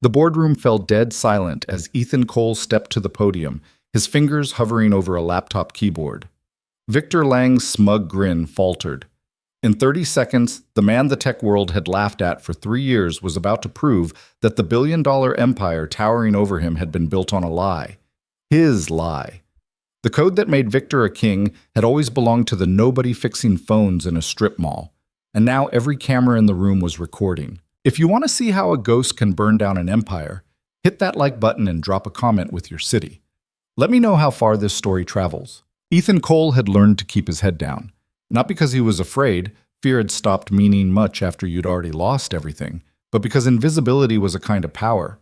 The boardroom fell dead silent as Ethan Cole stepped to the podium, his fingers hovering over a laptop keyboard. Victor Lang's smug grin faltered. In 30 seconds, the man the tech world had laughed at for 3 years was about to prove that the billion-dollar empire towering over him had been built on a lie. His lie. The code that made Victor a king had always belonged to the nobody fixing phones in a strip mall, and now every camera in the room was recording. If you want to see how a ghost can burn down an empire, hit that like button and drop a comment with your city. Let me know how far this story travels. Ethan Cole had learned to keep his head down. Not because he was afraid, fear had stopped meaning much after you'd already lost everything, but because invisibility was a kind of power.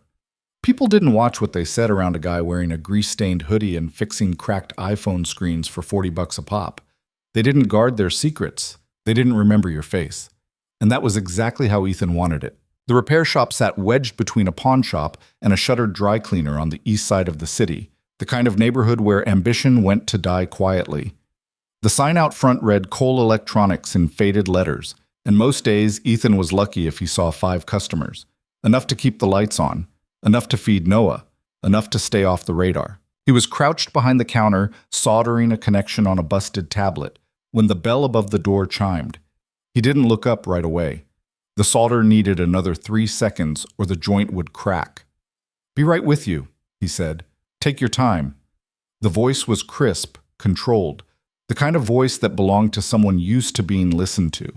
People didn't watch what they said around a guy wearing a grease-stained hoodie and fixing cracked iPhone screens for $40 a pop. They didn't guard their secrets. They didn't remember your face. And that was exactly how Ethan wanted it. The repair shop sat wedged between a pawn shop and a shuttered dry cleaner on the east side of the city, the kind of neighborhood where ambition went to die quietly. The sign out front read Cole Electronics in faded letters, and most days Ethan was lucky if he saw 5 customers. Enough to keep the lights on, enough to feed Noah, enough to stay off the radar. He was crouched behind the counter, soldering a connection on a busted tablet, when the bell above the door chimed. He didn't look up right away. The solder needed another 3 seconds or the joint would crack. "Be right with you," he said. "Take your time." The voice was crisp, controlled, the kind of voice that belonged to someone used to being listened to.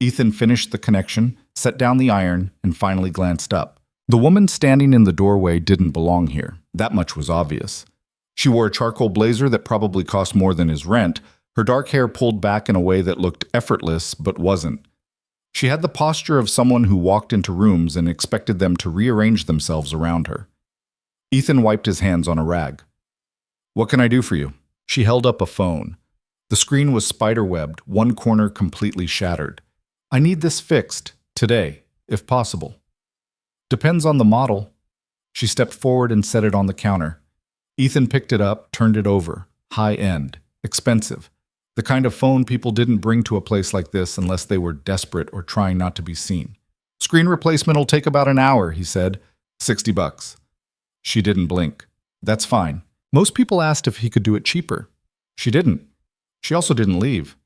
Ethan finished the connection, set down the iron, and finally glanced up. The woman standing in the doorway didn't belong here. That much was obvious. She wore a charcoal blazer that probably cost more than his rent, her dark hair pulled back in a way that looked effortless but wasn't. She had the posture of someone who walked into rooms and expected them to rearrange themselves around her. Ethan wiped his hands on a rag. "What can I do for you?" She held up a phone. The screen was spiderwebbed, one corner completely shattered. "I need this fixed, today, if possible." "Depends on the model." She stepped forward and set it on the counter. Ethan picked it up, turned it over. High-end, expensive. The kind of phone people didn't bring to a place like this unless they were desperate or trying not to be seen. "Screen replacement will take about an hour," he said. $60. She didn't blink. "That's fine." Most people asked if he could do it cheaper. She didn't. She also didn't leave.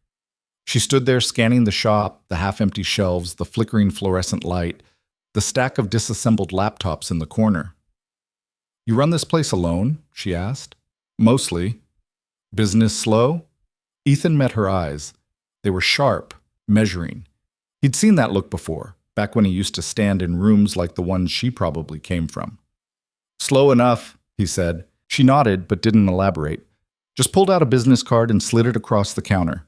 She stood there scanning the shop, the half-empty shelves, the flickering fluorescent light, the stack of disassembled laptops in the corner. "You run this place alone?" she asked. "Mostly." "Business slow?" Ethan met her eyes. They were sharp, measuring. He'd seen that look before, back when he used to stand in rooms like the ones she probably came from. "Slow enough," he said. She nodded but didn't elaborate. Just pulled out a business card and slid it across the counter.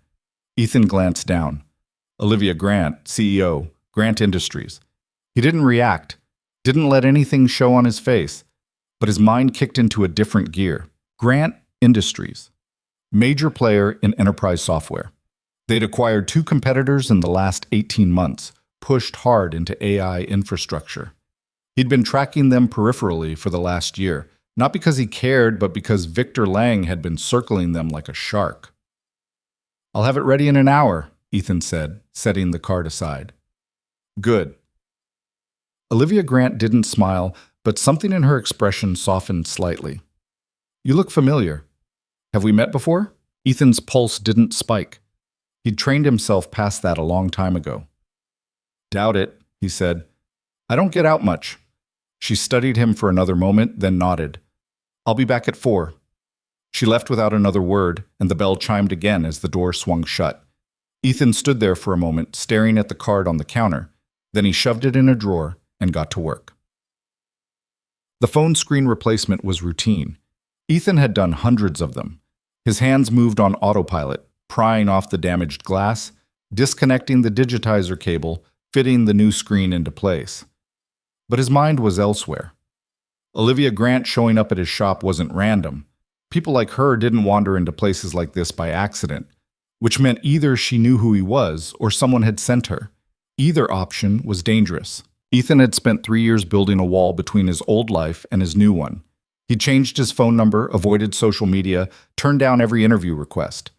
Ethan glanced down. Olivia Grant, CEO, Grant Industries. He didn't react, didn't let anything show on his face, but his mind kicked into a different gear. Grant Industries. Major player in enterprise software. They'd acquired 2 competitors in the last 18 months, pushed hard into AI infrastructure. He'd been tracking them peripherally for the last year, not because he cared, but because Victor Lang had been circling them like a shark. "I'll have it ready in an hour," Ethan said, setting the card aside. "Good." Olivia Grant didn't smile, but something in her expression softened slightly. "You look familiar. Have we met before?" Ethan's pulse didn't spike. He'd trained himself past that a long time ago. "Doubt it," he said. "I don't get out much." She studied him for another moment, then nodded. "I'll be back at 4. She left without another word, and the bell chimed again as the door swung shut. Ethan stood there for a moment, staring at the card on the counter. Then he shoved it in a drawer and got to work. The phone screen replacement was routine. Ethan had done hundreds of them. His hands moved on autopilot, prying off the damaged glass, disconnecting the digitizer cable, fitting the new screen into place. But his mind was elsewhere. Olivia Grant showing up at his shop wasn't random. People like her didn't wander into places like this by accident, which meant either she knew who he was or someone had sent her. Either option was dangerous. Ethan had spent 3 years building a wall between his old life and his new one. He changed his phone number, avoided social media, turned down every interview request.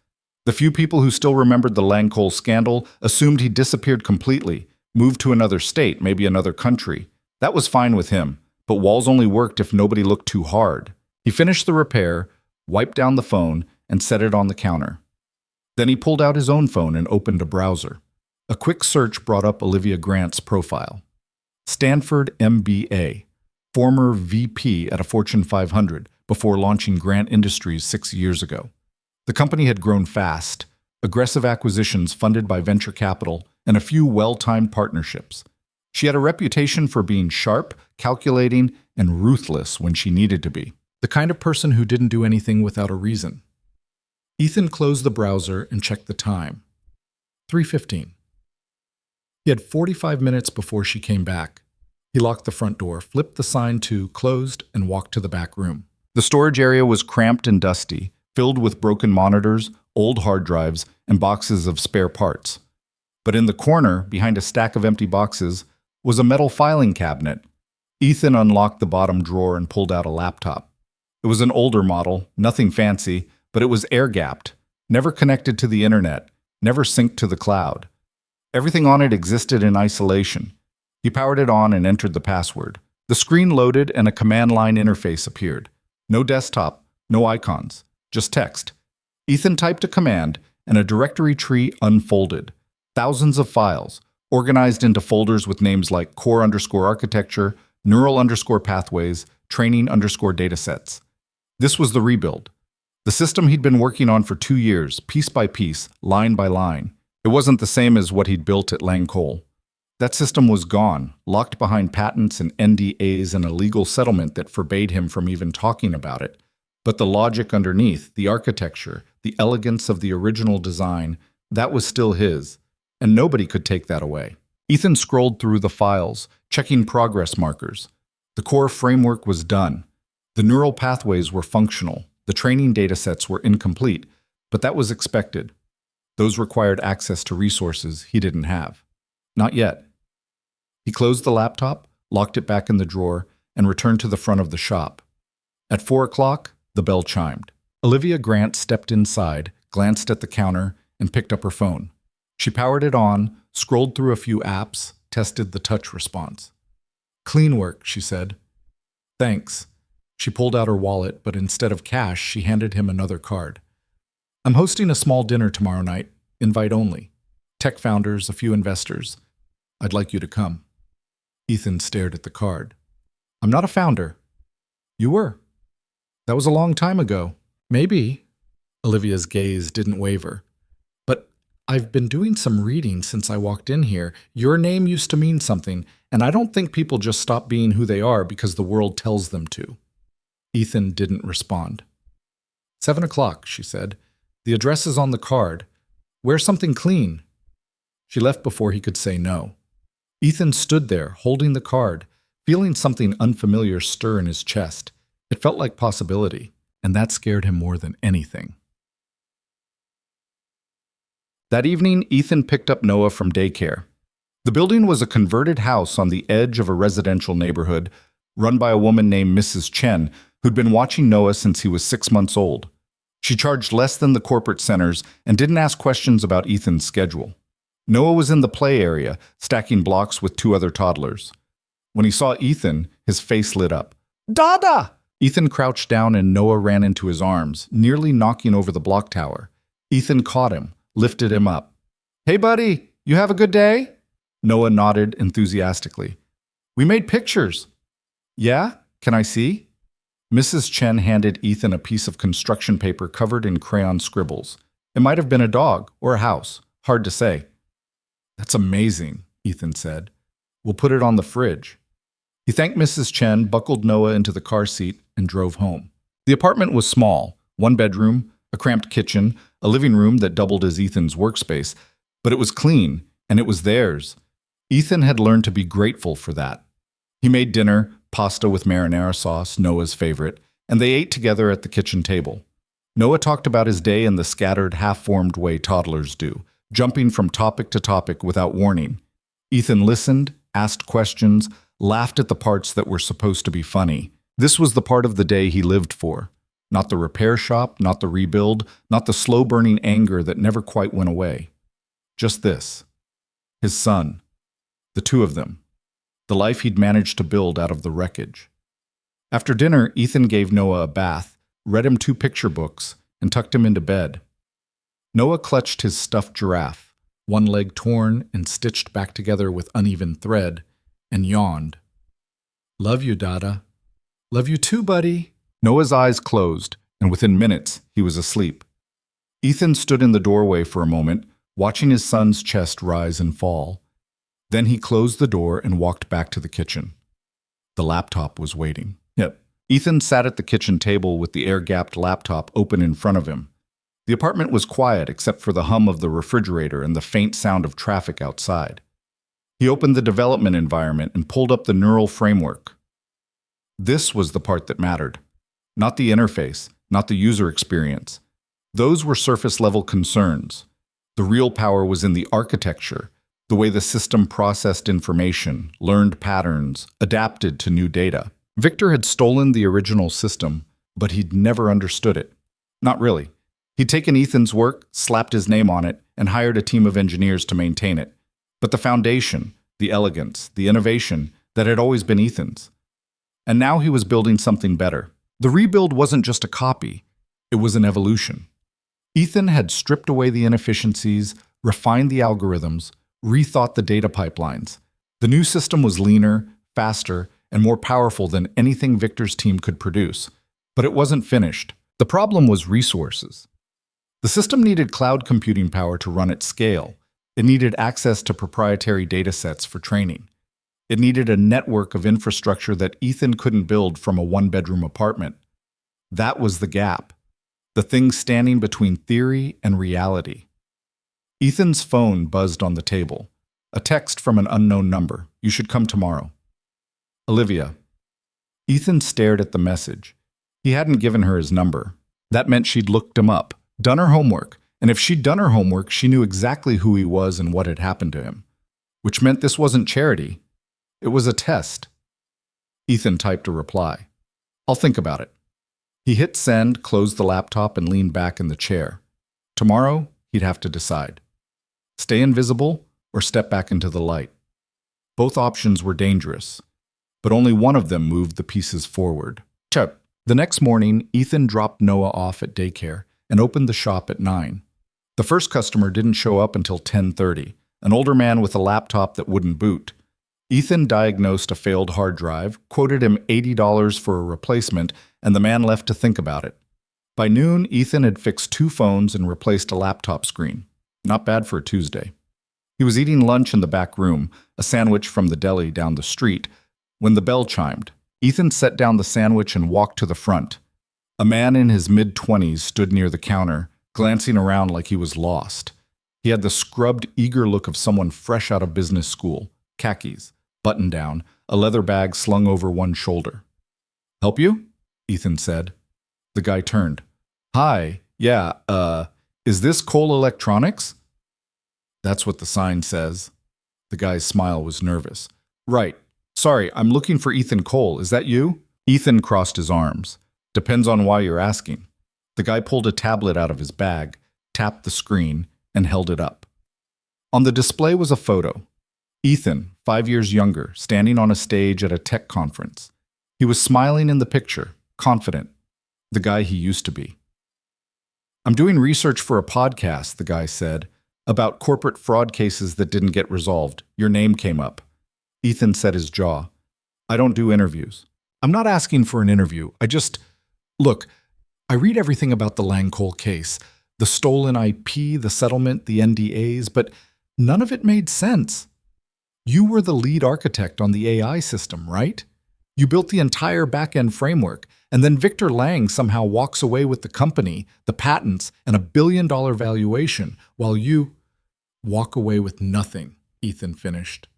The few people who still remembered the Lang Cole scandal assumed he disappeared completely, moved to another state, maybe another country. That was fine with him, but walls only worked if nobody looked too hard. He finished the repair, wiped down the phone, and set it on the counter. Then he pulled out his own phone and opened a browser. A quick search brought up Olivia Grant's profile. Stanford MBA, former VP at a Fortune 500 before launching Grant Industries 6 years ago. The company had grown fast, aggressive acquisitions funded by venture capital, and a few well-timed partnerships. She had a reputation for being sharp, calculating, and ruthless when she needed to be. The kind of person who didn't do anything without a reason. Ethan closed the browser and checked the time. 3:15. He had 45 minutes before she came back. He locked the front door, flipped the sign to closed, and walked to the back room. The storage area was cramped and dusty, filled with broken monitors, old hard drives, and boxes of spare parts. But in the corner, behind a stack of empty boxes, was a metal filing cabinet. Ethan unlocked the bottom drawer and pulled out a laptop. It was an older model, nothing fancy, but it was air-gapped, never connected to the internet, never synced to the cloud. Everything on it existed in isolation. He powered it on and entered the password. The screen loaded and a command line interface appeared. No desktop, no icons, just text. Ethan typed a command, and a directory tree unfolded. Thousands of files, organized into folders with names like core_architecture, neural_pathways, training_datasets. This was the rebuild. The system he'd been working on for 2 years, piece by piece, line by line. It wasn't the same as what he'd built at Lang Cole. That system was gone, locked behind patents and NDAs and a legal settlement that forbade him from even talking about it. But the logic underneath, the architecture, the elegance of the original design, that was still his, and nobody could take that away. Ethan scrolled through the files, checking progress markers. The core framework was done. The neural pathways were functional. The training datasets were incomplete, but that was expected. Those required access to resources he didn't have. Not yet. He closed the laptop, locked it back in the drawer, and returned to the front of the shop. At 4 o'clock, the bell chimed. Olivia Grant stepped inside, glanced at the counter, and picked up her phone. She powered it on, scrolled through a few apps, tested the touch response. "Clean work," she said. "Thanks." She pulled out her wallet, but instead of cash, she handed him another card. "I'm hosting a small dinner tomorrow night, invite only. Tech founders, a few investors. I'd like you to come." Ethan stared at the card. "I'm not a founder." "You were. That was a long time ago." "Maybe." Olivia's gaze didn't waver. "But I've been doing some reading since I walked in here. Your name used to mean something, and I don't think people just stop being who they are because the world tells them to." Ethan didn't respond. 7 o'clock, she said. "The address is on the card. Wear something clean." She left before he could say no. Ethan stood there, holding the card, feeling something unfamiliar stir in his chest. It felt like possibility, and that scared him more than anything. That evening, Ethan picked up Noah from daycare. The building was a converted house on the edge of a residential neighborhood run by a woman named Mrs. Chen, who'd been watching Noah since he was 6 months old. She charged less than the corporate centers and didn't ask questions about Ethan's schedule. Noah was in the play area, stacking blocks with 2 other toddlers. When he saw Ethan, his face lit up. "Dada!" Ethan crouched down and Noah ran into his arms, nearly knocking over the block tower. Ethan caught him, lifted him up. "Hey, buddy, you have a good day?" Noah nodded enthusiastically. "We made pictures." "Yeah? Can I see?" Mrs. Chen handed Ethan a piece of construction paper covered in crayon scribbles. It might have been a dog or a house, hard to say. "That's amazing," Ethan said. "We'll put it on the fridge." He thanked Mrs. Chen, buckled Noah into the car seat, and drove home. The apartment was small, 1 bedroom, a cramped kitchen, a living room that doubled as Ethan's workspace, but it was clean, and it was theirs. Ethan had learned to be grateful for that. He made dinner, pasta with marinara sauce, Noah's favorite, and they ate together at the kitchen table. Noah talked about his day in the scattered, half-formed way toddlers do, jumping from topic to topic without warning. Ethan listened, asked questions, laughed at the parts that were supposed to be funny. This was the part of the day he lived for. Not the repair shop, not the rebuild, not the slow-burning anger that never quite went away. Just this. His son. The 2 of them. the life he'd managed to build out of the wreckage. After dinner, Ethan gave Noah a bath, read him 2 picture books, and tucked him into bed. Noah clutched his stuffed giraffe, one leg torn and stitched back together with uneven thread, and yawned. "Love you, Dada." "Love you too, buddy." Noah's eyes closed, and within minutes, he was asleep. Ethan stood in the doorway for a moment, watching his son's chest rise and fall. Then he closed the door and walked back to the kitchen. The laptop was waiting. Yep. Ethan sat at the kitchen table with the air-gapped laptop open in front of him. The apartment was quiet except for the hum of the refrigerator and the faint sound of traffic outside. He opened the development environment and pulled up the neural framework. This was the part that mattered. Not the interface, not the user experience. Those were surface-level concerns. The real power was in the architecture, the way the system processed information, learned patterns, adapted to new data. Victor had stolen the original system, but he'd never understood it. Not really. He'd taken Ethan's work, slapped his name on it, and hired a team of engineers to maintain it. But the foundation, the elegance, the innovation, that had always been Ethan's. And now he was building something better. The rebuild wasn't just a copy, it was an evolution. Ethan had stripped away the inefficiencies, refined the algorithms, rethought the data pipelines. The new system was leaner, faster, and more powerful than anything Victor's team could produce. But it wasn't finished. The problem was resources. The system needed cloud computing power to run at scale. It needed access to proprietary datasets for training. It needed a network of infrastructure that Ethan couldn't build from a one-bedroom apartment. That was the gap, the thing standing between theory and reality. Ethan's phone buzzed on the table. A text from an unknown number. "You should come tomorrow." Olivia. Ethan stared at the message. He hadn't given her his number. That meant she'd looked him up, done her homework, and if she'd done her homework, she knew exactly who he was and what had happened to him. Which meant this wasn't charity. It was a test. Ethan typed a reply. "I'll think about it." He hit send, closed the laptop, and leaned back in the chair. Tomorrow, he'd have to decide. Stay invisible or step back into the light. Both options were dangerous, but only one of them moved the pieces forward. Chuck. The next morning, Ethan dropped Noah off at daycare and opened the shop at 9. The first customer didn't show up until 10:30, an older man with a laptop that wouldn't boot. Ethan diagnosed a failed hard drive, quoted him $80 for a replacement, and the man left to think about it. By noon, Ethan had fixed 2 phones and replaced a laptop screen. Not bad for a Tuesday. He was eating lunch in the back room, a sandwich from the deli down the street, when the bell chimed. Ethan set down the sandwich and walked to the front. A man in his mid-20s stood near the counter, glancing around like he was lost. He had the scrubbed, eager look of someone fresh out of business school, khakis, button down, a leather bag slung over one shoulder. "Help you?" Ethan said. The guy turned. "Hi, yeah, is this Cole Electronics?" "That's what the sign says." The guy's smile was nervous. "Right. Sorry, I'm looking for Ethan Cole. Is that you?" Ethan crossed his arms. "Depends on why you're asking." The guy pulled a tablet out of his bag, tapped the screen, and held it up. On the display was a photo. Ethan, 5 years younger, standing on a stage at a tech conference. He was smiling in the picture, confident, the guy he used to be. "I'm doing research for a podcast," the guy said, "about corporate fraud cases that didn't get resolved. Your name came up." Ethan set his jaw. "I don't do interviews." "I'm not asking for an interview. Look, I read everything about the Lang Cole case, the stolen IP, the settlement, the NDAs, but none of it made sense. You were the lead architect on the AI system, right? You built the entire back-end framework, and then Victor Lang somehow walks away with the company, the patents, and $1 billion valuation, while you walk away with nothing," Ethan finished.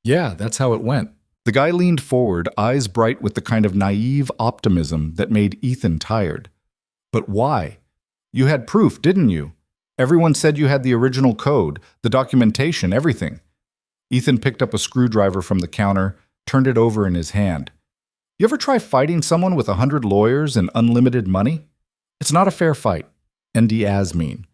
"Yeah, that's how it went." The guy leaned forward, eyes bright with the kind of naive optimism that made Ethan tired. "But why? You had proof, didn't you? Everyone said you had the original code, the documentation, everything." Ethan picked up a screwdriver from the counter, turned it over in his hand. "You ever try fighting someone with 100 lawyers and unlimited money? It's not a fair fight. NDAs mean.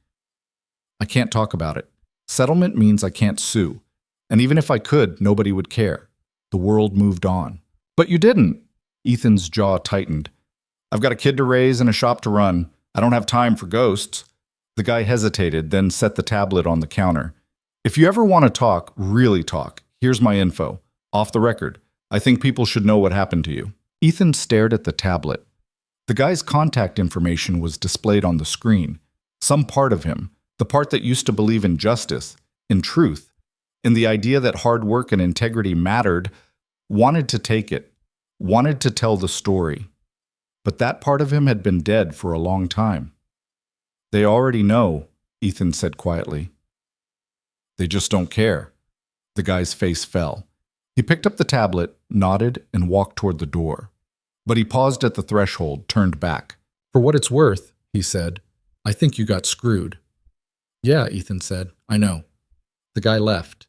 I can't talk about it. Settlement means I can't sue. And even if I could, nobody would care. The world moved on. But you didn't. Ethan's jaw tightened. I've got a kid to raise and a shop to run. I don't have time for ghosts. The guy hesitated, then set the tablet on the counter. If you ever want to talk, really talk, here's my info. Off the record. I think people should know what happened to you. Ethan stared at the tablet. The guy's contact information was displayed on the screen. Some part of him, the part that used to believe in justice, in truth, in the idea that hard work and integrity mattered, wanted to take it, wanted to tell the story. But that part of him had been dead for a long time. They already know, Ethan said quietly. They just don't care. The guy's face fell. He picked up the tablet, nodded, and walked toward the door. But he paused at the threshold, turned back. For what it's worth, he said, I think you got screwed. Yeah, Ethan said, I know. The guy left.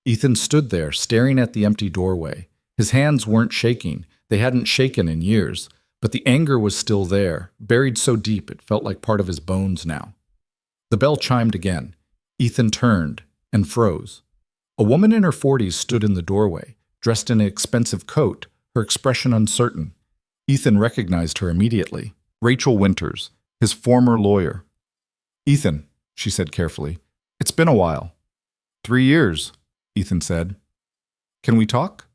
Ethan stood there, staring at the empty doorway. His hands weren't shaking. They hadn't shaken in years. But the anger was still there, buried so deep it felt like part of his bones now. The bell chimed again. Ethan turned and froze. A woman in her 40s stood in the doorway, dressed in an expensive coat, her expression uncertain. Ethan recognized her immediately. Rachel Winters, his former lawyer. Ethan, she said carefully, it's been a while. 3 years, Ethan said. Can we talk?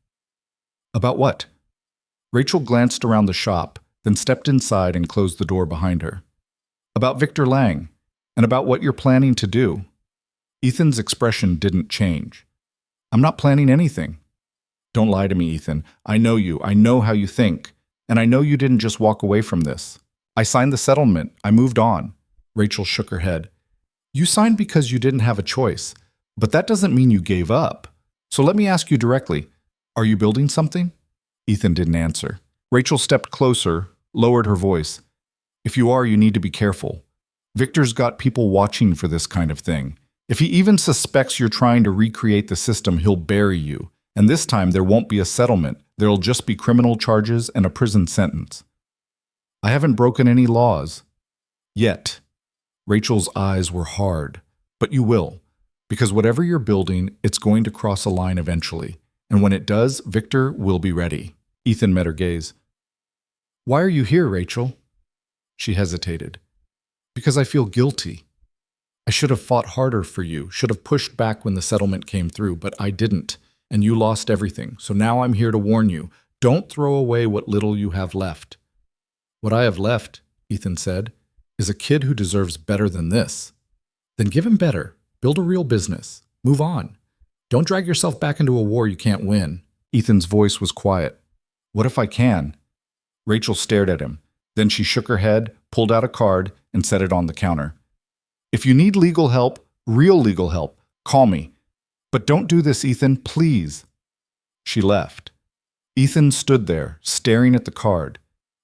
About what? Rachel glanced around the shop, then stepped inside and closed the door behind her. About Victor Lang, and about what you're planning to do. Ethan's expression didn't change. I'm not planning anything. Don't lie to me, Ethan. I know you. I know how you think. And I know you didn't just walk away from this. I signed the settlement. I moved on. Rachel shook her head. You signed because you didn't have a choice, but that doesn't mean you gave up. So let me ask you directly, are you building something? Ethan didn't answer. Rachel stepped closer, lowered her voice. If you are, you need to be careful. Victor's got people watching for this kind of thing. If he even suspects you're trying to recreate the system, he'll bury you. And this time there won't be a settlement. There'll just be criminal charges and a prison sentence. I haven't broken any laws. Yet. Rachel's eyes were hard. But you will. Because whatever you're building, it's going to cross a line eventually. And when it does, Victor will be ready. Ethan met her gaze. Why are you here, Rachel? She hesitated. Because I feel guilty. I should have fought harder for you, should have pushed back when the settlement came through, but I didn't, and you lost everything. So now I'm here to warn you. Don't throw away what little you have left. What I have left, Ethan said, is a kid who deserves better than this. Then give him better. Build a real business. Move on. Don't drag yourself back into a war you can't win. Ethan's voice was quiet. What if I can? Rachel stared at him. Then she shook her head, pulled out a card, and set it on the counter. If you need legal help, real legal help, call me. But don't do this, Ethan, please. She left. Ethan stood there, staring at the card.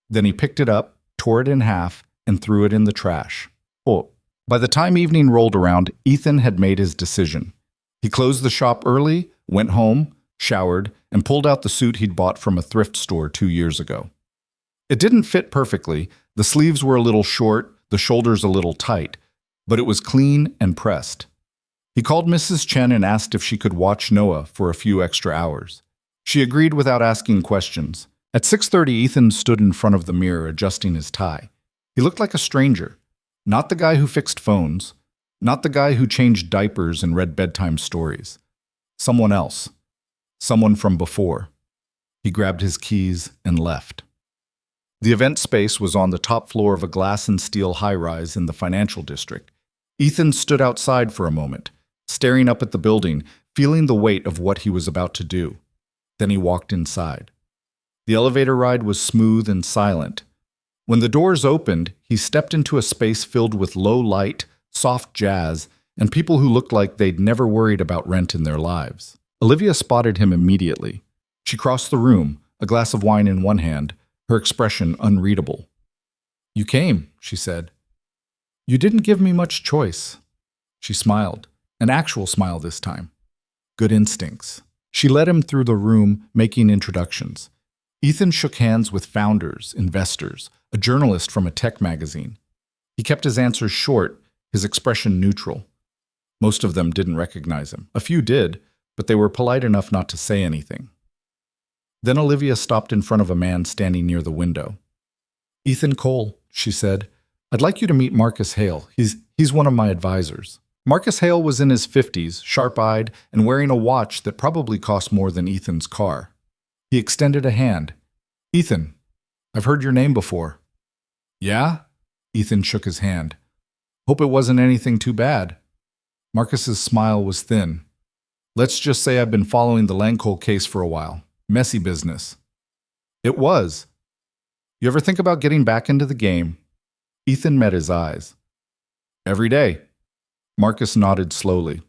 Then he picked it up, tore it in half, and threw it in the trash. Oh. By the time evening rolled around, Ethan had made his decision. He closed the shop early, went home, showered, and pulled out the suit he'd bought from a thrift store 2 years ago. It didn't fit perfectly. The sleeves were a little short, the shoulders a little tight, but it was clean and pressed. He called Mrs. Chen and asked if she could watch Noah for a few extra hours. She agreed without asking questions. At 6:30, Ethan stood in front of the mirror adjusting his tie. He looked like a stranger. Not the guy who fixed phones. Not the guy who changed diapers and read bedtime stories. Someone else. Someone from before. He grabbed his keys and left. The event space was on the top floor of a glass and steel high-rise in the financial district. Ethan stood outside for a moment, staring up at the building, feeling the weight of what he was about to do. Then he walked inside. The elevator ride was smooth and silent. When the doors opened, he stepped into a space filled with low light, soft jazz, and people who looked like they'd never worried about rent in their lives. Olivia spotted him immediately. She crossed the room, a glass of wine in one hand, her expression unreadable. You came, she said. You didn't give me much choice. She smiled, an actual smile this time. Good instincts. She led him through the room, making introductions. Ethan shook hands with founders, investors, a journalist from a tech magazine. He kept his answers short, his expression neutral. Most of them didn't recognize him. A few did, but they were polite enough not to say anything. Then Olivia stopped in front of a man standing near the window. "Ethan Cole," she said, "I'd like you to meet Marcus Hale. He's one of my advisors." Marcus Hale was in his 50s, sharp-eyed, and wearing a watch that probably cost more than Ethan's car. He extended a hand. "Ethan, I've heard your name before." "Yeah?" Ethan shook his hand. "Hope it wasn't anything too bad." Marcus's smile was thin. "Let's just say I've been following the Langcole case for a while. Messy business." "It was. You ever think about getting back into the game?" Ethan met his eyes. "Every day." Marcus nodded slowly.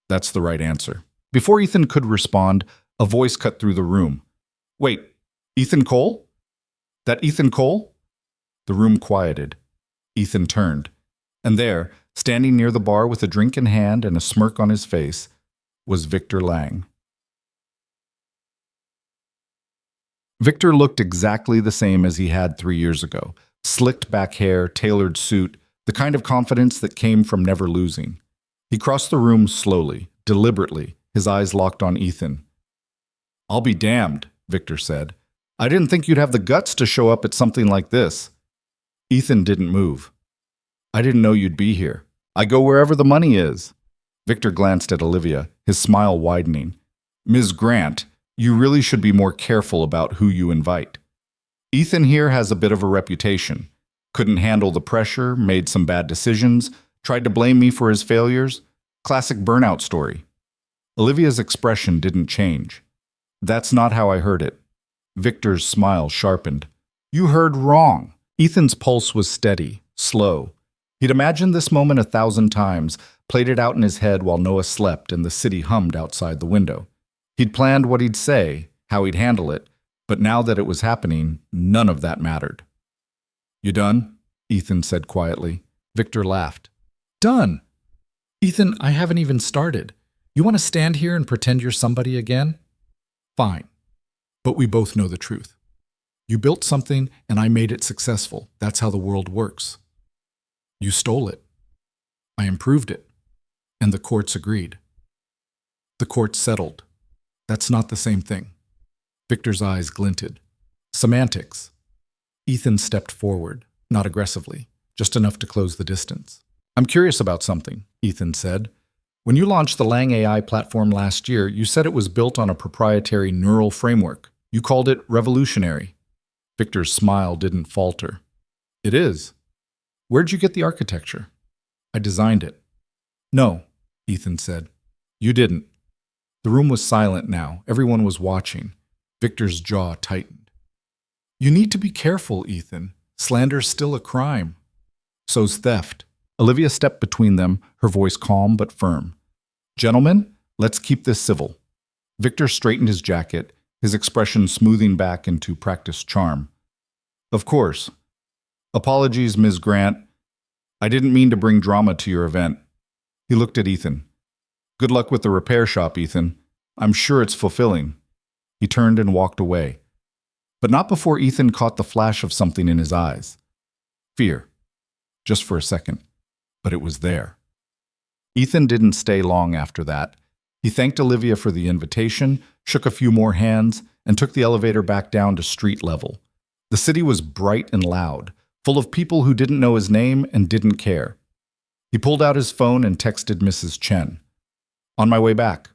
"That's the right answer." Before Ethan could respond, a voice cut through the room. "Wait, Ethan Cole? That Ethan Cole?" The room quieted. Ethan turned. And there, standing near the bar with a drink in hand and a smirk on his face, was Victor Lang. Victor looked exactly the same as he had 3 years ago. Slicked back hair, tailored suit, the kind of confidence that came from never losing. He crossed the room slowly, deliberately, his eyes locked on Ethan. "I'll be damned," Victor said. "I didn't think you'd have the guts to show up at something like this." Ethan didn't move. "I didn't know you'd be here. I go wherever the money is." Victor glanced at Olivia, his smile widening. "Ms. Grant, you really should be more careful about who you invite. Ethan here has a bit of a reputation. Couldn't handle the pressure, made some bad decisions, tried to blame me for his failures. Classic burnout story." Olivia's expression didn't change. "That's not how I heard it." Victor's smile sharpened. "You heard wrong." Ethan's pulse was steady, slow. He'd imagined this moment 1,000 times, played it out in his head while Noah slept and the city hummed outside the window. He'd planned what he'd say, how he'd handle it, but now that it was happening, none of that mattered. "You done?" Ethan said quietly. Victor laughed. "Done? Ethan, I haven't even started. You want to stand here and pretend you're somebody again? Fine. But we both know the truth. You built something and I made it successful. That's how the world works. You stole it. I improved it. And the courts agreed. The courts settled. That's not the same thing." Victor's eyes glinted. "Semantics." Ethan stepped forward, not aggressively, just enough to close the distance. "I'm curious about something," Ethan said. "When you launched the Lang AI platform last year, you said it was built on a proprietary neural framework. You called it revolutionary." Victor's smile didn't falter. "It is. Where'd you get the architecture?" "I designed it." "No," Ethan said. "You didn't." The room was silent now. Everyone was watching. Victor's jaw tightened. "You need to be careful, Ethan. Slander's still a crime." "So's theft." Olivia stepped between them, her voice calm but firm. "Gentlemen, let's keep this civil." Victor straightened his jacket, his expression smoothing back into practiced charm. "Of course. Apologies, Ms. Grant. I didn't mean to bring drama to your event." He looked at Ethan. "Good luck with the repair shop, Ethan. I'm sure it's fulfilling." He turned and walked away. But not before Ethan caught the flash of something in his eyes. Fear. Just for a second. But it was there. Ethan didn't stay long after that. He thanked Olivia for the invitation, shook a few more hands, and took the elevator back down to street level. The city was bright and loud, full of people who didn't know his name and didn't care. He pulled out his phone and texted Mrs. Chen. "On my way back."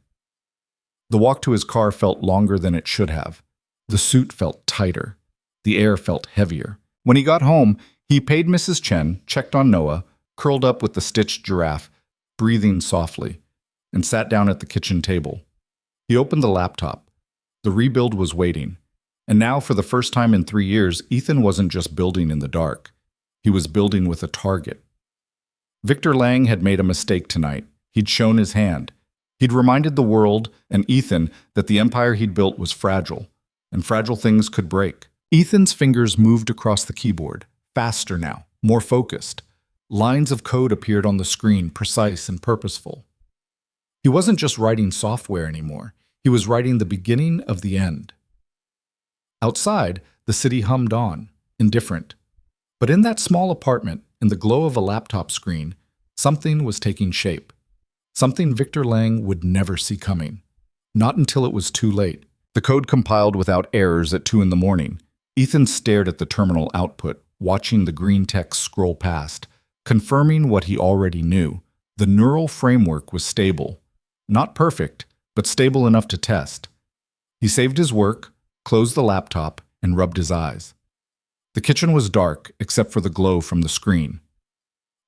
The walk to his car felt longer than it should have. The suit felt tighter. The air felt heavier. When he got home, he paid Mrs. Chen, checked on Noah, curled up with the stitched giraffe, breathing softly, and sat down at the kitchen table. He opened the laptop. The rebuild was waiting. And now, for the first time in 3 years, Ethan wasn't just building in the dark. He was building with a target. Victor Lang had made a mistake tonight. He'd shown his hand. He'd reminded the world and Ethan that the empire he'd built was fragile, and fragile things could break. Ethan's fingers moved across the keyboard, faster now, more focused. Lines of code appeared on the screen, precise and purposeful. He wasn't just writing software anymore. He was writing the beginning of the end. Outside, the city hummed on, indifferent. But in that small apartment, in the glow of a laptop screen, something was taking shape. Something Victor Lang would never see coming. Not until it was too late. The The code compiled without errors at 2 in the morning. Ethan stared at the terminal output, watching the green text scroll past, confirming what he already knew. The neural framework was stable. Not perfect, but stable enough to test. He saved his work, closed the laptop, and rubbed his eyes. The kitchen was dark, except for the glow from the screen.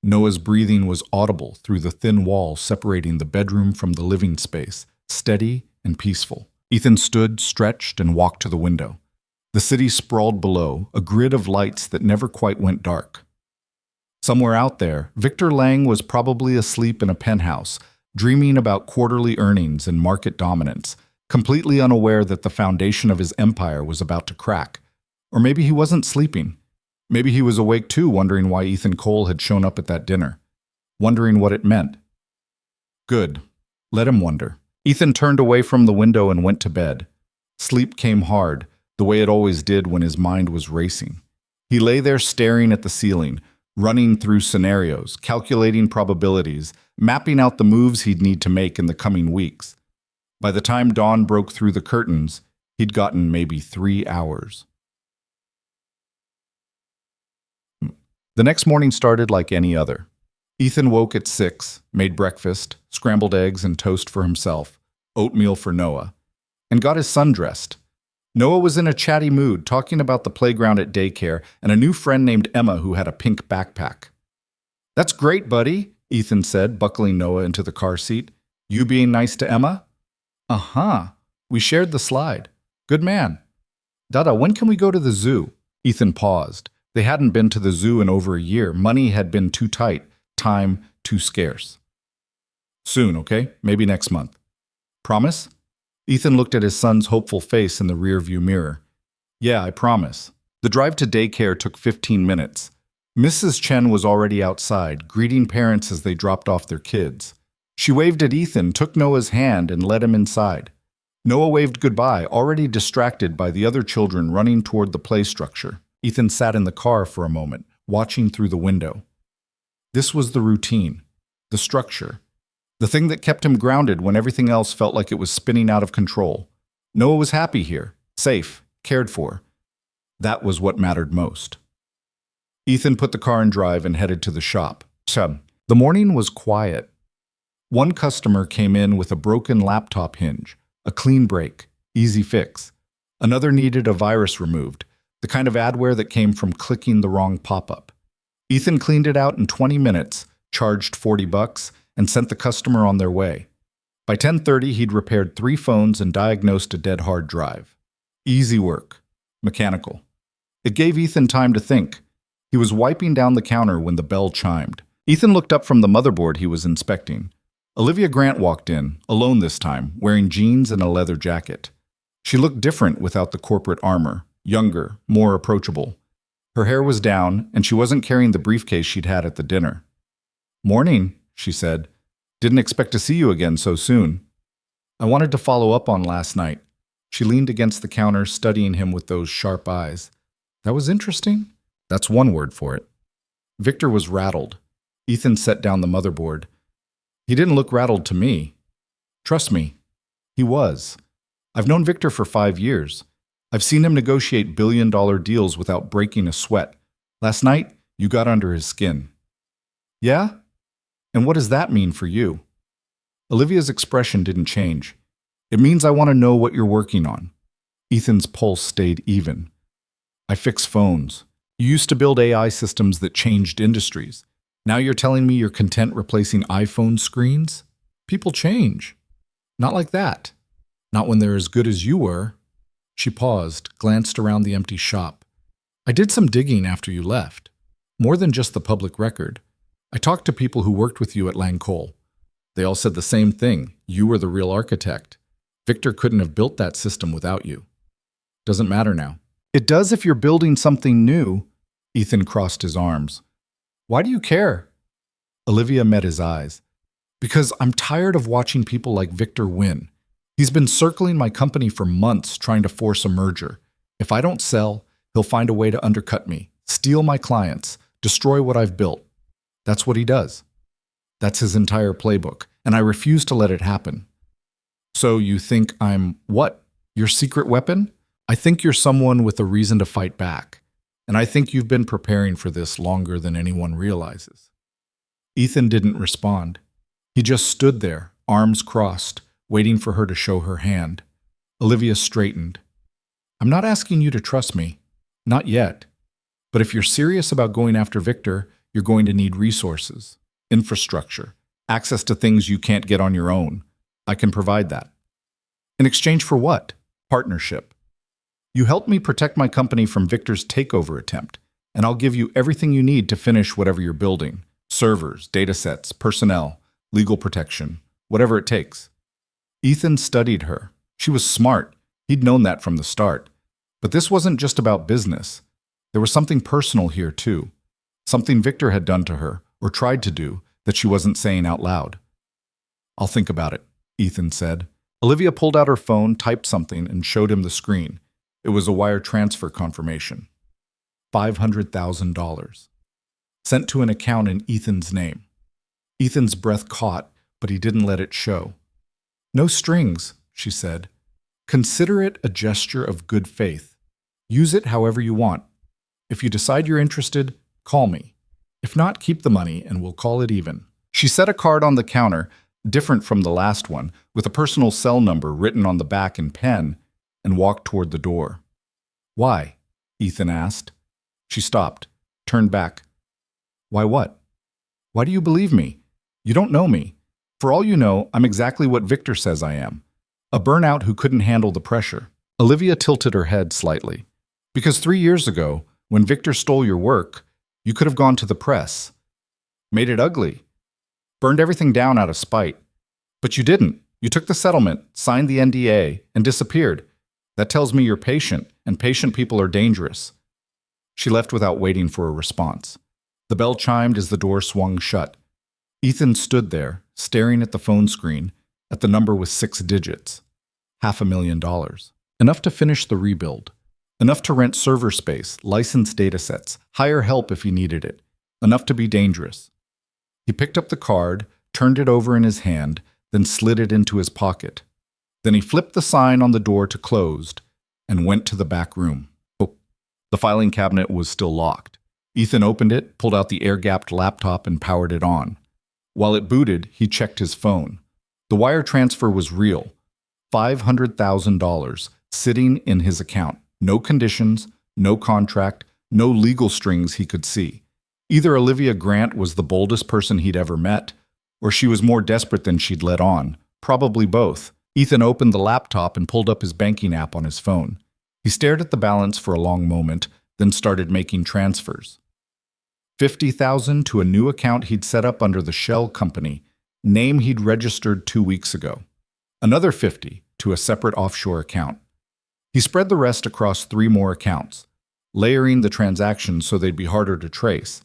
Noah's breathing was audible through the thin wall separating the bedroom from the living space, steady and peaceful. Ethan stood, stretched, and walked to the window. The city sprawled below, a grid of lights that never quite went dark. Somewhere out there, Victor Lang was probably asleep in a penthouse, dreaming about quarterly earnings and market dominance, completely unaware that the foundation of his empire was about to crack. Or maybe he wasn't sleeping. Maybe he was awake too, wondering why Ethan Cole had shown up at that dinner. Wondering what it meant. Good. Let him wonder. Ethan turned away from the window and went to bed. Sleep came hard, the way it always did when his mind was racing. He lay there staring at the ceiling, running through scenarios, calculating probabilities, mapping out the moves he'd need to make in the coming weeks. By the time dawn broke through the curtains, he'd gotten maybe 3 hours. The next morning started like any other. Ethan woke at 6, made breakfast, scrambled eggs and toast for himself, oatmeal for Noah, and got his son dressed. Noah was in a chatty mood, talking about the playground at daycare and a new friend named Emma who had a pink backpack. "That's great, buddy," Ethan said, buckling Noah into the car seat. "You being nice to Emma?" "Uh-huh. We shared the slide. Good man." "Dada, when can we go to the zoo?" Ethan paused. They hadn't been to the zoo in over a year. Money had been too tight, time too scarce. "Soon, okay? Maybe next month." "Promise?" Ethan looked at his son's hopeful face in the rearview mirror. "Yeah, I promise." The drive to daycare took 15 minutes. Mrs. Chen was already outside, greeting parents as they dropped off their kids. She waved at Ethan, took Noah's hand, and led him inside. Noah waved goodbye, already distracted by the other children running toward the play structure. Ethan sat in the car for a moment, watching through the window. This was the routine, the structure, the thing that kept him grounded when everything else felt like it was spinning out of control. Noah was happy here, safe, cared for. That was what mattered most. Ethan put the car in drive and headed to the shop. The morning was quiet. One customer came in with a broken laptop hinge, a clean break, easy fix. Another needed a virus removed, the kind of adware that came from clicking the wrong pop-up. Ethan cleaned it out in 20 minutes, charged $40, and sent the customer on their way. By 10:30, he'd repaired 3 phones and diagnosed a dead hard drive. Easy work. Mechanical. It gave Ethan time to think. He was wiping down the counter when the bell chimed. Ethan looked up from the motherboard he was inspecting. Olivia Grant walked in, alone this time, wearing jeans and a leather jacket. She looked different without the corporate armor. Younger, more approachable. Her hair was down, and she wasn't carrying the briefcase she'd had at the dinner. "Morning," she said. "Didn't expect to see you again so soon." "I wanted to follow up on last night." She leaned against the counter, studying him with those sharp eyes. "That was interesting?" "That's one word for it." Victor was rattled. Ethan set down the motherboard. "He didn't look rattled to me." "Trust me, he was. I've known Victor for 5 years. I've seen him negotiate billion-dollar deals without breaking a sweat. Last night, you got under his skin." "Yeah? And what does that mean for you?" Olivia's expression didn't change. "It means I want to know what you're working on." Ethan's pulse stayed even. "I fix phones. You used to build AI systems that changed industries. Now you're telling me you're content replacing iPhone screens? People change. Not like that. Not when they're as good as you were." She paused, glanced around the empty shop. "I did some digging after you left. More than just the public record. I talked to people who worked with you at Lang Cole. They all said the same thing. You were the real architect. Victor couldn't have built that system without you. Doesn't matter now." "It does if you're building something new." Ethan crossed his arms. "Why do you care?" Olivia met his eyes. "Because I'm tired of watching people like Victor win. He's been circling my company for months trying to force a merger. If I don't sell, he'll find a way to undercut me, steal my clients, destroy what I've built. That's what he does. That's his entire playbook, and I refuse to let it happen." "So you think I'm what?" Your secret weapon? I think you're someone with a reason to fight back. And I think you've been preparing for this longer than anyone realizes. Ethan didn't respond. He just stood there, arms crossed, waiting for her to show her hand. Olivia straightened. I'm not asking you to trust me. Not yet. But if you're serious about going after Victor, you're going to need resources, infrastructure, access to things you can't get on your own. I can provide that. In exchange for what? Partnership. You help me protect my company from Victor's takeover attempt, and I'll give you everything you need to finish whatever you're building. Servers, datasets, personnel, legal protection, whatever it takes. Ethan studied her. She was smart. He'd known that from the start. But this wasn't just about business. There was something personal here, too. Something Victor had done to her, or tried to do, that she wasn't saying out loud. I'll think about it, Ethan said. Olivia pulled out her phone, typed something, and showed him the screen. It was a wire transfer confirmation. $500,000. Sent to an account in Ethan's name. Ethan's breath caught, but he didn't let it show. No strings, she said. Consider it a gesture of good faith. Use it however you want. If you decide you're interested, call me. If not, keep the money and we'll call it even. She set a card on the counter, different from the last one, with a personal cell number written on the back in pen, and walked toward the door. Why? Ethan asked. She stopped, turned back. Why what? Why do you believe me? You don't know me. For all you know, I'm exactly what Victor says I am. A burnout who couldn't handle the pressure. Olivia tilted her head slightly. Because 3 years ago, when Victor stole your work, you could have gone to the press. Made it ugly. Burned everything down out of spite. But you didn't. You took the settlement, signed the NDA, and disappeared. That tells me you're patient, and patient people are dangerous. She left without waiting for a response. The bell chimed as the door swung shut. Ethan stood there, staring at the phone screen, at the number with 6 digits. $500,000. Enough to finish the rebuild. Enough to rent server space, license datasets, hire help if he needed it. Enough to be dangerous. He picked up the card, turned it over in his hand, then slid it into his pocket. Then he flipped the sign on the door to closed and went to the back room. Oh, the filing cabinet was still locked. Ethan opened it, pulled out the air-gapped laptop, and powered it on. While it booted, he checked his phone. The wire transfer was real. $500,000 sitting in his account. No conditions, no contract, no legal strings he could see. Either Olivia Grant was the boldest person he'd ever met, or she was more desperate than she'd let on. Probably both. Ethan opened the laptop and pulled up his banking app on his phone. He stared at the balance for a long moment, then started making transfers. $50,000 to a new account he'd set up under the shell company, name he'd registered 2 weeks ago. Another $50,000 to a separate offshore account. He spread the rest across 3 more accounts, layering the transactions so they'd be harder to trace.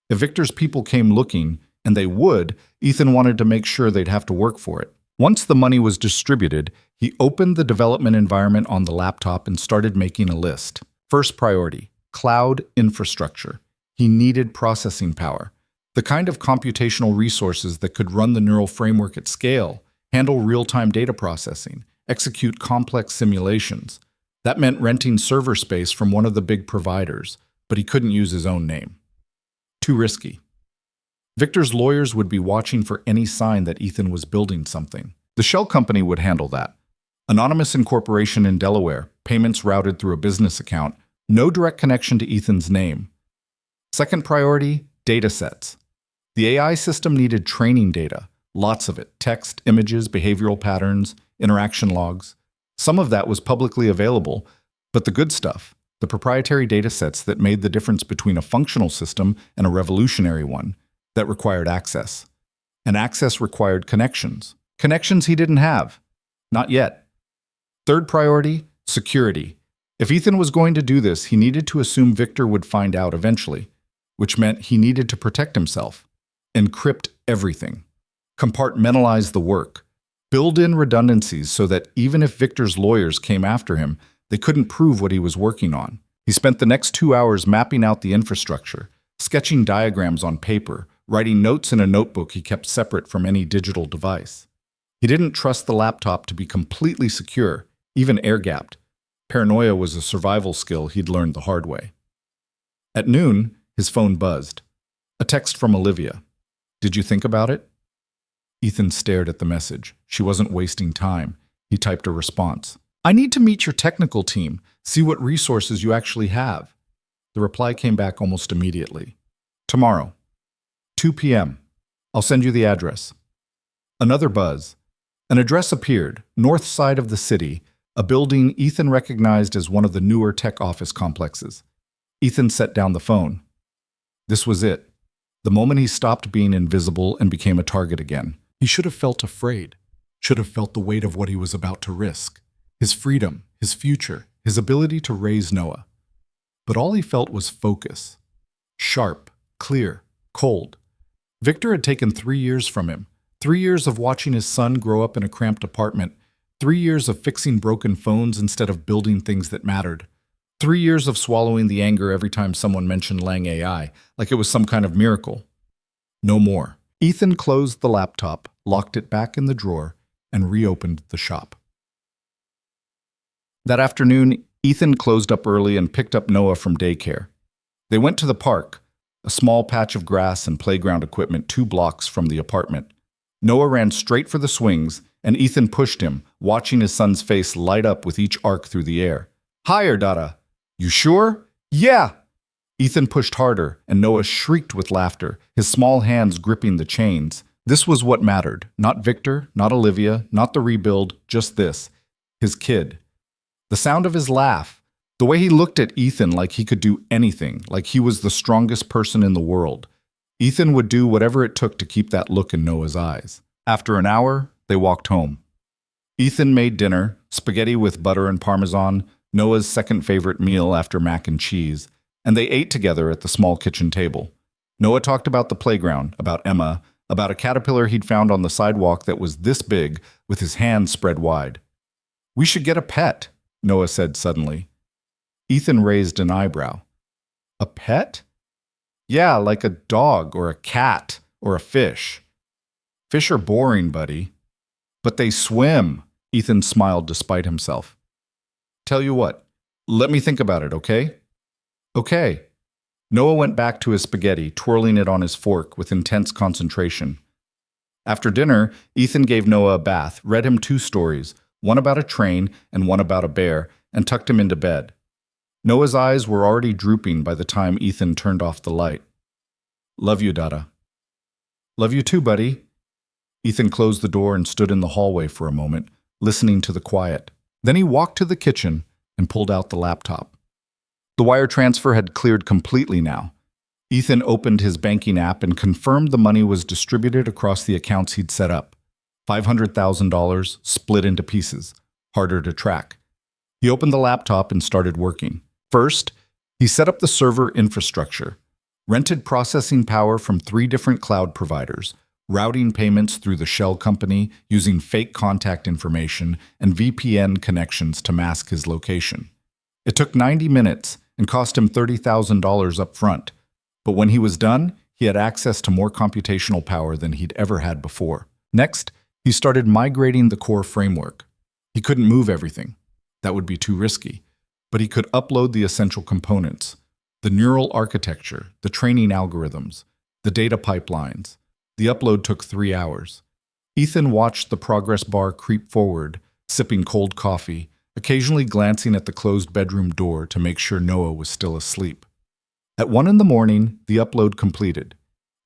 If Victor's people came looking, and they would, Ethan wanted to make sure they'd have to work for it. Once the money was distributed, he opened the development environment on the laptop and started making a list. First priority, cloud infrastructure. He needed processing power, the kind of computational resources that could run the neural framework at scale, handle real-time data processing, execute complex simulations. That meant renting server space from one of the big providers, but he couldn't use his own name. Too risky. Victor's lawyers would be watching for any sign that Ethan was building something. The shell company would handle that. Anonymous incorporation in Delaware, payments routed through a business account, no direct connection to Ethan's name. Second priority, datasets. The AI system needed training data, lots of it, text, images, behavioral patterns, interaction logs. Some of that was publicly available, but the good stuff, the proprietary datasets that made the difference between a functional system and a revolutionary one, that required access. And access required connections. Connections he didn't have. Not yet. Third priority, security. If Ethan was going to do this, he needed to assume Victor would find out eventually, which meant he needed to protect himself. Encrypt everything. Compartmentalize the work. Build in redundancies so that even if Victor's lawyers came after him, they couldn't prove what he was working on. He spent the next 2 hours mapping out the infrastructure, sketching diagrams on paper, writing notes in a notebook he kept separate from any digital device. He didn't trust the laptop to be completely secure, even air-gapped. Paranoia was a survival skill he'd learned the hard way. At noon, his phone buzzed. A text from Olivia. "Did you think about it?" Ethan stared at the message. She wasn't wasting time. He typed a response. "I need to meet your technical team, see what resources you actually have." The reply came back almost immediately. "Tomorrow, 2 p.m. I'll send you the address." Another buzz. An address appeared, north side of the city, a building Ethan recognized as one of the newer tech office complexes. Ethan set down the phone. This was it. The moment he stopped being invisible and became a target again. He should have felt afraid, should have felt the weight of what he was about to risk. His freedom, his future, his ability to raise Noah. But all he felt was focus. Sharp, clear, cold. Victor had taken 3 years from him. 3 years of watching his son grow up in a cramped apartment. 3 years of fixing broken phones instead of building things that mattered. 3 years of swallowing the anger every time someone mentioned Lang AI, like it was some kind of miracle. No more. Ethan closed the laptop, locked it back in the drawer, and reopened the shop. That afternoon, Ethan closed up early and picked up Noah from daycare. They went to the park, a small patch of grass and playground equipment 2 blocks from the apartment. Noah ran straight for the swings, and Ethan pushed him, watching his son's face light up with each arc through the air. "Higher, Dada." "You sure?" "Yeah." Ethan pushed harder, and Noah shrieked with laughter, his small hands gripping the chains. This was what mattered. Not Victor, not Olivia, not the rebuild, just this. His kid. The sound of his laugh. The way he looked at Ethan like he could do anything, like he was the strongest person in the world. Ethan would do whatever it took to keep that look in Noah's eyes. After an hour, they walked home. Ethan made dinner, spaghetti with butter and parmesan, Noah's second favorite meal after mac and cheese, and they ate together at the small kitchen table. Noah talked about the playground, about Emma, about a caterpillar he'd found on the sidewalk that was this big, with his hands spread wide. "We should get a pet," Noah said suddenly. Ethan raised an eyebrow. "A pet?" "Yeah, like a dog or a cat or a fish." "Fish are boring, buddy." "But they swim," Ethan smiled despite himself. "Tell you what, let me think about it, okay?" "Okay." Noah went back to his spaghetti, twirling it on his fork with intense concentration. After dinner, Ethan gave Noah a bath, read him 2 stories, one about a train and one about a bear, and tucked him into bed. Noah's eyes were already drooping by the time Ethan turned off the light. "Love you, Dada." "Love you too, buddy." Ethan closed the door and stood in the hallway for a moment, listening to the quiet. Then he walked to the kitchen and pulled out the laptop. The wire transfer had cleared completely now. Ethan opened his banking app and confirmed the money was distributed across the accounts he'd set up. $500,000 split into pieces, harder to track. He opened the laptop and started working. First, he set up the server infrastructure, rented processing power from 3 different cloud providers, routing payments through the shell company using fake contact information and VPN connections to mask his location. It took 90 minutes and cost him $30,000 up front, but when he was done, he had access to more computational power than he'd ever had before. Next, he started migrating the core framework. He couldn't move everything. That would be too risky, but he could upload the essential components, the neural architecture, the training algorithms, the data pipelines. The upload took 3 hours. Ethan watched the progress bar creep forward, sipping cold coffee, occasionally glancing at the closed bedroom door to make sure Noah was still asleep. At 1 in the morning, the upload completed.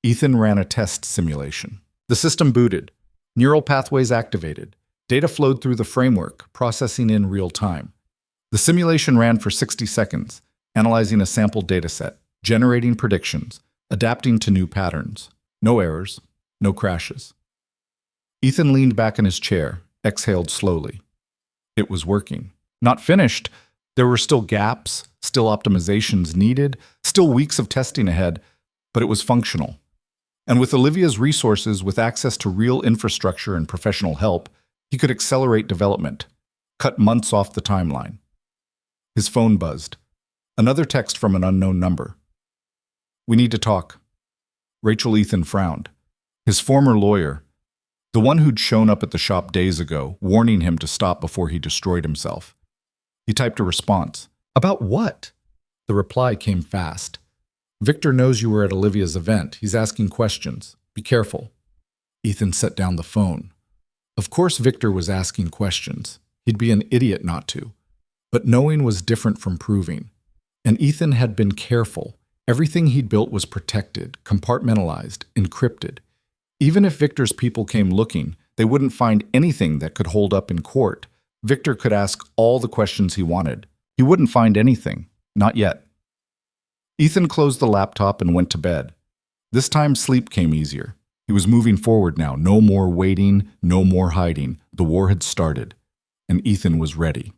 Ethan ran a test simulation. The system booted. Neural pathways activated. Data flowed through the framework, processing in real time. The simulation ran for 60 seconds, analyzing a sample dataset, generating predictions, adapting to new patterns. No errors, no crashes. Ethan leaned back in his chair, exhaled slowly. It was working. Not finished. There were still gaps, still optimizations needed, still weeks of testing ahead, but it was functional. And with Olivia's resources, with access to real infrastructure and professional help, he could accelerate development, cut months off the timeline. His phone buzzed. Another text from an unknown number. "We need to talk." Rachel Ethan frowned. His former lawyer. The one who'd shown up at the shop days ago, warning him to stop before he destroyed himself. He typed a response. About what? The reply came fast. Victor knows you were at Olivia's event. He's asking questions. Be careful. Ethan set down the phone. Of course Victor was asking questions. He'd be an idiot not to. But knowing was different from proving. And Ethan had been careful. Everything he'd built was protected, compartmentalized, encrypted. Even if Victor's people came looking, they wouldn't find anything that could hold up in court. Victor could ask all the questions he wanted. He wouldn't find anything. Not yet. Ethan closed the laptop and went to bed. This time sleep came easier. He was moving forward now. No more waiting, no more hiding. The war had started, and Ethan was ready.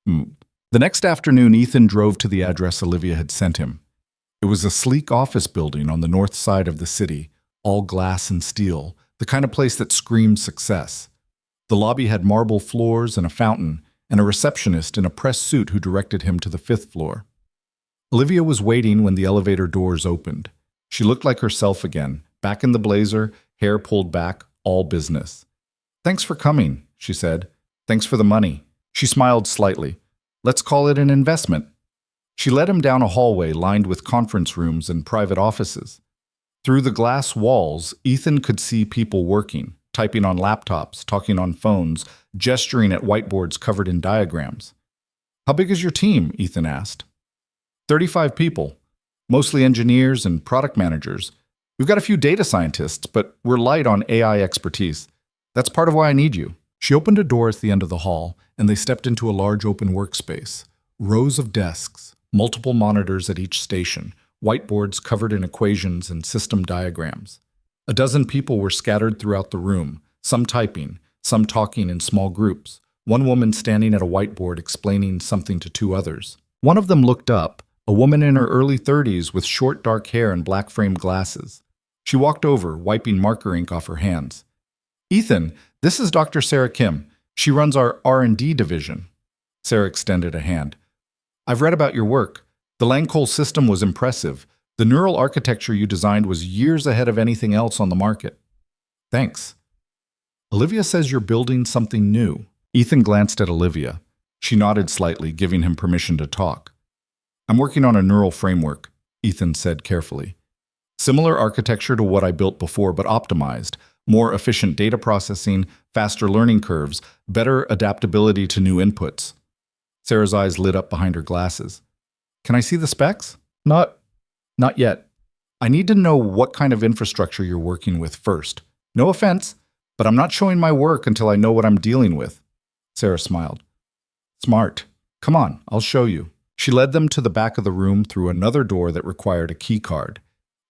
The next afternoon, Ethan drove to the address Olivia had sent him. It was a sleek office building on the north side of the city, all glass and steel, the kind of place that screamed success. The lobby had marble floors and a fountain, and a receptionist in a press suit who directed him to the 5th floor. Olivia was waiting when the elevator doors opened. She looked like herself again, back in the blazer, hair pulled back, all business. Thanks for coming, she said. Thanks for the money. She smiled slightly. Let's call it an investment. She led him down a hallway lined with conference rooms and private offices. Through the glass walls, Ethan could see people working, typing on laptops, talking on phones, gesturing at whiteboards covered in diagrams. How big is your team? Ethan asked. 35 people, mostly engineers and product managers. We've got a few data scientists, but we're light on AI expertise. That's part of why I need you. She opened a door at the end of the hall, and they stepped into a large open workspace. Rows of desks, multiple monitors at each station, whiteboards covered in equations and system diagrams. A dozen people were scattered throughout the room, some typing, some talking in small groups, one woman standing at a whiteboard explaining something to 2 others. One of them looked up, a woman in her early 30s with short dark hair and black-framed glasses. She walked over, wiping marker ink off her hands. Ethan, this is Dr. Sarah Kim. She runs our R&D division. Sarah extended a hand. I've read about your work. The Langkol system was impressive. The neural architecture you designed was years ahead of anything else on the market. Thanks. Olivia says you're building something new. Ethan glanced at Olivia. She nodded slightly, giving him permission to talk. I'm working on a neural framework, Ethan said carefully. Similar architecture to what I built before, but optimized. More efficient data processing, faster learning curves, better adaptability to new inputs. Sarah's eyes lit up behind her glasses. Can I see the specs? Not yet. I need to know what kind of infrastructure you're working with first. No offense, but I'm not showing my work until I know what I'm dealing with. Sarah smiled. Smart. Come on, I'll show you. She led them to the back of the room through another door that required a key card.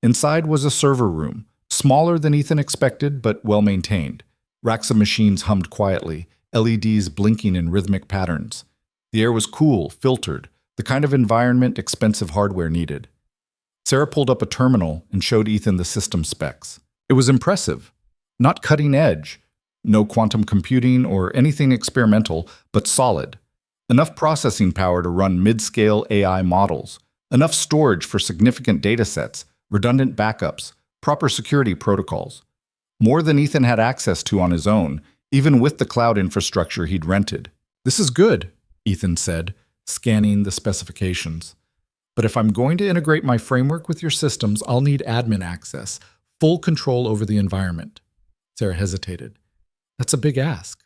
Inside was a server room, smaller than Ethan expected, but well-maintained. Racks of machines hummed quietly, LEDs blinking in rhythmic patterns. The air was cool, filtered, the kind of environment expensive hardware needed. Sarah pulled up a terminal and showed Ethan the system specs. It was impressive. Not cutting edge. No quantum computing or anything experimental, but solid. Enough processing power to run mid-scale AI models. Enough storage for significant datasets, redundant backups, proper security protocols. More than Ethan had access to on his own, even with the cloud infrastructure he'd rented. This is good, Ethan said, scanning the specifications. But if I'm going to integrate my framework with your systems, I'll need admin access, full control over the environment. Sarah hesitated. That's a big ask.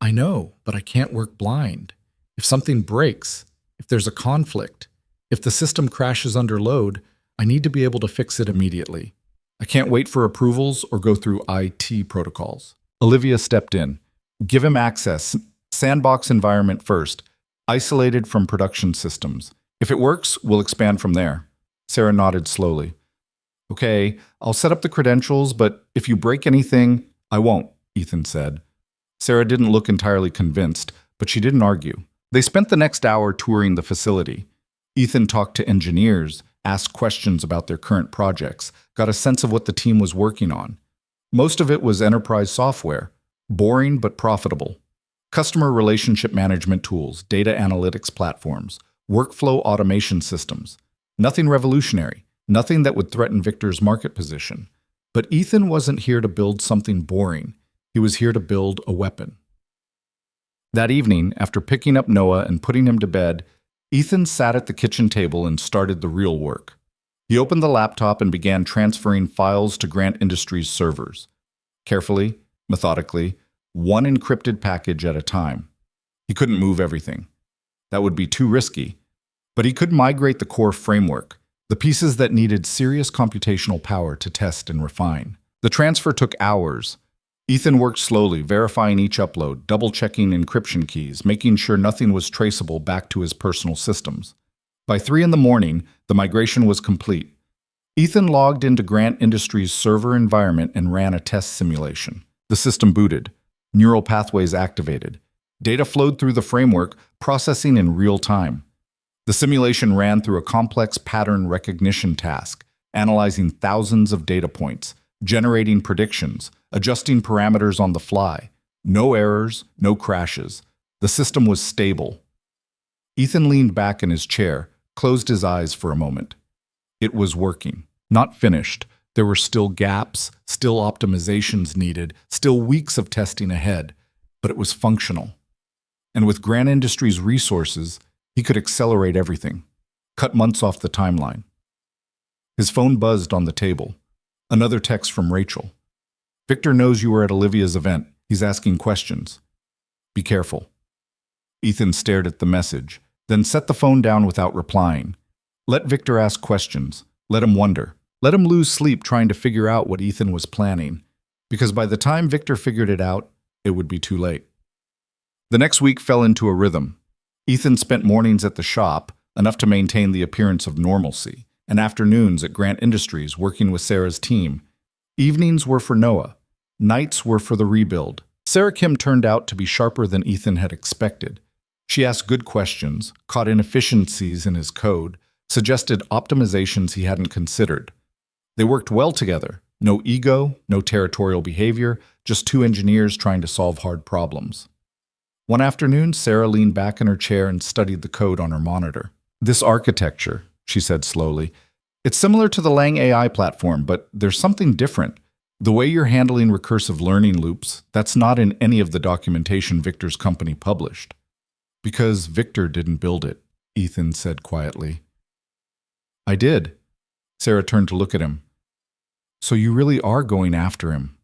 I know, but I can't work blind. If something breaks, if there's a conflict, if the system crashes under load, I need to be able to fix it immediately. I can't wait for approvals or go through IT protocols. Olivia stepped in. Give him access. Sandbox environment first, isolated from production systems. If it works, we'll expand from there. Sarah nodded slowly. Okay, I'll set up the credentials, but if you break anything, I won't, Ethan said. Sarah didn't look entirely convinced, but she didn't argue. They spent the next hour touring the facility. Ethan talked to engineers, asked questions about their current projects, got a sense of what the team was working on. Most of it was enterprise software, boring but profitable. Customer relationship management tools, data analytics platforms, workflow automation systems. Nothing revolutionary, nothing that would threaten Victor's market position. But Ethan wasn't here to build something boring. He was here to build a weapon. That evening, after picking up Noah and putting him to bed, Ethan sat at the kitchen table and started the real work. He opened the laptop and began transferring files to Grant Industries' servers. Carefully, methodically, one encrypted package at a time. He couldn't move everything. That would be too risky. But he could migrate the core framework, the pieces that needed serious computational power to test and refine. The transfer took hours. Ethan worked slowly, verifying each upload, double-checking encryption keys, making sure nothing was traceable back to his personal systems. By 3 in the morning, the migration was complete. Ethan logged into Grant Industries' server environment and ran a test simulation. The system booted. Neural pathways activated. Data flowed through the framework, processing in real time. The simulation ran through a complex pattern recognition task, analyzing thousands of data points, generating predictions, adjusting parameters on the fly. No errors, no crashes. The system was stable. Ethan leaned back in his chair, closed his eyes for a moment. It was working. Not finished. There were still gaps, still optimizations needed, still weeks of testing ahead, but it was functional. And with Grant Industries' resources, he could accelerate everything, cut months off the timeline. His phone buzzed on the table. Another text from Rachel. Victor knows you were at Olivia's event. He's asking questions. Be careful. Ethan stared at the message, then set the phone down without replying. Let Victor ask questions. Let him wonder. Let him lose sleep trying to figure out what Ethan was planning, because by the time Victor figured it out, it would be too late. The next week fell into a rhythm. Ethan spent mornings at the shop, enough to maintain the appearance of normalcy, and afternoons at Grant Industries working with Sarah's team. Evenings were for Noah. Nights were for the rebuild. Sarah Kim turned out to be sharper than Ethan had expected. She asked good questions, caught inefficiencies in his code, suggested optimizations he hadn't considered. They worked well together. No ego, no territorial behavior, just two engineers trying to solve hard problems. One afternoon, Sarah leaned back in her chair and studied the code on her monitor. This architecture, she said slowly, it's similar to the Lang AI platform, but there's something different. The way you're handling recursive learning loops, that's not in any of the documentation Victor's company published. Because Victor didn't build it, Ethan said quietly. I did. Sarah turned to look at him. So you really are going after him.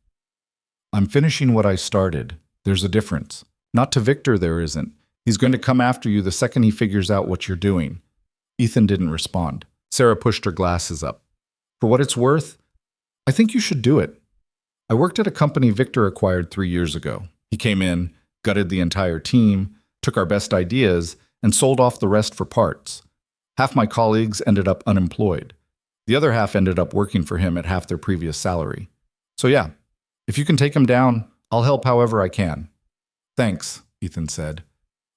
I'm finishing what I started. There's a difference. Not to Victor, there isn't. He's going to come after you the second he figures out what you're doing. Ethan didn't respond. Sarah pushed her glasses up. For what it's worth, I think you should do it. I worked at a company Victor acquired 3 years ago. He came in, gutted the entire team, took our best ideas, and sold off the rest for parts. Half my colleagues ended up unemployed. The other half ended up working for him at half their previous salary. So yeah, if you can take him down, I'll help however I can. Thanks, Ethan said.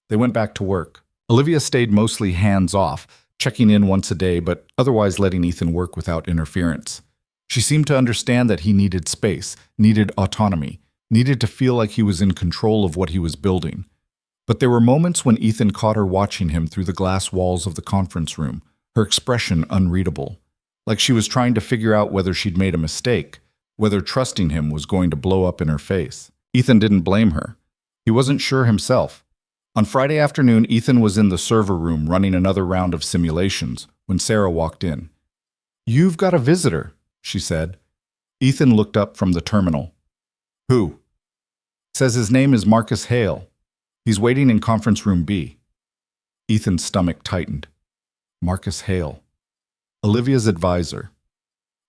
They went back to work. Olivia stayed mostly hands-off, checking in once a day, but otherwise letting Ethan work without interference. She seemed to understand that he needed space, needed autonomy, needed to feel like he was in control of what he was building. But there were moments when Ethan caught her watching him through the glass walls of the conference room, her expression unreadable, like she was trying to figure out whether she'd made a mistake, whether trusting him was going to blow up in her face. Ethan didn't blame her. He wasn't sure himself. On Friday afternoon, Ethan was in the server room running another round of simulations when Sarah walked in. You've got a visitor, she said. Ethan looked up from the terminal. Who? Says his name is Marcus Hale. He's waiting in conference room B. Ethan's stomach tightened. Marcus Hale. Olivia's advisor.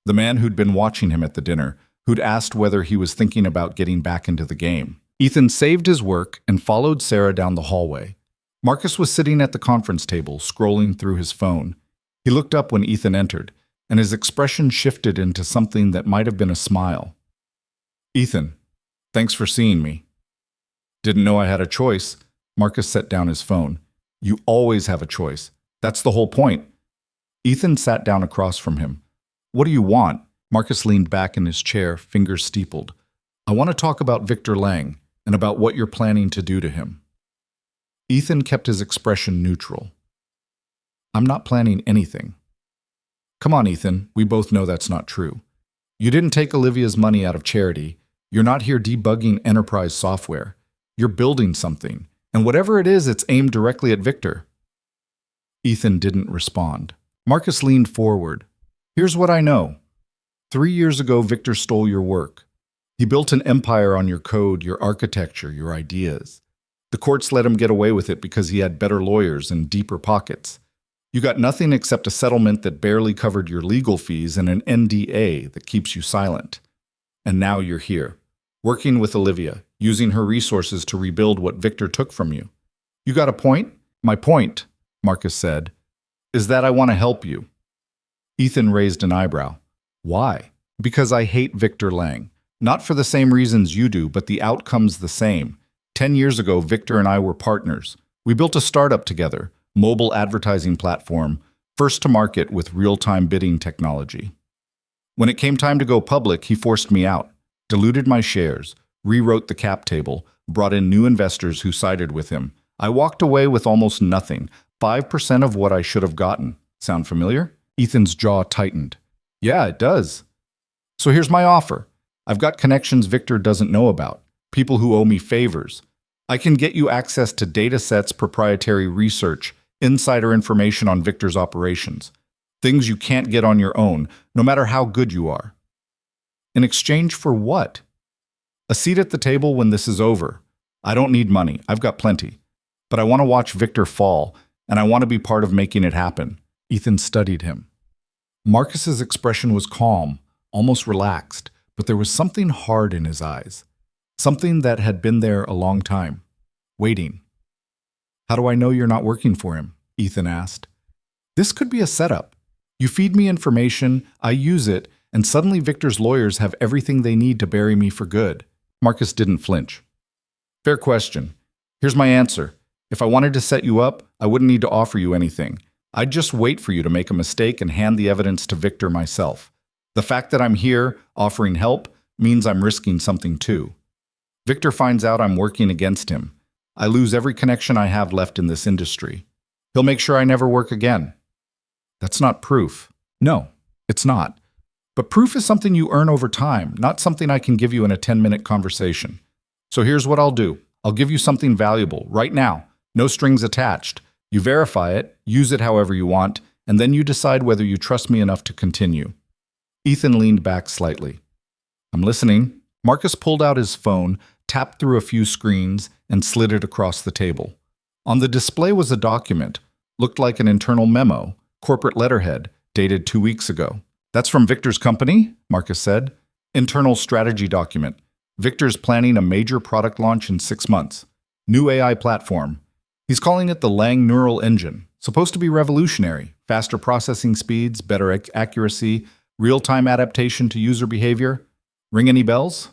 The man who'd been watching him at the dinner, who'd asked whether he was thinking about getting back into the game. Ethan saved his work and followed Sarah down the hallway. Marcus was sitting at the conference table, scrolling through his phone. He looked up when Ethan entered, and his expression shifted into something that might have been a smile. Ethan, thanks for seeing me. Didn't know I had a choice. Marcus set down his phone. You always have a choice. That's the whole point. Ethan sat down across from him. What do you want? Marcus leaned back in his chair, fingers steepled. I want to talk about Victor Lang and about what you're planning to do to him. Ethan kept his expression neutral. I'm not planning anything. Come on, Ethan. We both know that's not true. You didn't take Olivia's money out of charity. You're not here debugging enterprise software. You're building something. And whatever it is, it's aimed directly at Victor. Ethan didn't respond. Marcus leaned forward. Here's what I know. 3 years ago, Victor stole your work. He built an empire on your code, your architecture, your ideas. The courts let him get away with it because he had better lawyers and deeper pockets. You got nothing except a settlement that barely covered your legal fees and an NDA that keeps you silent. And now you're here, working with Olivia, using her resources to rebuild what Victor took from you. You got a point? My point, Marcus said, is that I want to help you. Ethan raised an eyebrow. Why? Because I hate Victor Lang. Not for the same reasons you do, but the outcome's the same. 10 years ago, Victor and I were partners. We built a startup together, mobile advertising platform, first to market with real-time bidding technology. When it came time to go public, he forced me out, diluted my shares, rewrote the cap table, brought in new investors who sided with him. I walked away with almost nothing, 5% of what I should have gotten. Sound familiar? Ethan's jaw tightened. Yeah, it does. So here's my offer. I've got connections Victor doesn't know about, people who owe me favors. I can get you access to data sets, proprietary research, insider information on Victor's operations, things you can't get on your own, no matter how good you are. In exchange for what? A seat at the table when this is over. I don't need money, I've got plenty. But I want to watch Victor fall, and I want to be part of making it happen. Ethan studied him. Marcus's expression was calm, almost relaxed, but there was something hard in his eyes. Something that had been there a long time, waiting. How do I know you're not working for him? Ethan asked. This could be a setup. You feed me information, I use it, and suddenly Victor's lawyers have everything they need to bury me for good. Marcus didn't flinch. Fair question. Here's my answer. If I wanted to set you up, I wouldn't need to offer you anything. I'd just wait for you to make a mistake and hand the evidence to Victor myself. The fact that I'm here, offering help, means I'm risking something too. Victor finds out I'm working against him. I lose every connection I have left in this industry. He'll make sure I never work again. That's not proof. No, it's not. But proof is something you earn over time, not something I can give you in a 10-minute conversation. So here's what I'll do. I'll give you something valuable, right now. No strings attached. You verify it, use it however you want, and then you decide whether you trust me enough to continue. Ethan leaned back slightly. I'm listening. Marcus pulled out his phone, tapped through a few screens, and slid it across the table. On the display was a document, looked like an internal memo, corporate letterhead, dated 2 weeks ago. That's from Victor's company? Marcus said. Internal strategy document. Victor's planning a major product launch in 6 months. New AI platform. He's calling it the Lang Neural Engine. Supposed to be revolutionary. Faster processing speeds, better accuracy, real-time adaptation to user behavior. Ring any bells?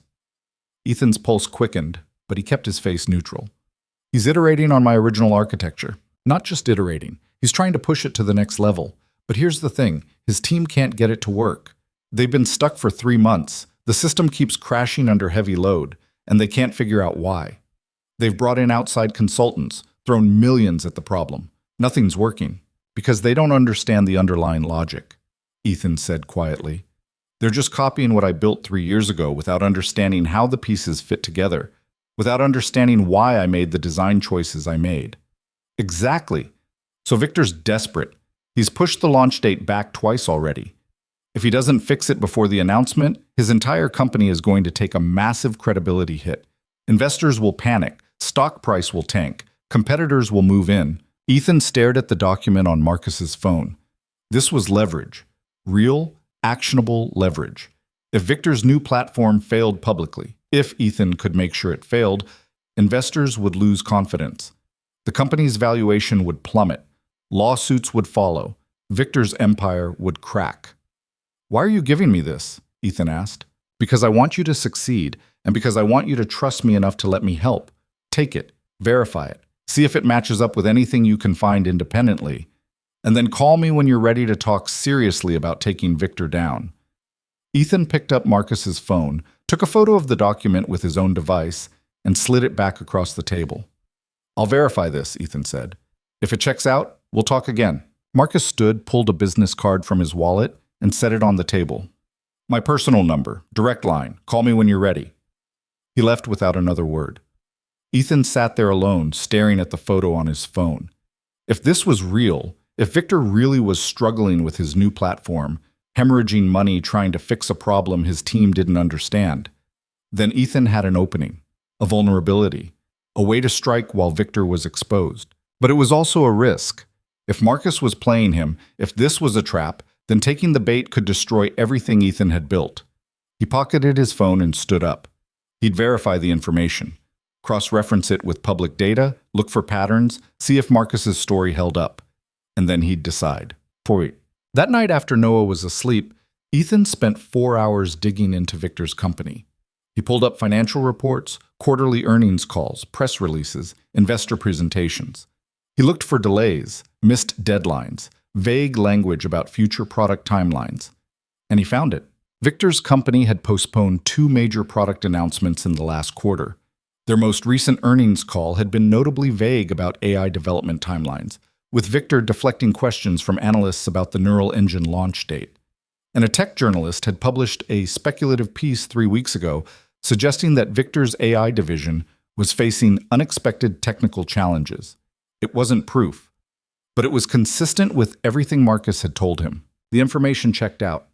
Ethan's pulse quickened, but he kept his face neutral. He's iterating on my original architecture. Not just iterating. He's trying to push it to the next level. But here's the thing. His team can't get it to work. They've been stuck for 3 months. The system keeps crashing under heavy load, and they can't figure out why. They've brought in outside consultants, thrown millions at the problem. Nothing's working, because they don't understand the underlying logic, Ethan said quietly. They're just copying what I built 3 years ago without understanding how the pieces fit together, without understanding why I made the design choices I made. Exactly. So Victor's desperate. He's pushed the launch date back twice already. If he doesn't fix it before the announcement, his entire company is going to take a massive credibility hit. Investors will panic, stock price will tank, competitors will move in. Ethan stared at the document on Marcus's phone. This was leverage. Real, actionable leverage. If Victor's new platform failed publicly, if Ethan could make sure it failed, investors would lose confidence. The company's valuation would plummet. Lawsuits would follow. Victor's empire would crack. Why are you giving me this? Ethan asked. Because I want you to succeed, and because I want you to trust me enough to let me help. Take it, verify it, see if it matches up with anything you can find independently, and then call me when you're ready to talk seriously about taking Victor down. Ethan picked up Marcus's phone, took a photo of the document with his own device, and slid it back across the table. I'll verify this, Ethan said. If it checks out, we'll talk again. Marcus stood, pulled a business card from his wallet, and set it on the table. My personal number, direct line. Call me when you're ready. He left without another word. Ethan sat there alone, staring at the photo on his phone. If this was real, if Victor really was struggling with his new platform, hemorrhaging money trying to fix a problem his team didn't understand, then Ethan had an opening, a vulnerability, a way to strike while Victor was exposed. But it was also a risk. If Marcus was playing him, if this was a trap, then taking the bait could destroy everything Ethan had built. He pocketed his phone and stood up. He'd verify the information, cross-reference it with public data, look for patterns, see if Marcus's story held up. And then he'd decide. That night after Noah was asleep, Ethan spent 4 hours digging into Victor's company. He pulled up financial reports, quarterly earnings calls, press releases, investor presentations. He looked for delays, missed deadlines, vague language about future product timelines. And he found it. Victor's company had postponed 2 major product announcements in the last quarter. Their most recent earnings call had been notably vague about AI development timelines, with Victor deflecting questions from analysts about the neural engine launch date. And a tech journalist had published a speculative piece 3 weeks ago suggesting that Victor's AI division was facing unexpected technical challenges. It wasn't proof, but it was consistent with everything Marcus had told him. The information checked out.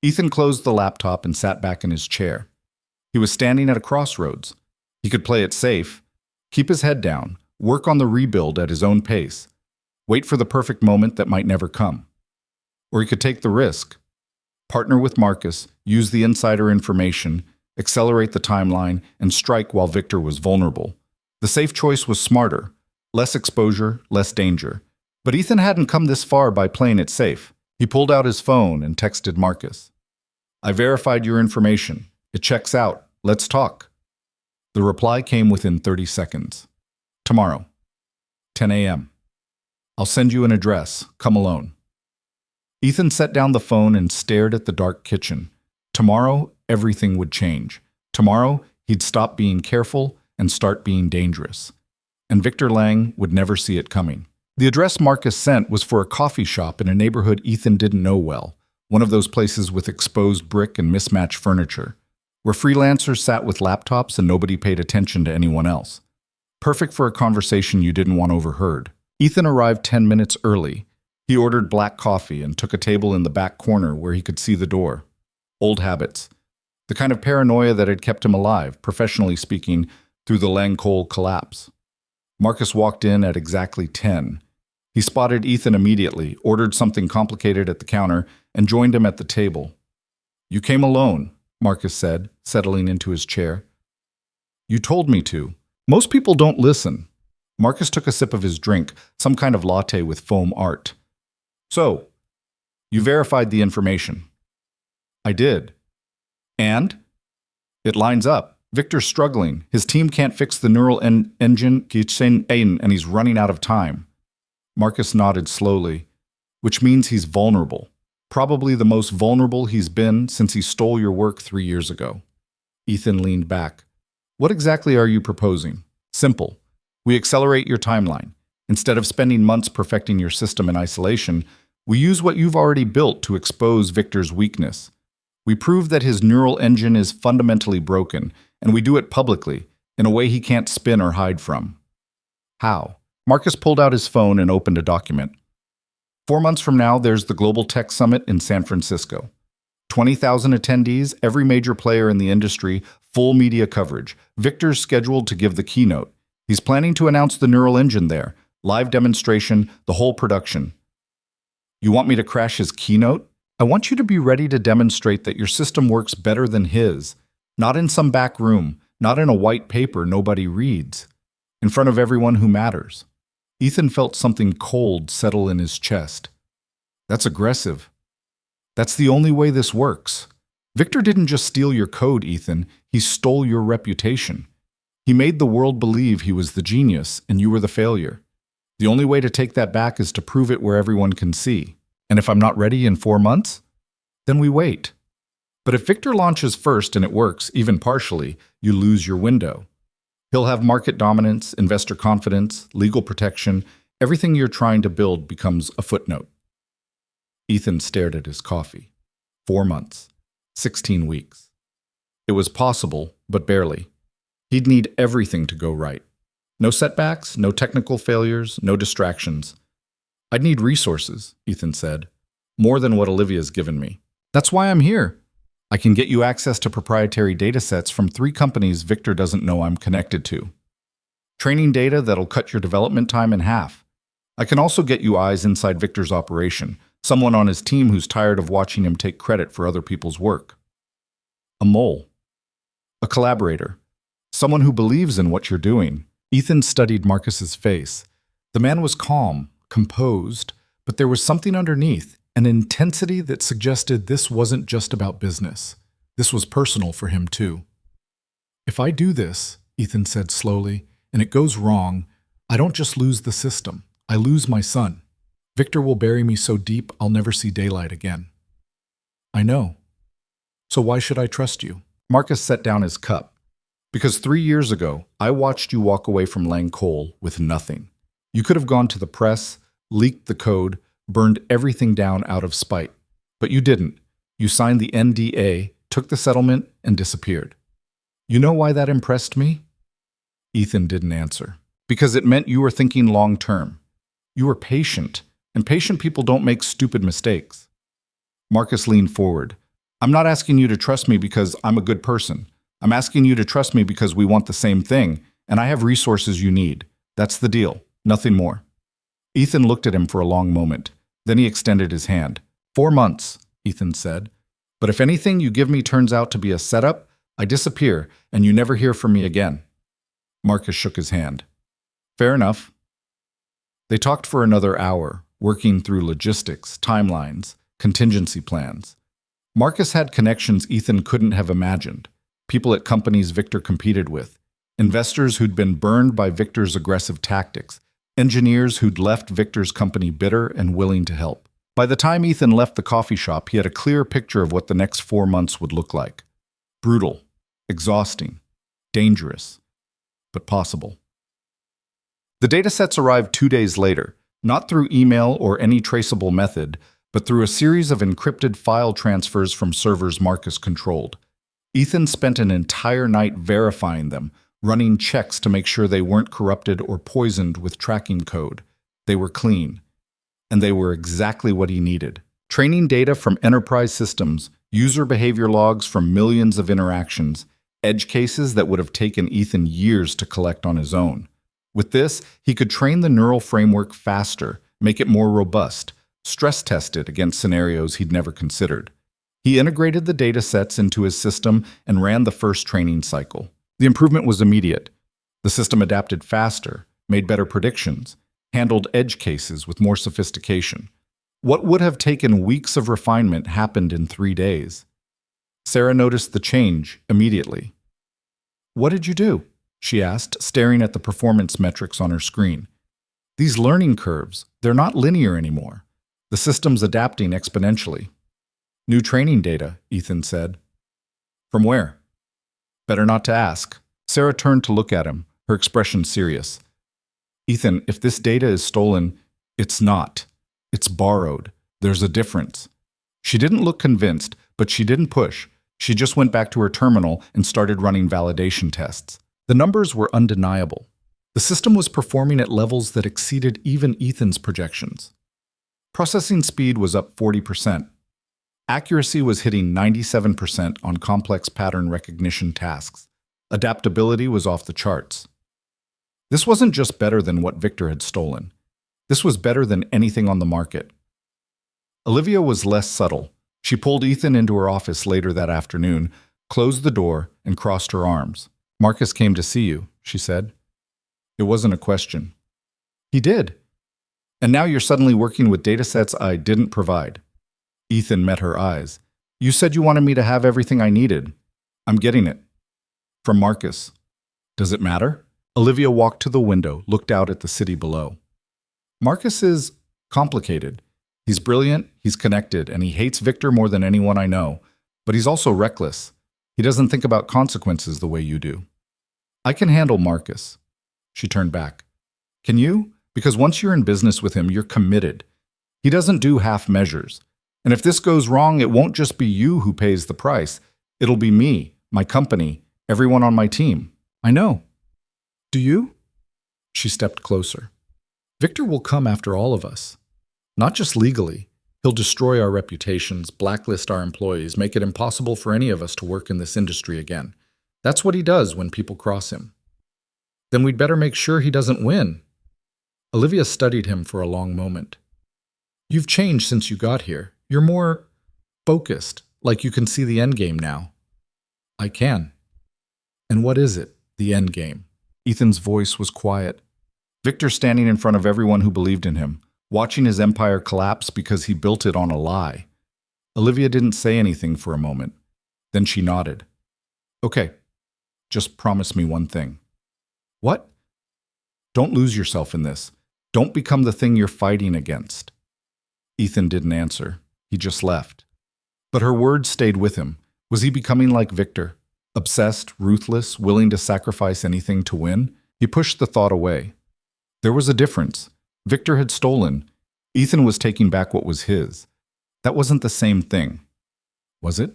Ethan closed the laptop and sat back in his chair. He was standing at a crossroads. He could play it safe, keep his head down, work on the rebuild at his own pace, wait for the perfect moment that might never come. Or he could take the risk, partner with Marcus, use the insider information, accelerate the timeline, and strike while Victor was vulnerable. The safe choice was smarter, less exposure, less danger. But Ethan hadn't come this far by playing it safe. He pulled out his phone and texted Marcus. I verified your information. It checks out. Let's talk. The reply came within 30 seconds. Tomorrow, 10 a.m. I'll send you an address. Come alone. Ethan set down the phone and stared at the dark kitchen. Tomorrow, everything would change. Tomorrow, he'd stop being careful and start being dangerous. And Victor Lang would never see it coming. The address Marcus sent was for a coffee shop in a neighborhood Ethan didn't know well, one of those places with exposed brick and mismatched furniture, where freelancers sat with laptops and nobody paid attention to anyone else. Perfect for a conversation you didn't want overheard. Ethan arrived 10 minutes early. He ordered black coffee and took a table in the back corner where he could see the door. Old habits. The kind of paranoia that had kept him alive, professionally speaking, through the Lang-Cole collapse. Marcus walked in at exactly 10. He spotted Ethan immediately, ordered something complicated at the counter, and joined him at the table. You came alone, Marcus said, settling into his chair. You told me to. Most people don't listen. Marcus took a sip of his drink, some kind of latte with foam art. So, you verified the information. I did. And? It lines up. Victor's struggling. His team can't fix the neural engine, and he's running out of time. Marcus nodded slowly, which means he's vulnerable. Probably the most vulnerable he's been since he stole your work 3 years ago. Ethan leaned back. What exactly are you proposing? Simple. We accelerate your timeline. Instead of spending months perfecting your system in isolation, we use what you've already built to expose Victor's weakness. We prove that his neural engine is fundamentally broken, and we do it publicly, in a way he can't spin or hide from. How? Marcus pulled out his phone and opened a document. 4 months from now, there's the Global Tech Summit in San Francisco. 20,000 attendees, every major player in the industry, full media coverage. Victor's scheduled to give the keynote. He's planning to announce the neural engine there, live demonstration, the whole production. You want me to crash his keynote? I want you to be ready to demonstrate that your system works better than his, not in some back room, not in a white paper nobody reads, in front of everyone who matters. Ethan felt something cold settle in his chest. That's aggressive. That's the only way this works. Victor didn't just steal your code, Ethan. He stole your reputation. He made the world believe he was the genius and you were the failure. The only way to take that back is to prove it where everyone can see. And if I'm not ready in 4 months, then we wait. But if Victor launches first and it works, even partially, you lose your window. He'll have market dominance, investor confidence, legal protection. Everything you're trying to build becomes a footnote. Ethan stared at his coffee. 4 months. 16 weeks. It was possible, but barely. He'd need everything to go right. No setbacks, no technical failures, no distractions. I'd need resources, Ethan said. More than what Olivia's given me. That's why I'm here. I can get you access to proprietary datasets from 3 companies Victor doesn't know I'm connected to. Training data that'll cut your development time in half. I can also get you eyes inside Victor's operation, someone on his team who's tired of watching him take credit for other people's work. A mole. A collaborator. Someone who believes in what you're doing. Ethan studied Marcus's face. The man was calm, composed, but there was something underneath, an intensity that suggested this wasn't just about business. This was personal for him too. If I do this, Ethan said slowly, and it goes wrong, I don't just lose the system. I lose my son. Victor will bury me so deep I'll never see daylight again. I know. So why should I trust you? Marcus set down his cup. Because 3 years ago, I watched you walk away from Lang Cole with nothing. You could have gone to the press, leaked the code, burned everything down out of spite. But you didn't. You signed the NDA, took the settlement, and disappeared. You know why that impressed me? Ethan didn't answer. Because it meant you were thinking long term. You were patient, and patient people don't make stupid mistakes. Marcus leaned forward. I'm not asking you to trust me because I'm a good person. I'm asking you to trust me because we want the same thing, and I have resources you need. That's the deal. Nothing more. Ethan looked at him for a long moment. Then he extended his hand. 4 months, Ethan said. But if anything you give me turns out to be a setup, I disappear, and you never hear from me again. Marcus shook his hand. Fair enough. They talked for another hour, working through logistics, timelines, contingency plans. Marcus had connections Ethan couldn't have imagined. People at companies Victor competed with, investors who'd been burned by Victor's aggressive tactics, engineers who'd left Victor's company bitter and willing to help. By the time Ethan left the coffee shop, he had a clear picture of what the next 4 months would look like. Brutal, exhausting, dangerous, but possible. The datasets arrived 2 days later, not through email or any traceable method, but through a series of encrypted file transfers from servers Marcus controlled. Ethan spent an entire night verifying them, running checks to make sure they weren't corrupted or poisoned with tracking code. They were clean. And they were exactly what he needed. Training data from enterprise systems, user behavior logs from millions of interactions, edge cases that would have taken Ethan years to collect on his own. With this, he could train the neural framework faster, make it more robust, stress test it against scenarios he'd never considered. He integrated the data sets into his system and ran the first training cycle. The improvement was immediate. The system adapted faster, made better predictions, handled edge cases with more sophistication. What would have taken weeks of refinement happened in 3 days. Sarah noticed the change immediately. What did you do? She asked, staring at the performance metrics on her screen. These learning curves, they're not linear anymore. The system's adapting exponentially. New training data, Ethan said. From where? Better not to ask. Sarah turned to look at him, her expression serious. Ethan, if this data is stolen, it's not. It's borrowed. There's a difference. She didn't look convinced, but she didn't push. She just went back to her terminal and started running validation tests. The numbers were undeniable. The system was performing at levels that exceeded even Ethan's projections. Processing speed was up 40%. Accuracy was hitting 97% on complex pattern recognition tasks. Adaptability was off the charts. This wasn't just better than what Victor had stolen. This was better than anything on the market. Olivia was less subtle. She pulled Ethan into her office later that afternoon, closed the door, and crossed her arms. Marcus came to see you, she said. It wasn't a question. He did. And now you're suddenly working with datasets I didn't provide. Ethan met her eyes. You said you wanted me to have everything I needed. I'm getting it. From Marcus. Does it matter? Olivia walked to the window, looked out at the city below. Marcus is complicated. He's brilliant, he's connected, and he hates Victor more than anyone I know. But he's also reckless. He doesn't think about consequences the way you do. I can handle Marcus. She turned back. Can you? Because once you're in business with him, you're committed. He doesn't do half measures. And if this goes wrong, it won't just be you who pays the price. It'll be me, my company, everyone on my team. I know. Do you? She stepped closer. Victor will come after all of us. Not just legally. He'll destroy our reputations, blacklist our employees, make it impossible for any of us to work in this industry again. That's what he does when people cross him. Then we'd better make sure he doesn't win. Olivia studied him for a long moment. You've changed since you got here. You're more focused, like you can see the end game now. I can. And what is it, the end game? Ethan's voice was quiet. Victor standing in front of everyone who believed in him, watching his empire collapse because he built it on a lie. Olivia didn't say anything for a moment. Then she nodded. Okay, just promise me one thing. What? Don't lose yourself in this. Don't become the thing you're fighting against. Ethan didn't answer. He just left. But her words stayed with him. Was he becoming like Victor? Obsessed, ruthless, willing to sacrifice anything to win? He pushed the thought away. There was a difference. Victor had stolen. Ethan was taking back what was his. That wasn't the same thing. Was it?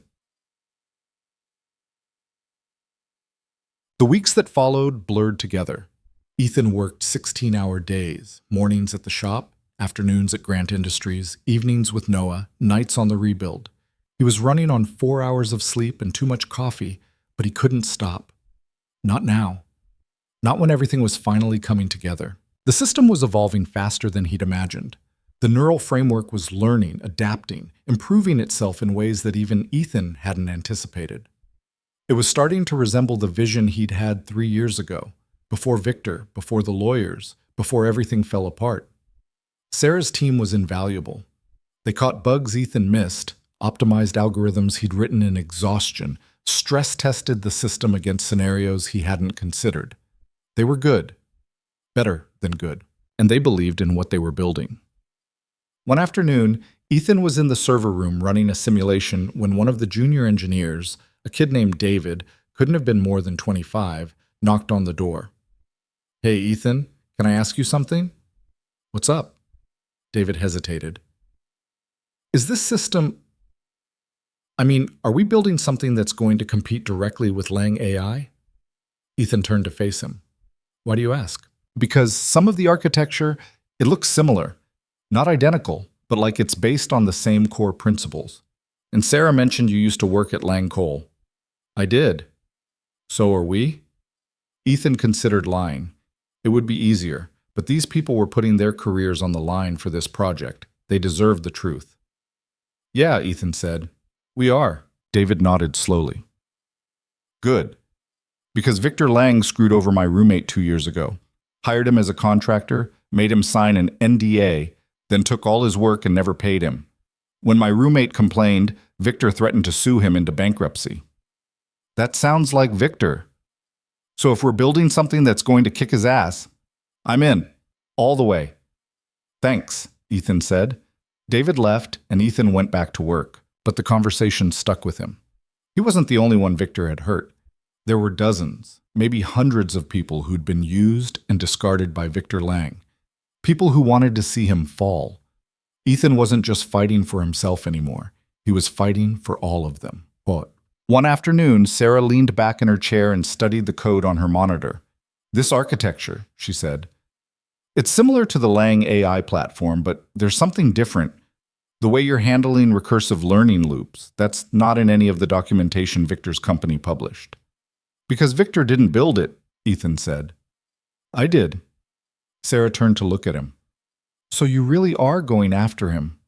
The weeks that followed blurred together. Ethan worked 16-hour days, mornings at the shop, afternoons at Grant Industries, evenings with Noah, nights on the rebuild. He was running on 4 hours of sleep and too much coffee, but he couldn't stop. Not now. Not when everything was finally coming together. The system was evolving faster than he'd imagined. The neural framework was learning, adapting, improving itself in ways that even Ethan hadn't anticipated. It was starting to resemble the vision he'd had 3 years ago, before Victor, before the lawyers, before everything fell apart. Sarah's team was invaluable. They caught bugs Ethan missed, optimized algorithms he'd written in exhaustion, stress-tested the system against scenarios he hadn't considered. They were good. Better than good. And they believed in what they were building. One afternoon, Ethan was in the server room running a simulation when one of the junior engineers, a kid named David, couldn't have been more than 25, knocked on the door. Hey, Ethan, can I ask you something? What's up? David hesitated. Is this system... are we building something that's going to compete directly with Lang AI? Ethan turned to face him. Why do you ask? Because some of the architecture, it looks similar. Not identical, but like it's based on the same core principles. And Sarah mentioned you used to work at Lang Cole. I did. So are we? Ethan considered lying. It would be easier, but these people were putting their careers on the line for this project. They deserved the truth. Yeah, Ethan said. We are. David nodded slowly. Good. Because Victor Lang screwed over my roommate 2 years ago. Hired him as a contractor, made him sign an NDA, then took all his work and never paid him. When my roommate complained, Victor threatened to sue him into bankruptcy. That sounds like Victor. So if we're building something that's going to kick his ass, I'm in. All the way. Thanks, Ethan said. David left, and Ethan went back to work, but the conversation stuck with him. He wasn't the only one Victor had hurt. There were dozens, maybe hundreds of people who'd been used and discarded by Victor Lang. People who wanted to see him fall. Ethan wasn't just fighting for himself anymore. He was fighting for all of them. What? One afternoon, Sarah leaned back in her chair and studied the code on her monitor. This architecture, she said. It's similar to the Lang AI platform, but there's something different. The way you're handling recursive learning loops, that's not in any of the documentation Victor's company published. Because Victor didn't build it, Ethan said. I did. Sarah turned to look at him. So you really are going after him.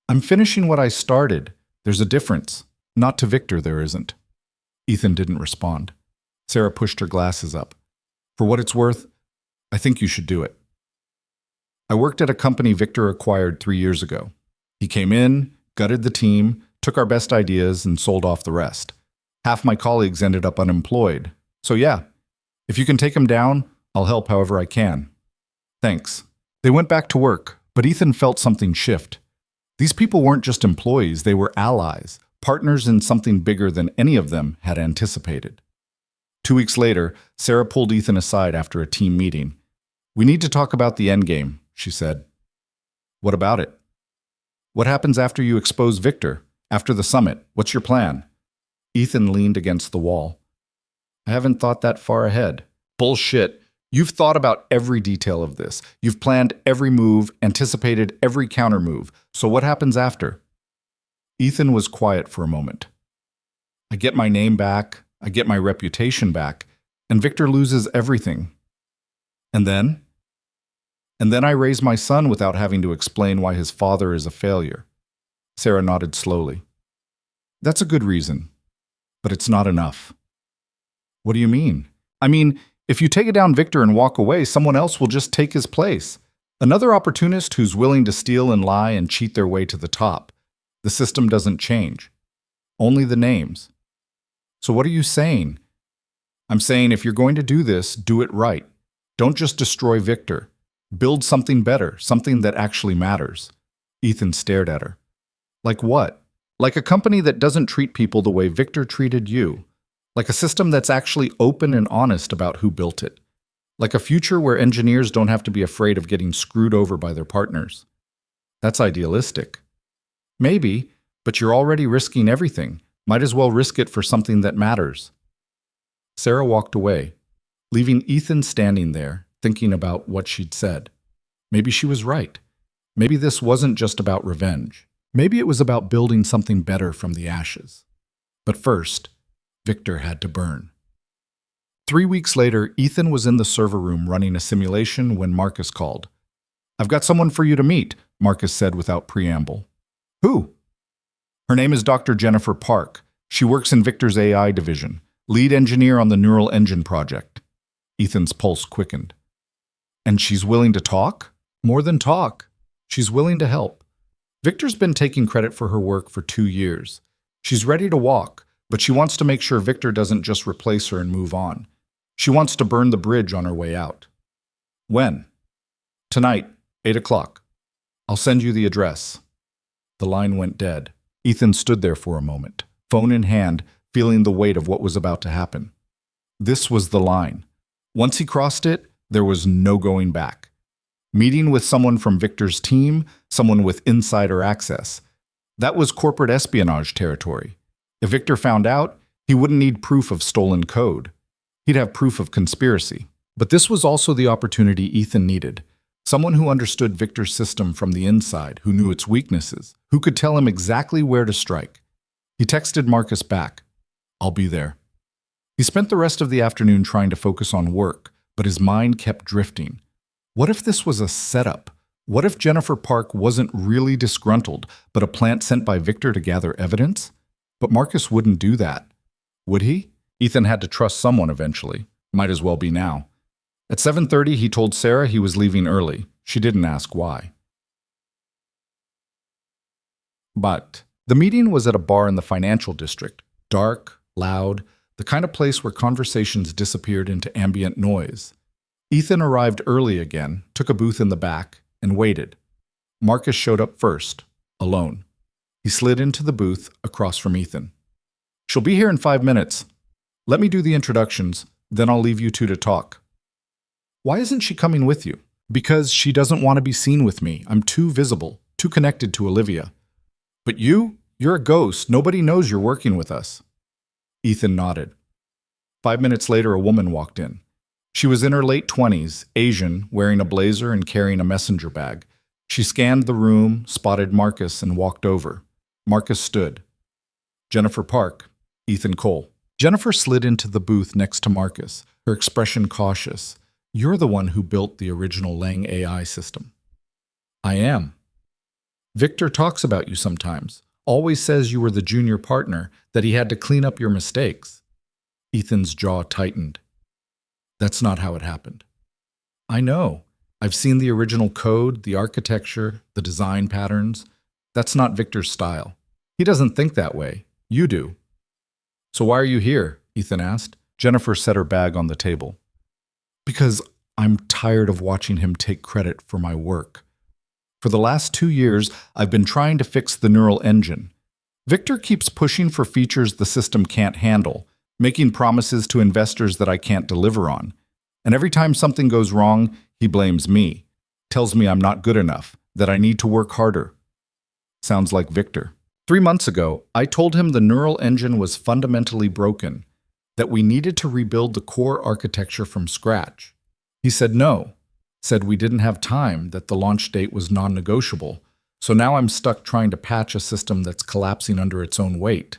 I'm finishing what I started. There's a difference. Not to Victor, there isn't. Ethan didn't respond. Sarah pushed her glasses up. For what it's worth, I think you should do it. I worked at a company Victor acquired 3 years ago. He came in, gutted the team, took our best ideas, and sold off the rest. Half my colleagues ended up unemployed. So yeah, if you can take him down, I'll help however I can. Thanks. They went back to work, but Ethan felt something shift. These people weren't just employees, they were allies, partners in something bigger than any of them had anticipated. 2 weeks later, Sarah pulled Ethan aside after a team meeting. We need to talk about the endgame, she said. What about it? What happens after you expose Victor? After the summit? What's your plan? Ethan leaned against the wall. I haven't thought that far ahead. Bullshit. You've thought about every detail of this. You've planned every move, anticipated every counter move. So what happens after? Ethan was quiet for a moment. I get my name back, I get my reputation back, and Victor loses everything. And then? And then I raise my son without having to explain why his father is a failure. Sarah nodded slowly. That's a good reason, but it's not enough. What do you mean? I mean, if you take down Victor and walk away, someone else will just take his place. Another opportunist who's willing to steal and lie and cheat their way to the top. The system doesn't change. Only the names. So what are you saying? I'm saying if you're going to do this, do it right. Don't just destroy Victor. Build something better, something that actually matters. Ethan stared at her. Like what? Like a company that doesn't treat people the way Victor treated you. Like a system that's actually open and honest about who built it. Like a future where engineers don't have to be afraid of getting screwed over by their partners. That's idealistic. Maybe, but you're already risking everything. Might as well risk it for something that matters. Sarah walked away, leaving Ethan standing there, thinking about what she'd said. Maybe she was right. Maybe this wasn't just about revenge. Maybe it was about building something better from the ashes. But first, Victor had to burn. 3 weeks later, Ethan was in the server room running a simulation when Marcus called. I've got someone for you to meet, Marcus said without preamble. Who? Her name is Dr. Jennifer Park. She works in Victor's AI division, lead engineer on the neural engine project. Ethan's pulse quickened. And she's willing to talk? More than talk. She's willing to help. Victor's been taking credit for her work for 2 years. She's ready to walk, but she wants to make sure Victor doesn't just replace her and move on. She wants to burn the bridge on her way out. When? Tonight, 8 o'clock. I'll send you the address. The line went dead. Ethan stood there for a moment, phone in hand, feeling the weight of what was about to happen. This was the line. Once he crossed it, there was no going back. Meeting with someone from Victor's team, someone with insider access. That was corporate espionage territory. If Victor found out, he wouldn't need proof of stolen code. He'd have proof of conspiracy. But this was also the opportunity Ethan needed. Someone who understood Victor's system from the inside, who knew its weaknesses, who could tell him exactly where to strike. He texted Marcus back. I'll be there. He spent the rest of the afternoon trying to focus on work, but his mind kept drifting. What if this was a setup? What if Jennifer Park wasn't really disgruntled, but a plant sent by Victor to gather evidence? But Marcus wouldn't do that. Would he? Ethan had to trust someone eventually. Might as well be now. At 7:30, he told Sarah he was leaving early. She didn't ask why. But the meeting was at a bar in the financial district. Dark, loud, the kind of place where conversations disappeared into ambient noise. Ethan arrived early again, took a booth in the back, and waited. Marcus showed up first, alone. He slid into the booth across from Ethan. She'll be here in 5 minutes. Let me do the introductions, then I'll leave you two to talk. Why isn't she coming with you? Because she doesn't want to be seen with me. I'm too visible, too connected to Olivia. But you're a ghost. Nobody knows you're working with us. Ethan nodded. 5 minutes later, a woman walked in. She was in her late 20s, Asian, wearing a blazer and carrying a messenger bag. She scanned the room, spotted Marcus, and walked over. Marcus stood. Jennifer Park, Ethan Cole. Jennifer slid into the booth next to Marcus, her expression cautious. You're the one who built the original Lang AI system. I am. Victor talks about you sometimes. Always says you were the junior partner, that he had to clean up your mistakes. Ethan's jaw tightened. That's not how it happened. I know. I've seen the original code, the architecture, the design patterns. That's not Victor's style. He doesn't think that way. You do. So why are you here? Ethan asked. Jennifer set her bag on the table. Because I'm tired of watching him take credit for my work. For the last 2 years, I've been trying to fix the neural engine. Victor keeps pushing for features the system can't handle, making promises to investors that I can't deliver on. And every time something goes wrong, he blames me, tells me I'm not good enough, that I need to work harder. Sounds like Victor. 3 months ago, I told him the neural engine was fundamentally broken, that we needed to rebuild the core architecture from scratch. He said no, said we didn't have time, that the launch date was non-negotiable, so now I'm stuck trying to patch a system that's collapsing under its own weight.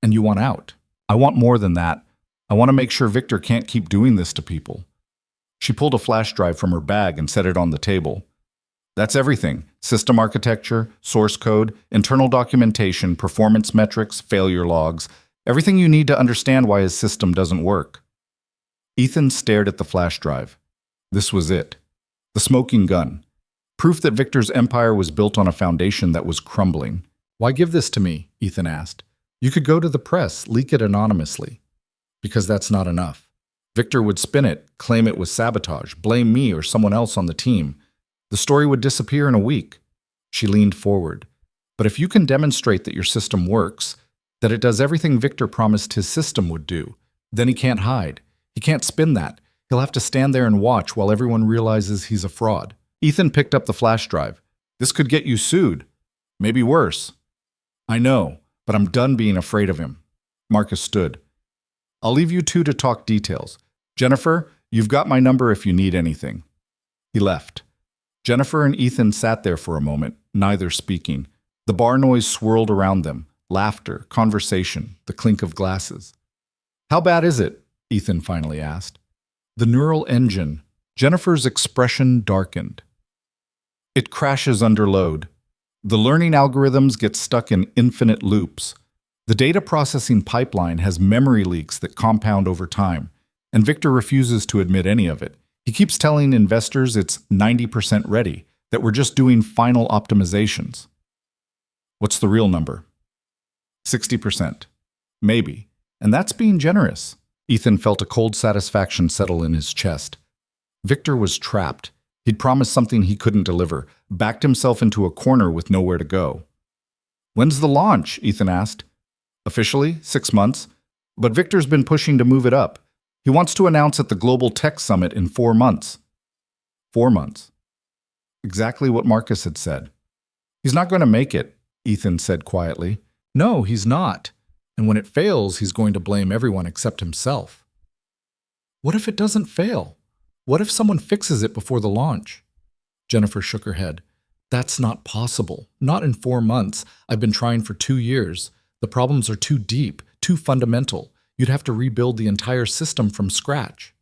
And you want out. I want more than that. I want to make sure Victor can't keep doing this to people. She pulled a flash drive from her bag and set it on the table. That's everything. System architecture, source code, internal documentation, performance metrics, failure logs, everything you need to understand why his system doesn't work. Ethan stared at the flash drive. This was it. The smoking gun. Proof that Victor's empire was built on a foundation that was crumbling. Why give this to me? Ethan asked. You could go to the press, leak it anonymously. Because that's not enough. Victor would spin it, claim it was sabotage, blame me or someone else on the team. The story would disappear in a week. She leaned forward. But if you can demonstrate that your system works, that it does everything Victor promised his system would do, then he can't hide. He can't spin that. He'll have to stand there and watch while everyone realizes he's a fraud. Ethan picked up the flash drive. This could get you sued. Maybe worse. I know, but I'm done being afraid of him. Marcus stood. I'll leave you two to talk details. Jennifer, you've got my number if you need anything. He left. Jennifer and Ethan sat there for a moment, neither speaking. The bar noise swirled around them. Laughter, conversation, the clink of glasses. How bad is it? Ethan finally asked. The neural engine. Jennifer's expression darkened. It crashes under load. The learning algorithms get stuck in infinite loops. The data processing pipeline has memory leaks that compound over time, and Victor refuses to admit any of it. He keeps telling investors it's 90% ready, that we're just doing final optimizations. What's the real number? 60%. Maybe. And that's being generous. Ethan felt a cold satisfaction settle in his chest. Victor was trapped. He'd promised something he couldn't deliver, backed himself into a corner with nowhere to go. When's the launch? Ethan asked. Officially, 6 months. But Victor's been pushing to move it up. He wants to announce at the Global Tech Summit in 4 months. 4 months. Exactly what Marcus had said. He's not going to make it, Ethan said quietly. No, he's not. And when it fails, he's going to blame everyone except himself. What if it doesn't fail? What if someone fixes it before the launch? Jennifer shook her head. That's not possible. Not in 4 months. I've been trying for 2 years. The problems are too deep, too fundamental. You'd have to rebuild the entire system from scratch.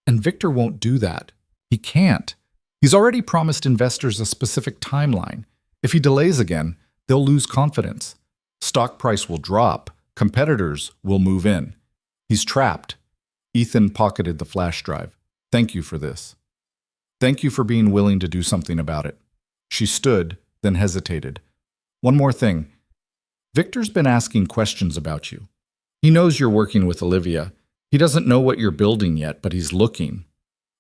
And Victor won't do that. He can't. He's already promised investors a specific timeline. If he delays again, they'll lose confidence. Stock price will drop. Competitors will move in. He's trapped. Ethan pocketed the flash drive. Thank you for this. Thank you for being willing to do something about it. She stood, then hesitated. One more thing. Victor's been asking questions about you. He knows you're working with Olivia. He doesn't know what you're building yet, but he's looking.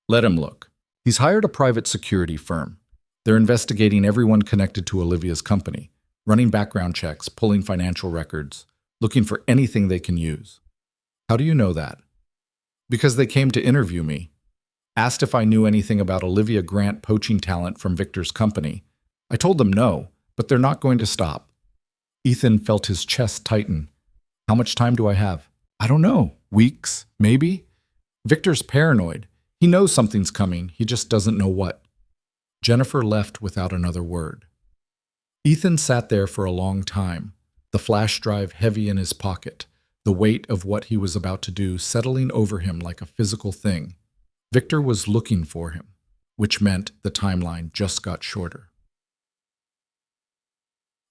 Let him look. He's hired a private security firm. They're investigating everyone connected to Olivia's company, running background checks, pulling financial records, looking for anything they can use. How do you know that? Because they came to interview me. Asked if I knew anything about Olivia Grant poaching talent from Victor's company. I told them no, but they're not going to stop. Ethan felt his chest tighten. How much time do I have? I don't know. Weeks? Maybe? Victor's paranoid. He knows something's coming. He just doesn't know what. Jennifer left without another word. Ethan sat there for a long time, the flash drive heavy in his pocket, the weight of what he was about to do settling over him like a physical thing. Victor was looking for him, which meant the timeline just got shorter.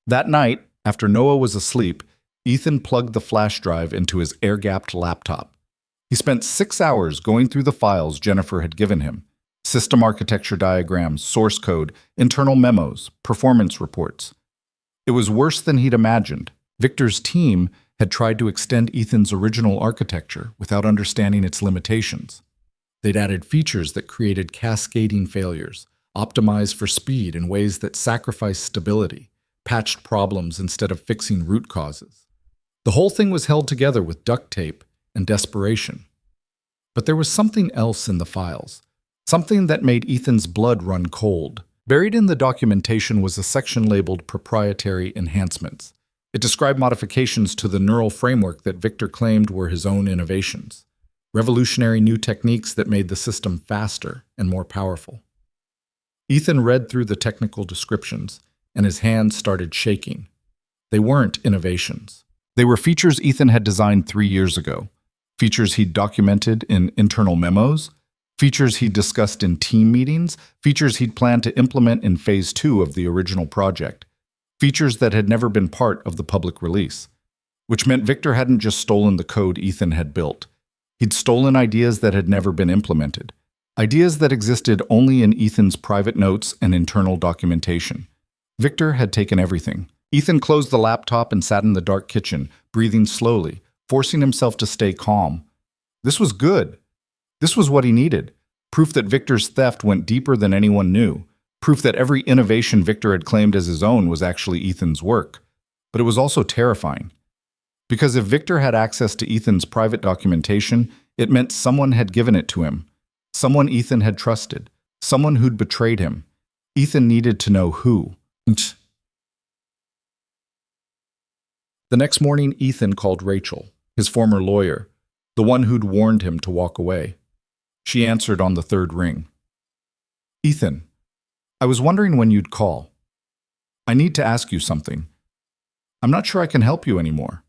That night, after Noah was asleep, Ethan plugged the flash drive into his air-gapped laptop. He spent 6 hours going through the files Jennifer had given him. System architecture diagrams, source code, internal memos, performance reports. It was worse than he'd imagined. Victor's team had tried to extend Ethan's original architecture without understanding its limitations. They'd added features that created cascading failures, optimized for speed in ways that sacrificed stability, patched problems instead of fixing root causes. The whole thing was held together with duct tape and desperation. But there was something else in the files, something that made Ethan's blood run cold. Buried in the documentation was a section labeled Proprietary Enhancements. It described modifications to the neural framework that Victor claimed were his own innovations, revolutionary new techniques that made the system faster and more powerful. Ethan read through the technical descriptions, and his hands started shaking. They weren't innovations. They were features Ethan had designed 3 years ago, features he'd documented in internal memos, features he'd discussed in team meetings, features he'd planned to implement in Phase 2 of the original project, features that had never been part of the public release, which meant Victor hadn't just stolen the code Ethan had built. He'd stolen ideas that had never been implemented, ideas that existed only in Ethan's private notes and internal documentation. Victor had taken everything. Ethan closed the laptop and sat in the dark kitchen, breathing slowly, forcing himself to stay calm. This was good. This was what he needed. Proof that Victor's theft went deeper than anyone knew. Proof that every innovation Victor had claimed as his own was actually Ethan's work. But it was also terrifying. Because if Victor had access to Ethan's private documentation, it meant someone had given it to him. Someone Ethan had trusted. Someone who'd betrayed him. Ethan needed to know who. The next morning, Ethan called Rachel, his former lawyer, the one who'd warned him to walk away. She answered on the third ring. "Ethan, I was wondering when you'd call. I need to ask you something. I'm not sure I can help you anymore."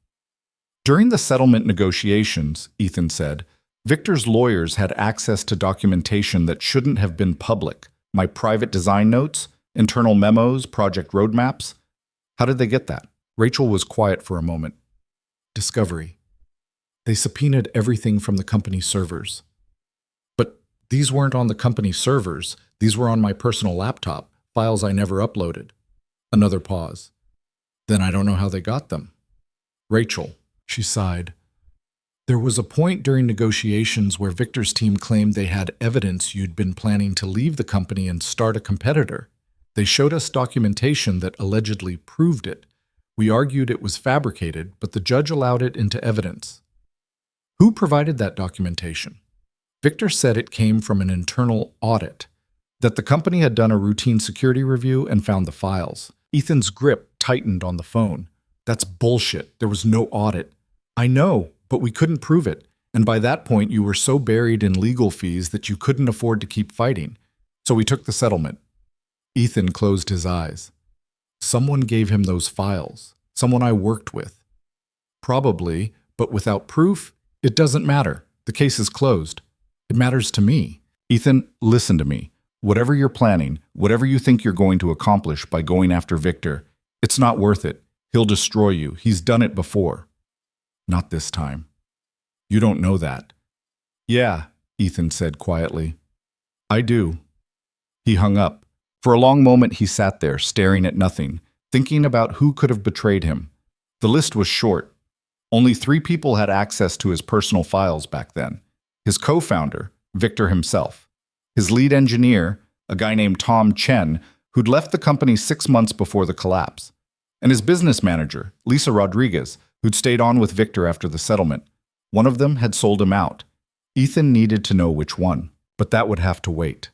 During the settlement negotiations, Ethan said, Victor's lawyers had access to documentation that shouldn't have been public. My private design notes, internal memos, project roadmaps. How did they get that? Rachel was quiet for a moment. Discovery. They subpoenaed everything from the company servers. But these weren't on the company servers. These were on my personal laptop, files I never uploaded. Another pause. Then I don't know how they got them. Rachel, she sighed. There was a point during negotiations where Victor's team claimed they had evidence you'd been planning to leave the company and start a competitor. They showed us documentation that allegedly proved it. We argued it was fabricated, but the judge allowed it into evidence. Who provided that documentation? Victor said it came from an internal audit, that the company had done a routine security review and found the files. Ethan's grip tightened on the phone. That's bullshit. There was no audit. I know, but we couldn't prove it. And by that point, you were so buried in legal fees that you couldn't afford to keep fighting. So we took the settlement. Ethan closed his eyes. Someone gave him those files. Someone I worked with. Probably, but without proof, it doesn't matter. The case is closed. It matters to me. Ethan, listen to me. Whatever you're planning, whatever you think you're going to accomplish by going after Victor, it's not worth it. He'll destroy you. He's done it before. Not this time. You don't know that. Yeah, Ethan said quietly. I do. He hung up. For a long moment he sat there, staring at nothing, thinking about who could have betrayed him. The list was short. Only 3 people had access to his personal files back then. His co-founder, Victor himself. His lead engineer, a guy named Tom Chen, who'd left the company 6 months before the collapse. And his business manager, Lisa Rodriguez, who'd stayed on with Victor after the settlement. One of them had sold him out. Ethan needed to know which one, but that would have to wait.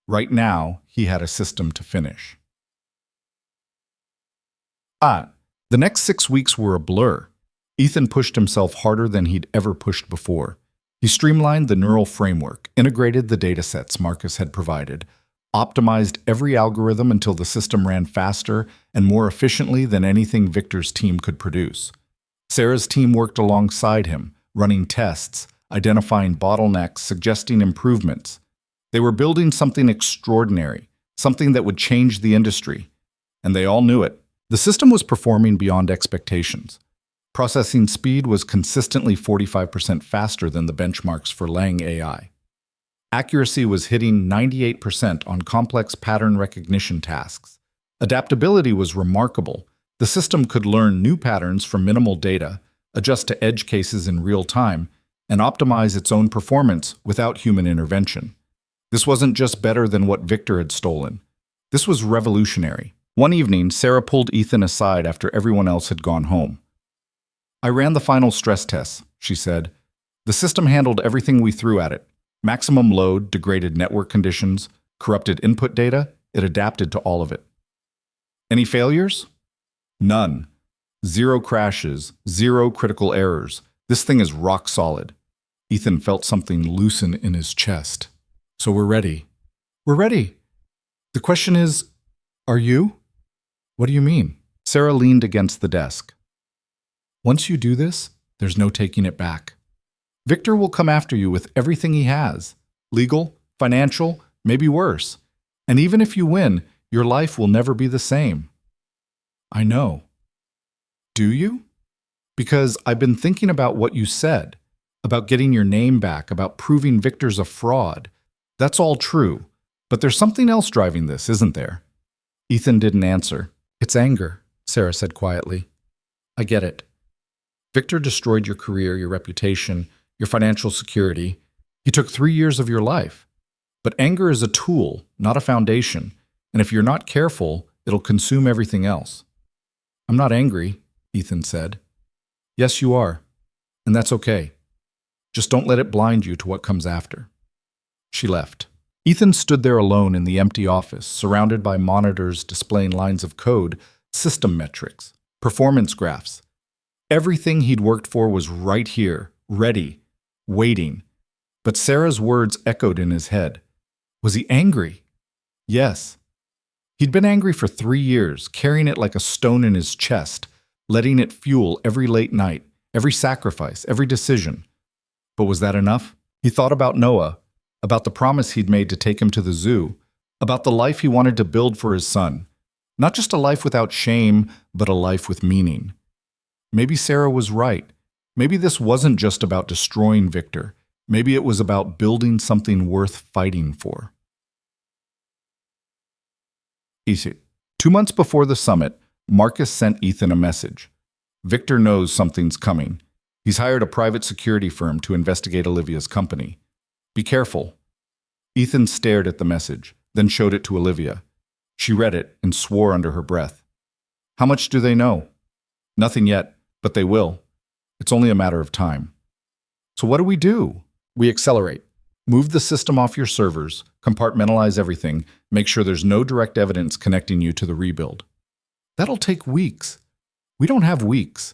Right now, he had a system to finish. The next 6 weeks were a blur. Ethan pushed himself harder than he'd ever pushed before. He streamlined the neural framework, integrated the datasets Marcus had provided, optimized every algorithm until the system ran faster and more efficiently than anything Victor's team could produce. Sarah's team worked alongside him, running tests, identifying bottlenecks, suggesting improvements. They were building something extraordinary, something that would change the industry. And they all knew it. The system was performing beyond expectations. Processing speed was consistently 45% faster than the benchmarks for Lang AI. Accuracy was hitting 98% on complex pattern recognition tasks. Adaptability was remarkable. The system could learn new patterns from minimal data, adjust to edge cases in real time, and optimize its own performance without human intervention. This wasn't just better than what Victor had stolen. This was revolutionary. One evening, Sarah pulled Ethan aside after everyone else had gone home. I ran the final stress tests, she said. The system handled everything we threw at it. Maximum load, degraded network conditions, corrupted input data. it adapted to all of it. Any failures? None. 0 crashes, 0 critical errors. This thing is rock solid. Ethan felt something loosen in his chest. So we're ready. We're ready. The question is, are you? What do you mean? Sarah leaned against the desk. Once you do this, there's no taking it back. Victor will come after you with everything he has. Legal, financial, maybe worse. And even if you win, your life will never be the same. I know. Do you? Because I've been thinking about what you said, about getting your name back, about proving Victor's a fraud. That's all true. But there's something else driving this, isn't there? Ethan didn't answer. It's anger, Sarah said quietly. I get it. Victor destroyed your career, your reputation, your financial security. He took 3 years of your life. But anger is a tool, not a foundation. And if you're not careful, it'll consume everything else. I'm not angry, Ethan said. Yes, you are. And that's okay. Just don't let it blind you to what comes after. She left. Ethan stood there alone in the empty office, surrounded by monitors displaying lines of code, system metrics, performance graphs. Everything he'd worked for was right here, ready, waiting. But Sarah's words echoed in his head. Was he angry? Yes. He'd been angry for 3 years, carrying it like a stone in his chest, letting it fuel every late night, every sacrifice, every decision. But was that enough? He thought about Noah, about the promise he'd made to take him to the zoo, about the life he wanted to build for his son. Not just a life without shame, but a life with meaning. Maybe Sarah was right. Maybe this wasn't just about destroying Victor. Maybe it was about building something worth fighting for. Easy. 2 months before the summit, Marcus sent Ethan a message. Victor knows something's coming. He's hired a private security firm to investigate Olivia's company. Be careful. Ethan stared at the message, then showed it to Olivia. She read it and swore under her breath. How much do they know? Nothing yet, but they will. It's only a matter of time. So what do? We accelerate. Move the system off your servers, compartmentalize everything, make sure there's no direct evidence connecting you to the rebuild. That'll take weeks. We don't have weeks.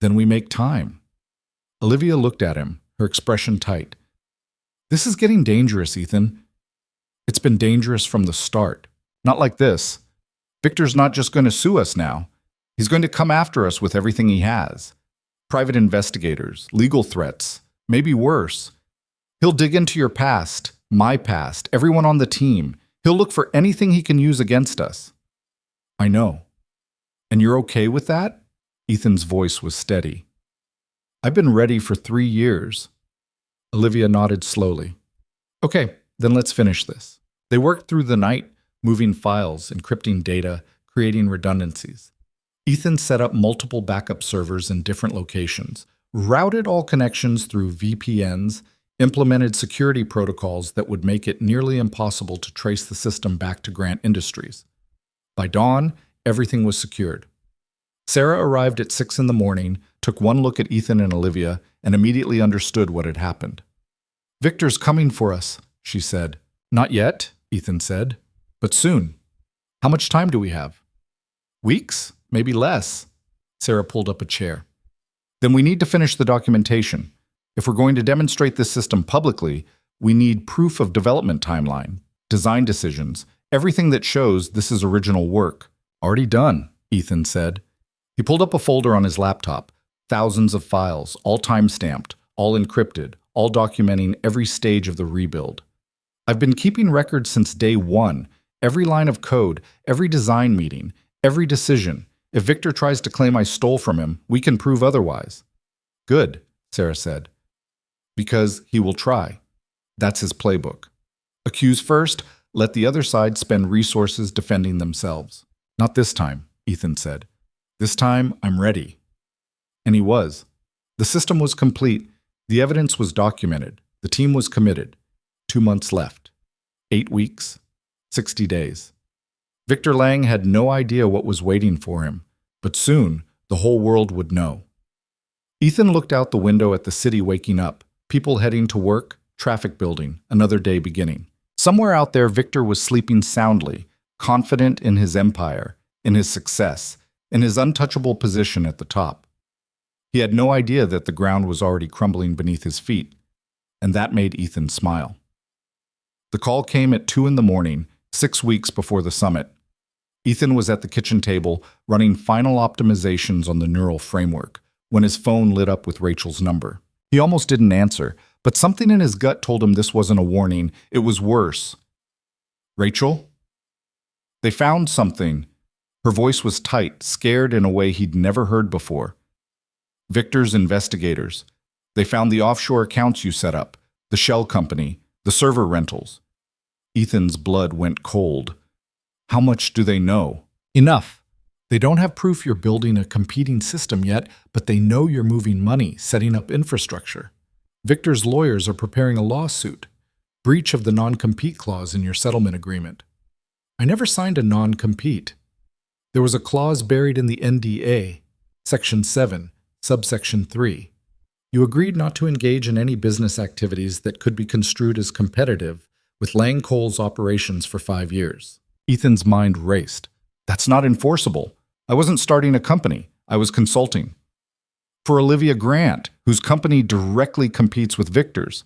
Then we make time. Olivia looked at him, her expression tight. This is getting dangerous, Ethan. It's been dangerous from the start. Not like this. Victor's not just going to sue us now. He's going to come after us with everything he has. Private investigators, legal threats, maybe worse. He'll dig into your past, my past, everyone on the team. He'll look for anything he can use against us. I know. And you're okay with that? Ethan's voice was steady. I've been ready for 3 years. Olivia nodded slowly. Okay, then let's finish this. They worked through the night, moving files, encrypting data, creating redundancies. Ethan set up multiple backup servers in different locations, routed all connections through VPNs, implemented security protocols that would make it nearly impossible to trace the system back to Grant Industries. By dawn, everything was secured. Sarah arrived at 6 in the morning, took one look at Ethan and Olivia, and immediately understood what had happened. Victor's coming for us, she said. Not yet, Ethan said, but soon. How much time do we have? Weeks? Maybe less. Sarah pulled up a chair. Then we need to finish the documentation. If we're going to demonstrate this system publicly, we need proof of development timeline, design decisions, everything that shows this is original work. Already done, Ethan said. He pulled up a folder on his laptop, thousands of files, all time-stamped, all encrypted, all documenting every stage of the rebuild. I've been keeping records since day 1, every line of code, every design meeting, every decision. If Victor tries to claim I stole from him, we can prove otherwise. Good, Sarah said. Because he will try. That's his playbook. Accuse first, let the other side spend resources defending themselves. Not this time, Ethan said. This time, I'm ready. And he was. The system was complete. The evidence was documented. The team was committed. 2 months left. 8 weeks. 60 days. Victor Lang had no idea what was waiting for him, but soon the whole world would know. Ethan looked out the window at the city waking up, people heading to work, traffic building, another day beginning. Somewhere out there, Victor was sleeping soundly, confident in his empire, in his success, in his untouchable position at the top. He had no idea that the ground was already crumbling beneath his feet, and that made Ethan smile. The call came at 2 in the morning, 6 weeks before the summit. Ethan was at the kitchen table, running final optimizations on the neural framework, when his phone lit up with Rachel's number. He almost didn't answer, but something in his gut told him this wasn't a warning, it was worse. Rachel? They found something. Her voice was tight, scared in a way he'd never heard before. Victor's investigators. They found the offshore accounts you set up, the shell company, the server rentals. Ethan's blood went cold. How much do they know? Enough. They don't have proof you're building a competing system yet, but they know you're moving money, setting up infrastructure. Victor's lawyers are preparing a lawsuit. Breach of the non-compete clause in your settlement agreement. I never signed a non-compete. There was a clause buried in the NDA, Section 7, Subsection 3. You agreed not to engage in any business activities that could be construed as competitive with Lang Coal's operations for 5 years. Ethan's mind raced. That's not enforceable. I wasn't starting a company. I was consulting. For Olivia Grant, whose company directly competes with Victor's.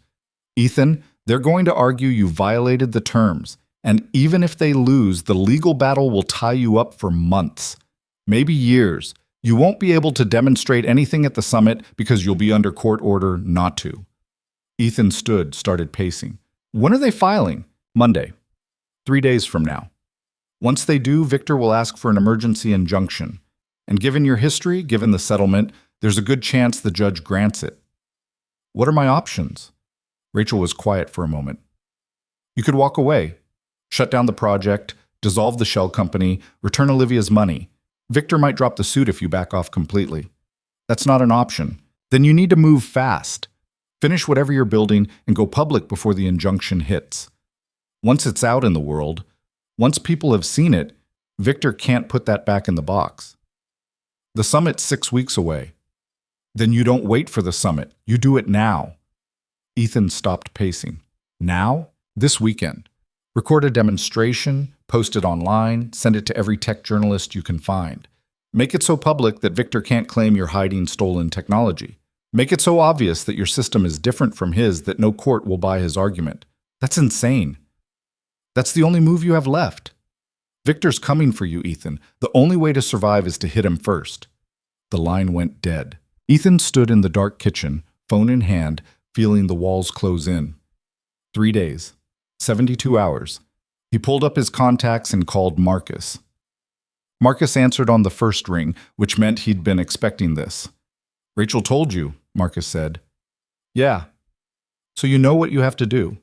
Ethan, they're going to argue you violated the terms, and even if they lose, the legal battle will tie you up for months, maybe years. You won't be able to demonstrate anything at the summit because you'll be under court order not to. Ethan started pacing. When are they filing? Monday. 3 days from now. Once they do, Victor will ask for an emergency injunction. And given your history, given the settlement, there's a good chance the judge grants it. What are my options? Rachel was quiet for a moment. You could walk away, shut down the project, dissolve the shell company, return Olivia's money. Victor might drop the suit if you back off completely. That's not an option. Then you need to move fast. Finish whatever you're building and go public before the injunction hits. Once it's out in the world, once people have seen it, Victor can't put that back in the box. The summit's 6 weeks away. Then you don't wait for the summit. You do it now. Ethan stopped pacing. Now? This weekend. Record a demonstration, post it online, send it to every tech journalist you can find. Make it so public that Victor can't claim you're hiding stolen technology. Make it so obvious that your system is different from his that no court will buy his argument. That's insane. That's the only move you have left. Victor's coming for you, Ethan. The only way to survive is to hit him first. The line went dead. Ethan stood in the dark kitchen, phone in hand, feeling the walls close in. 3 days. 72 hours. He pulled up his contacts and called Marcus. Marcus answered on the first ring, which meant he'd been expecting this. Rachel told you, Marcus said. Yeah. So you know what you have to do.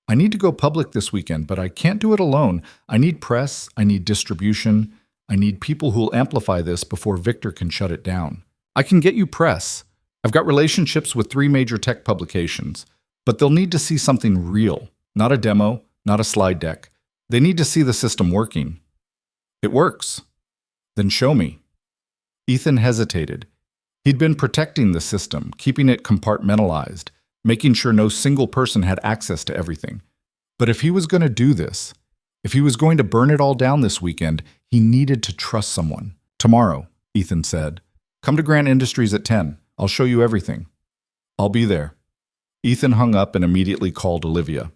I need to go public this weekend, but I can't do it alone. I need press, I need distribution, I need people who'll amplify this before Victor can shut it down. I can get you press. I've got relationships with 3 major tech publications, but they'll need to see something real, not a demo, not a slide deck. They need to see the system working. It works. Then show me. Ethan hesitated. He'd been protecting the system, keeping it compartmentalized, making sure no single person had access to everything. But if he was going to do this, if he was going to burn it all down this weekend, he needed to trust someone. Tomorrow, Ethan said. Come to Grant Industries at 10. I'll show you everything. I'll be there. Ethan hung up and immediately called Olivia.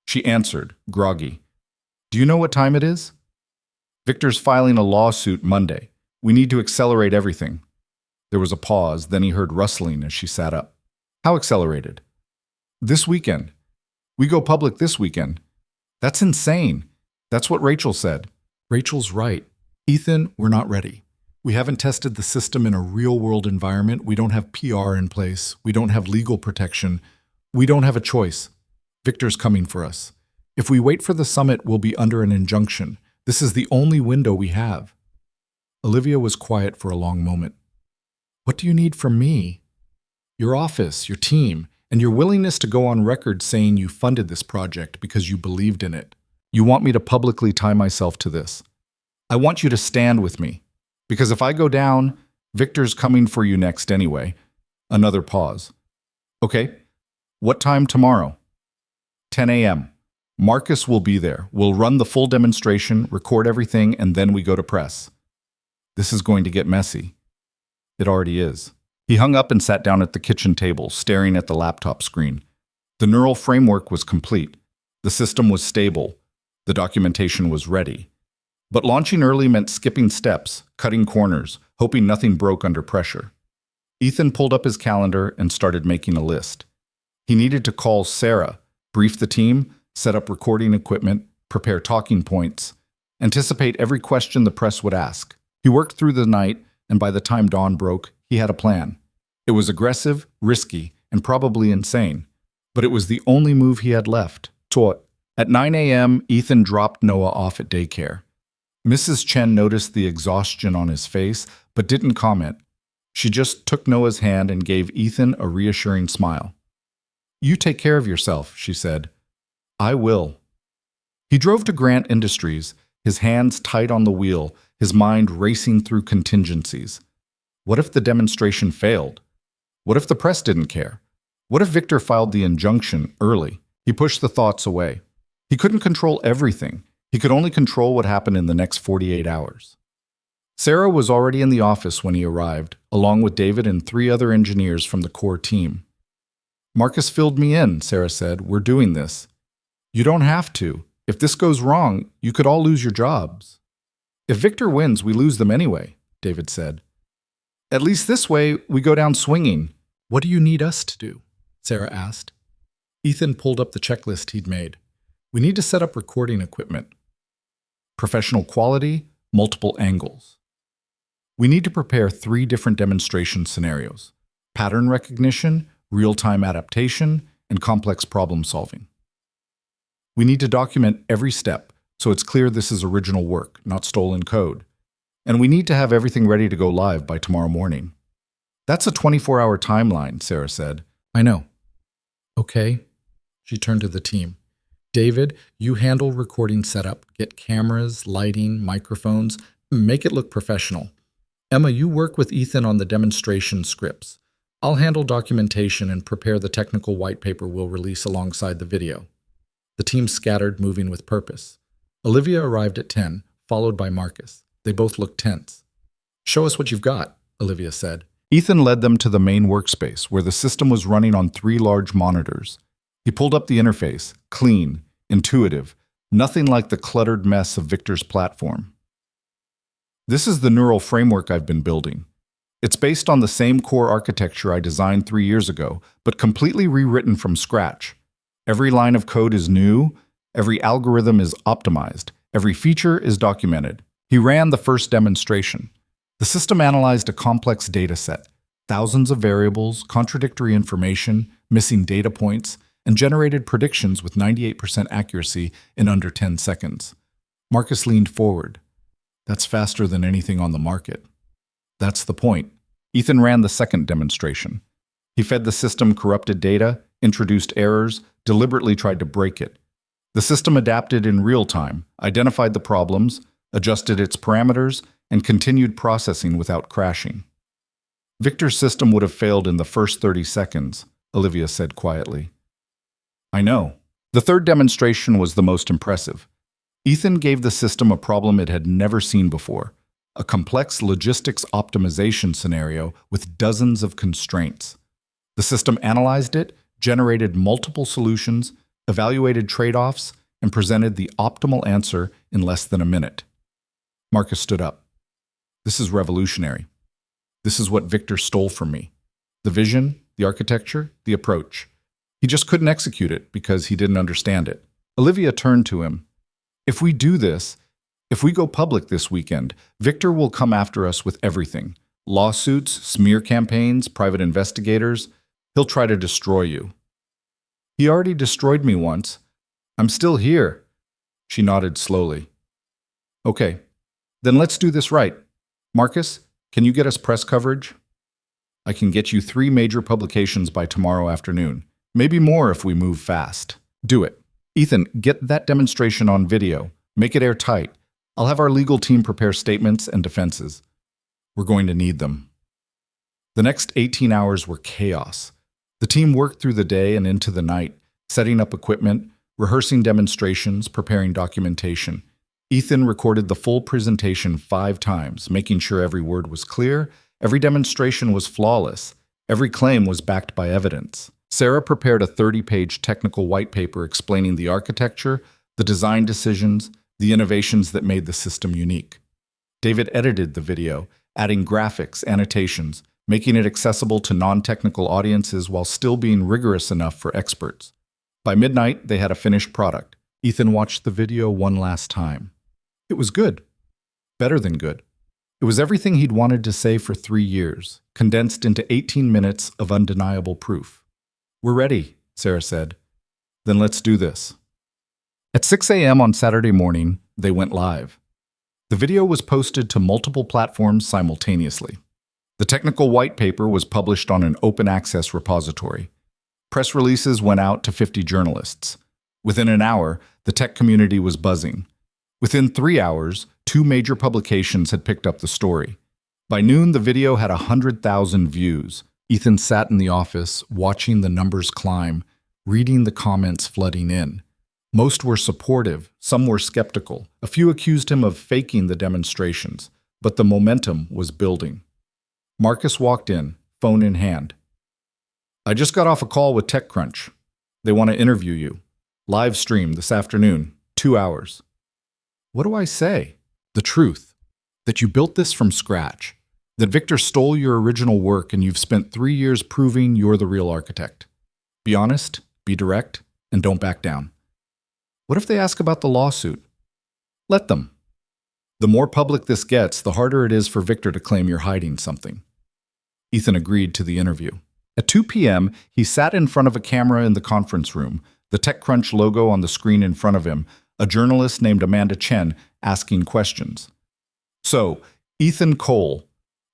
She answered, groggy. Do you know what time it is? Victor's filing a lawsuit Monday. We need to accelerate everything. There was a pause, then he heard rustling as she sat up. How accelerated? This weekend. We go public this weekend. That's insane. That's what Rachel said. Rachel's right. Ethan, we're not ready. We haven't tested the system in a real-world environment. We don't have PR in place. We don't have legal protection. We don't have a choice. Victor's coming for us. If we wait for the summit, we'll be under an injunction. This is the only window we have. Olivia was quiet for a long moment. What do you need from me? Your office, your team, and your willingness to go on record saying you funded this project because you believed in it. You want me to publicly tie myself to this. I want you to stand with me. Because if I go down, Victor's coming for you next anyway. Another pause. Okay, what time tomorrow? 10 a.m. Marcus will be there. We'll run the full demonstration, record everything, and then we go to press. This is going to get messy. It already is. He hung up and sat down at the kitchen table, staring at the laptop screen. The neural framework was complete. The system was stable. The documentation was ready. But launching early meant skipping steps, cutting corners, hoping nothing broke under pressure. Ethan pulled up his calendar and started making a list. He needed to call Sarah, brief the team, set up recording equipment, prepare talking points, anticipate every question the press would ask. He worked through the night, and by the time dawn broke, he had a plan. It was aggressive, risky, and probably insane, but it was the only move he had left. At 9 a.m., Ethan dropped Noah off at daycare. Mrs. Chen noticed the exhaustion on his face, but didn't comment. She just took Noah's hand and gave Ethan a reassuring smile. "You take care of yourself," she said. "I will." He drove to Grant Industries, his hands tight on the wheel, his mind racing through contingencies. What if the demonstration failed? What if the press didn't care? What if Victor filed the injunction early? He pushed the thoughts away. He couldn't control everything. He could only control what happened in the next 48 hours. Sarah was already in the office when he arrived, along with David and 3 other engineers from the core team. "Marcus filled me in," Sarah said. "We're doing this." "You don't have to. If this goes wrong, you could all lose your jobs." "If Victor wins, we lose them anyway," David said. "At least this way, we go down swinging." "What do you need us to do?" Sarah asked. Ethan pulled up the checklist he'd made. "We need to set up recording equipment. Professional quality, multiple angles. We need to prepare 3 different demonstration scenarios: pattern recognition, real-time adaptation, and complex problem solving. We need to document every step so it's clear this is original work, not stolen code. And we need to have everything ready to go live by tomorrow morning." "That's a 24-hour timeline," Sarah said. "I know." "Okay." She turned to the team. "David, you handle recording setup. Get cameras, lighting, microphones. Make it look professional. Emma, you work with Ethan on the demonstration scripts. I'll handle documentation and prepare the technical white paper we'll release alongside the video." The team scattered, moving with purpose. Olivia arrived at 10, followed by Marcus. They both looked tense. "Show us what you've got," Olivia said. Ethan led them to the main workspace, where the system was running on 3 large monitors. He pulled up the interface, clean, intuitive, nothing like the cluttered mess of Victor's platform. "This is the neural framework I've been building. It's based on the same core architecture I designed 3 years ago, but completely rewritten from scratch. Every line of code is new, every algorithm is optimized, every feature is documented." He ran the first demonstration. The system analyzed a complex data set, thousands of variables, contradictory information, missing data points, and generated predictions with 98% accuracy in under 10 seconds. Marcus leaned forward. "That's faster than anything on the market." "That's the point." Ethan ran the second demonstration. He fed the system corrupted data, introduced errors, deliberately tried to break it. The system adapted in real time, identified the problems, adjusted its parameters, and continued processing without crashing. "Victor's system would have failed in the first 30 seconds, Olivia said quietly. "I know." The third demonstration was the most impressive. Ethan gave the system a problem it had never seen before, a complex logistics optimization scenario with dozens of constraints. The system analyzed it, generated multiple solutions, evaluated trade-offs, and presented the optimal answer in less than a minute. Marcus stood up. "This is revolutionary. This is what Victor stole from me. The vision, the architecture, the approach. He just couldn't execute it because he didn't understand it." Olivia turned to him. "If we do this, if we go public this weekend, Victor will come after us with everything. Lawsuits, smear campaigns, private investigators. He'll try to destroy you." "He already destroyed me once. I'm still here." She nodded slowly. "Okay, then let's do this right. Marcus, can you get us press coverage? I can get you 3 major publications by tomorrow afternoon. Maybe more if we move fast. Do it. Ethan, get that demonstration on video. Make it airtight. I'll have our legal team prepare statements and defenses. We're going to need them." The next 18 hours were chaos. The team worked through the day and into the night, setting up equipment, rehearsing demonstrations, preparing documentation. Ethan recorded the full presentation 5 times, making sure every word was clear, every demonstration was flawless, every claim was backed by evidence. Sarah prepared a 30-page technical white paper explaining the architecture, the design decisions, the innovations that made the system unique. David edited the video, adding graphics, annotations, making it accessible to non-technical audiences while still being rigorous enough for experts. By midnight, they had a finished product. Ethan watched the video one last time. It was good. Better than good. It was everything he'd wanted to say for 3 years, condensed into 18 minutes of undeniable proof. "We're ready," Sarah said. "Then let's do this." At 6 a.m. on Saturday morning, they went live. The video was posted to multiple platforms simultaneously. The technical white paper was published on an open access repository. Press releases went out to 50 journalists. Within an hour, the tech community was buzzing. Within 3 hours, 2 major publications had picked up the story. By noon, the video had 100,000 views. Ethan sat in the office, watching the numbers climb, reading the comments flooding in. Most were supportive, some were skeptical. A few accused him of faking the demonstrations, but the momentum was building. Marcus walked in, phone in hand. "I just got off a call with TechCrunch. They want to interview you. Live stream this afternoon, 2 hours." "What do I say?" "The truth. That you built this from scratch. That Victor stole your original work and you've spent 3 years proving you're the real architect. Be honest, be direct, and don't back down." "What if they ask about the lawsuit?" "Let them. The more public this gets, the harder it is for Victor to claim you're hiding something." Ethan agreed to the interview. At 2 p.m., he sat in front of a camera in the conference room, the TechCrunch logo on the screen in front of him, a journalist named Amanda Chen asking questions. "So, Ethan Cole,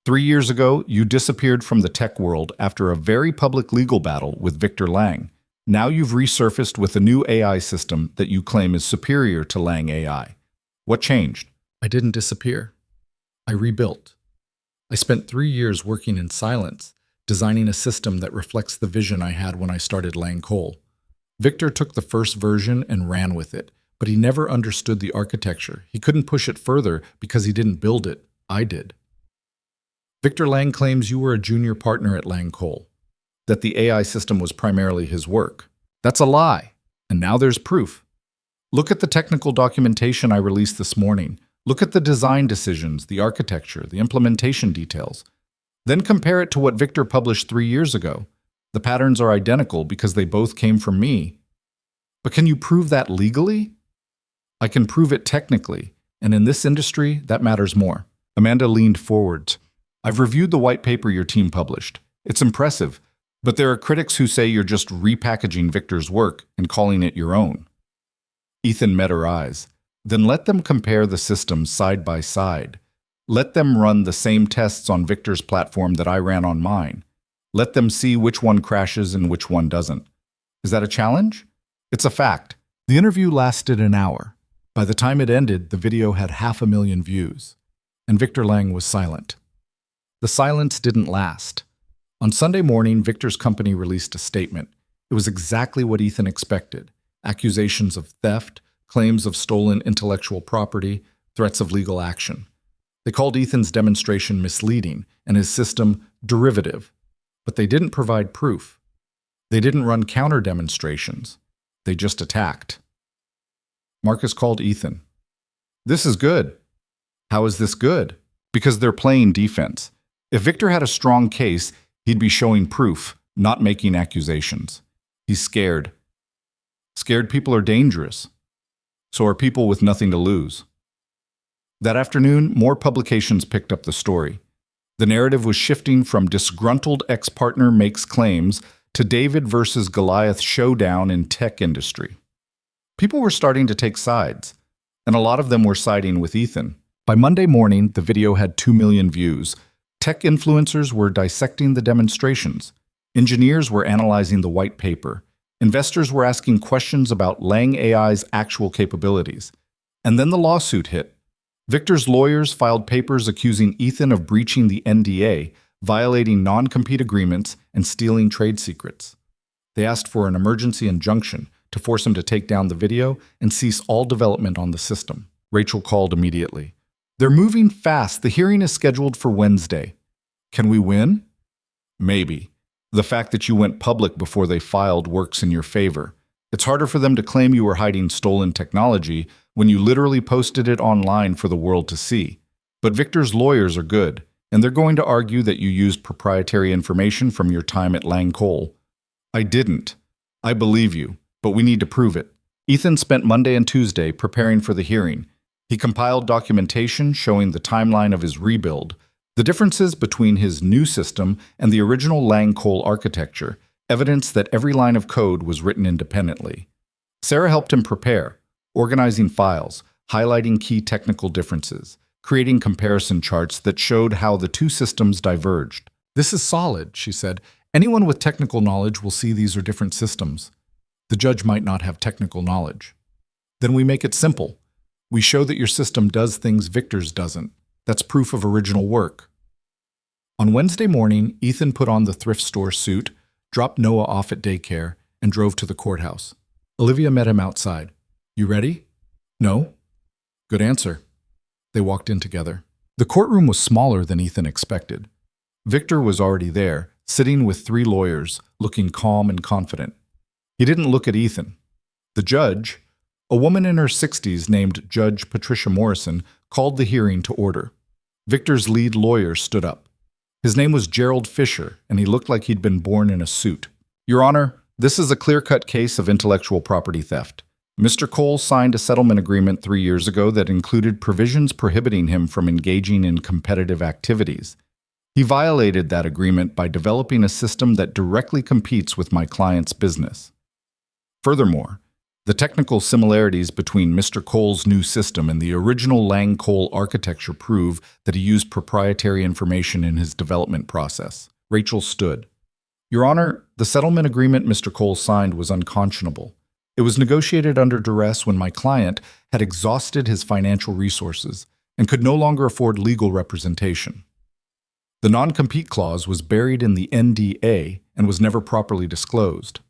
3 years ago, you disappeared from the tech world after a very public legal battle with Victor Lang. Now you've resurfaced with a new AI system that you claim is superior to Lang AI. What changed?" "I didn't disappear. I rebuilt. I spent 3 years working in silence, designing a system that reflects the vision I had when I started Lang Cole. Victor took the first version and ran with it, but he never understood the architecture. He couldn't push it further because he didn't build it. I did." "Victor Lang claims you were a junior partner at Lang Cole, that the AI system was primarily his work. That's a lie, and now there's proof. Look at the technical documentation I released this morning. Look at the design decisions, the architecture, the implementation details. Then compare it to what Victor published 3 years ago. The patterns are identical because they both came from me. But can you prove that legally?" "I can prove it technically, and in this industry, that matters more." Amanda leaned forward. "I've reviewed the white paper your team published. It's impressive, but there are critics who say you're just repackaging Victor's work and calling it your own." Ethan met her eyes. "Then let them compare the systems side by side. Let them run the same tests on Victor's platform that I ran on mine. Let them see which one crashes and which one doesn't. Is that a challenge? It's a fact." The interview lasted an hour. By the time it ended, the video had 500,000 views, and Victor Lang was silent. The silence didn't last. On Sunday morning, Victor's company released a statement. It was exactly what Ethan expected. Accusations of theft, claims of stolen intellectual property, threats of legal action. They called Ethan's demonstration misleading and his system derivative. But they didn't provide proof. They didn't run counter demonstrations. They just attacked. Marcus called Ethan. "This is good." "How is this good?" "Because they're playing defense. If Victor had a strong case, he'd be showing proof, not making accusations. He's scared. Scared people are dangerous. So are people with nothing to lose." That afternoon, more publications picked up the story. The narrative was shifting from disgruntled ex-partner makes claims to David versus Goliath showdown in tech industry. People were starting to take sides, and a lot of them were siding with Ethan. By Monday morning, the video had 2 million views. Tech influencers were dissecting the demonstrations. Engineers were analyzing the white paper. Investors were asking questions about Lang AI's actual capabilities. And then the lawsuit hit. Victor's lawyers filed papers accusing Ethan of breaching the NDA, violating non-compete agreements, and stealing trade secrets. They asked for an emergency injunction, to force him to take down the video and cease all development on the system. Rachel called immediately. They're moving fast. The hearing is scheduled for Wednesday. Can we win? Maybe. The fact that you went public before they filed works in your favor. It's harder for them to claim you were hiding stolen technology when you literally posted it online for the world to see. But Victor's lawyers are good, and they're going to argue that you used proprietary information from your time at Lang Cole. I didn't. I believe you, but we need to prove it. Ethan spent Monday and Tuesday preparing for the hearing. He compiled documentation showing the timeline of his rebuild, the differences between his new system and the original Lang Cole architecture, evidence that every line of code was written independently. Sarah helped him prepare, organizing files, highlighting key technical differences, creating comparison charts that showed how the two systems diverged. This is solid, she said. Anyone with technical knowledge will see these are different systems. The judge might not have technical knowledge. Then we make it simple. We show that your system does things Victor's doesn't. That's proof of original work. On Wednesday morning, Ethan put on the thrift store suit, dropped Noah off at daycare, and drove to the courthouse. Olivia met him outside. You ready? No? Good answer. They walked in together. The courtroom was smaller than Ethan expected. Victor was already there, sitting with 3 lawyers, looking calm and confident. He didn't look at Ethan. The judge, a woman in her 60s named Judge Patricia Morrison, called the hearing to order. Victor's lead lawyer stood up. His name was Gerald Fisher, and he looked like he'd been born in a suit. Your Honor, this is a clear-cut case of intellectual property theft. Mr. Cole signed a settlement agreement 3 years ago that included provisions prohibiting him from engaging in competitive activities. He violated that agreement by developing a system that directly competes with my client's business. Furthermore, the technical similarities between Mr. Cole's new system and the original Lang Cole architecture prove that he used proprietary information in his development process. Rachel stood. Your Honor, the settlement agreement Mr. Cole signed was unconscionable. It was negotiated under duress when my client had exhausted his financial resources and could no longer afford legal representation. The non-compete clause was buried in the NDA and was never properly disclosed.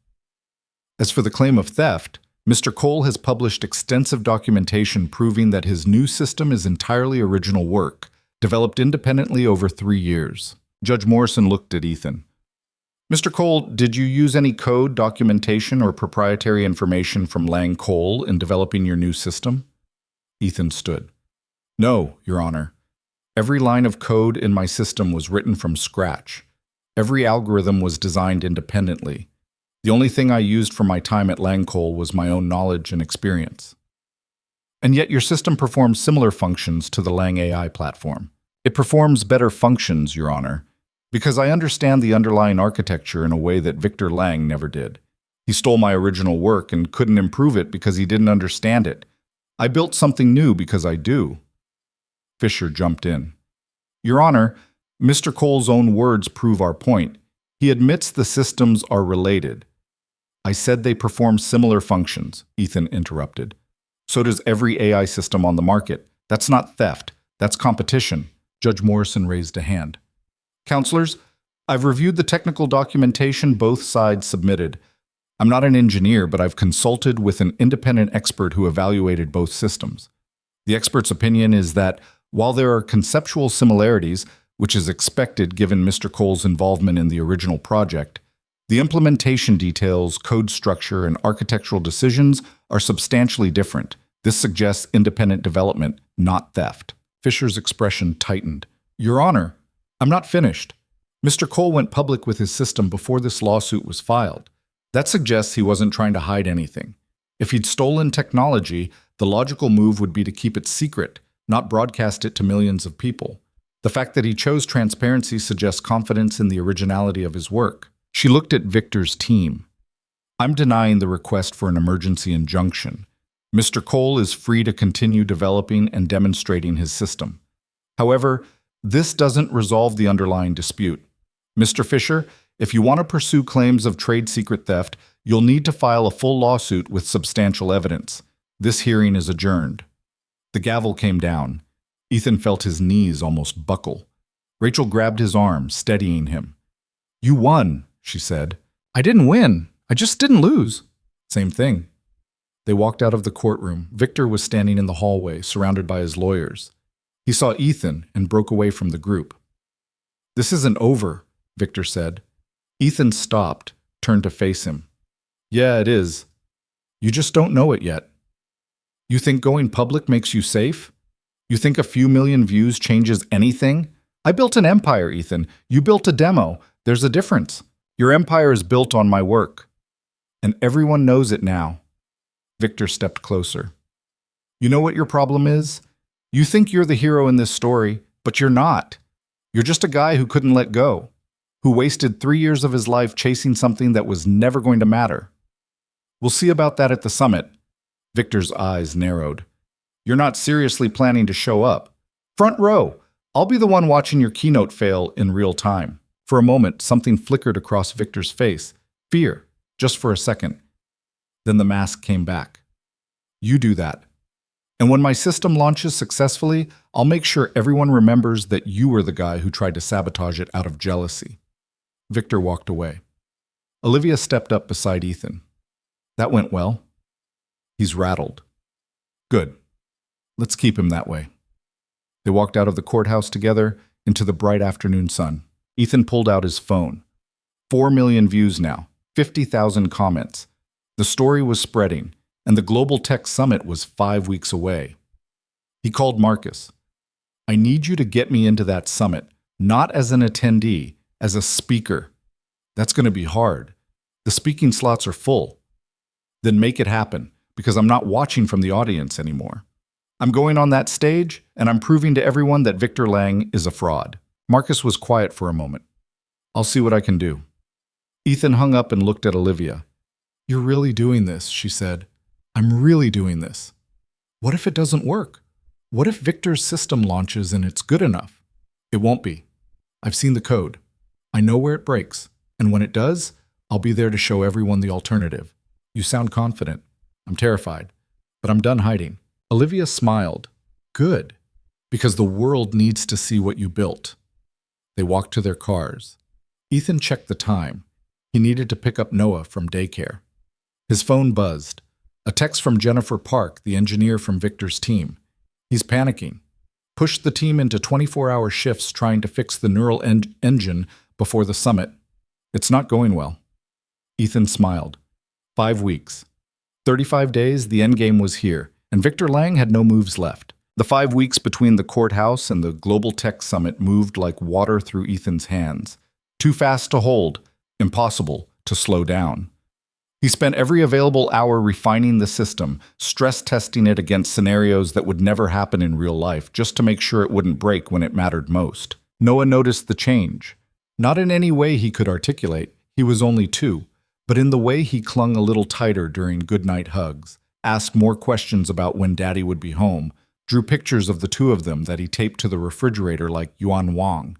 As for the claim of theft, Mr. Cole has published extensive documentation proving that his new system is entirely original work, developed independently over 3 years. Judge Morrison looked at Ethan. Mr. Cole, did you use any code, documentation, or proprietary information from Lang Cole in developing your new system? Ethan stood. No, Your Honor. Every line of code in my system was written from scratch. Every algorithm was designed independently. The only thing I used for my time at Lang Cole was my own knowledge and experience. And yet your system performs similar functions to the Lang AI platform. It performs better functions, Your Honor, because I understand the underlying architecture in a way that Victor Lang never did. He stole my original work and couldn't improve it because he didn't understand it. I built something new because I do. Fisher jumped in. Your Honor, Mr. Cole's own words prove our point. He admits the systems are related. I said they perform similar functions, Ethan interrupted. So does every AI system on the market. That's not theft. That's competition. Judge Morrison raised a hand. Counselors, I've reviewed the technical documentation both sides submitted. I'm not an engineer, but I've consulted with an independent expert who evaluated both systems. The expert's opinion is that while there are conceptual similarities, which is expected given Mr. Cole's involvement in the original project, the implementation details, code structure, and architectural decisions are substantially different. This suggests independent development, not theft. Fisher's expression tightened. Your Honor, I'm not finished. Mr. Cole went public with his system before this lawsuit was filed. That suggests he wasn't trying to hide anything. If he'd stolen technology, the logical move would be to keep it secret, not broadcast it to millions of people. The fact that he chose transparency suggests confidence in the originality of his work. She looked at Victor's team. I'm denying the request for an emergency injunction. Mr. Cole is free to continue developing and demonstrating his system. However, this doesn't resolve the underlying dispute. Mr. Fisher, if you want to pursue claims of trade secret theft, you'll need to file a full lawsuit with substantial evidence. This hearing is adjourned. The gavel came down. Ethan felt his knees almost buckle. Rachel grabbed his arm, steadying him. You won, she said. I didn't win. I just didn't lose. Same thing. They walked out of the courtroom. Victor was standing in the hallway, surrounded by his lawyers. He saw Ethan and broke away from the group. "This isn't over," Victor said. Ethan stopped, turned to face him. "Yeah, it is. You just don't know it yet. You think going public makes you safe? You think a few million views changes anything? I built an empire, Ethan. You built a demo. There's a difference. Your empire is built on my work. And everyone knows it now." Victor stepped closer. "You know what your problem is? You think you're the hero in this story, but you're not. You're just a guy who couldn't let go, who wasted 3 years of his life chasing something that was never going to matter. We'll see about that at the summit." Victor's eyes narrowed. "You're not seriously planning to show up. Front row. I'll be the one watching your keynote fail in real time." For a moment, something flickered across Victor's face. Fear, just for a second. Then the mask came back. "You do that. And when my system launches successfully, I'll make sure everyone remembers that you were the guy who tried to sabotage it out of jealousy." Victor walked away. Olivia stepped up beside Ethan. "That went well." "He's rattled." "Good. Let's keep him that way." They walked out of the courthouse together into the bright afternoon sun. Ethan pulled out his phone. 4 million views now, 50,000 comments. The story was spreading, and the Global Tech Summit was 5 weeks away. He called Marcus. "I need you to get me into that summit, not as an attendee, as a speaker. That's going to be hard. The speaking slots are full." "Then make it happen, because I'm not watching from the audience anymore. I'm going on that stage, and I'm proving to everyone that Victor Lang is a fraud." Marcus was quiet for a moment. "I'll see what I can do." Ethan hung up and looked at Olivia. "You're really doing this," she said. "I'm really doing this. What if it doesn't work? What if Victor's system launches and it's good enough?" "It won't be. I've seen the code. I know where it breaks, and when it does, I'll be there to show everyone the alternative." "You sound confident." "I'm terrified, but I'm done hiding." Olivia smiled. "Good, because the world needs to see what you built." They walked to their cars. Ethan checked the time. He needed to pick up Noah from daycare. His phone buzzed. A text from Jennifer Park, the engineer from Victor's team. He's panicking. Pushed the team into 24-hour shifts trying to fix the neural engine before the summit. It's not going well. Ethan smiled. 5 weeks. 35 days, the endgame was here, and Victor Lang had no moves left. The 5 weeks between the courthouse and the Global Tech Summit moved like water through Ethan's hands. Too fast to hold, impossible to slow down. He spent every available hour refining the system, stress testing it against scenarios that would never happen in real life, just to make sure it wouldn't break when it mattered most. Noah noticed the change. Not in any way he could articulate, he was only 2, but in the way he clung a little tighter during goodnight hugs, asked more questions about when Daddy would be home, drew pictures of the 2 of them that he taped to the refrigerator like Yuan Wang.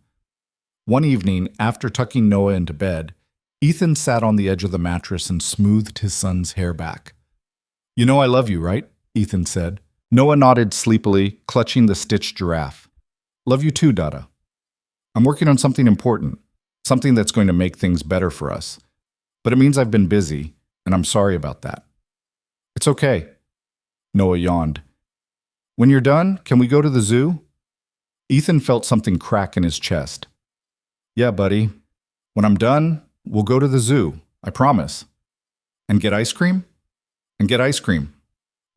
One evening, after tucking Noah into bed, Ethan sat on the edge of the mattress and smoothed his son's hair back. "You know I love you, right?" Ethan said. Noah nodded sleepily, clutching the stitched giraffe. "Love you too, Dada. I'm working on something important, something that's going to make things better for us. But it means I've been busy, and I'm sorry about that." "It's okay." Noah yawned. "When you're done, can we go to the zoo?" Ethan felt something crack in his chest. "Yeah, buddy. When I'm done, we'll go to the zoo, I promise." "And get ice cream?" "And get ice cream."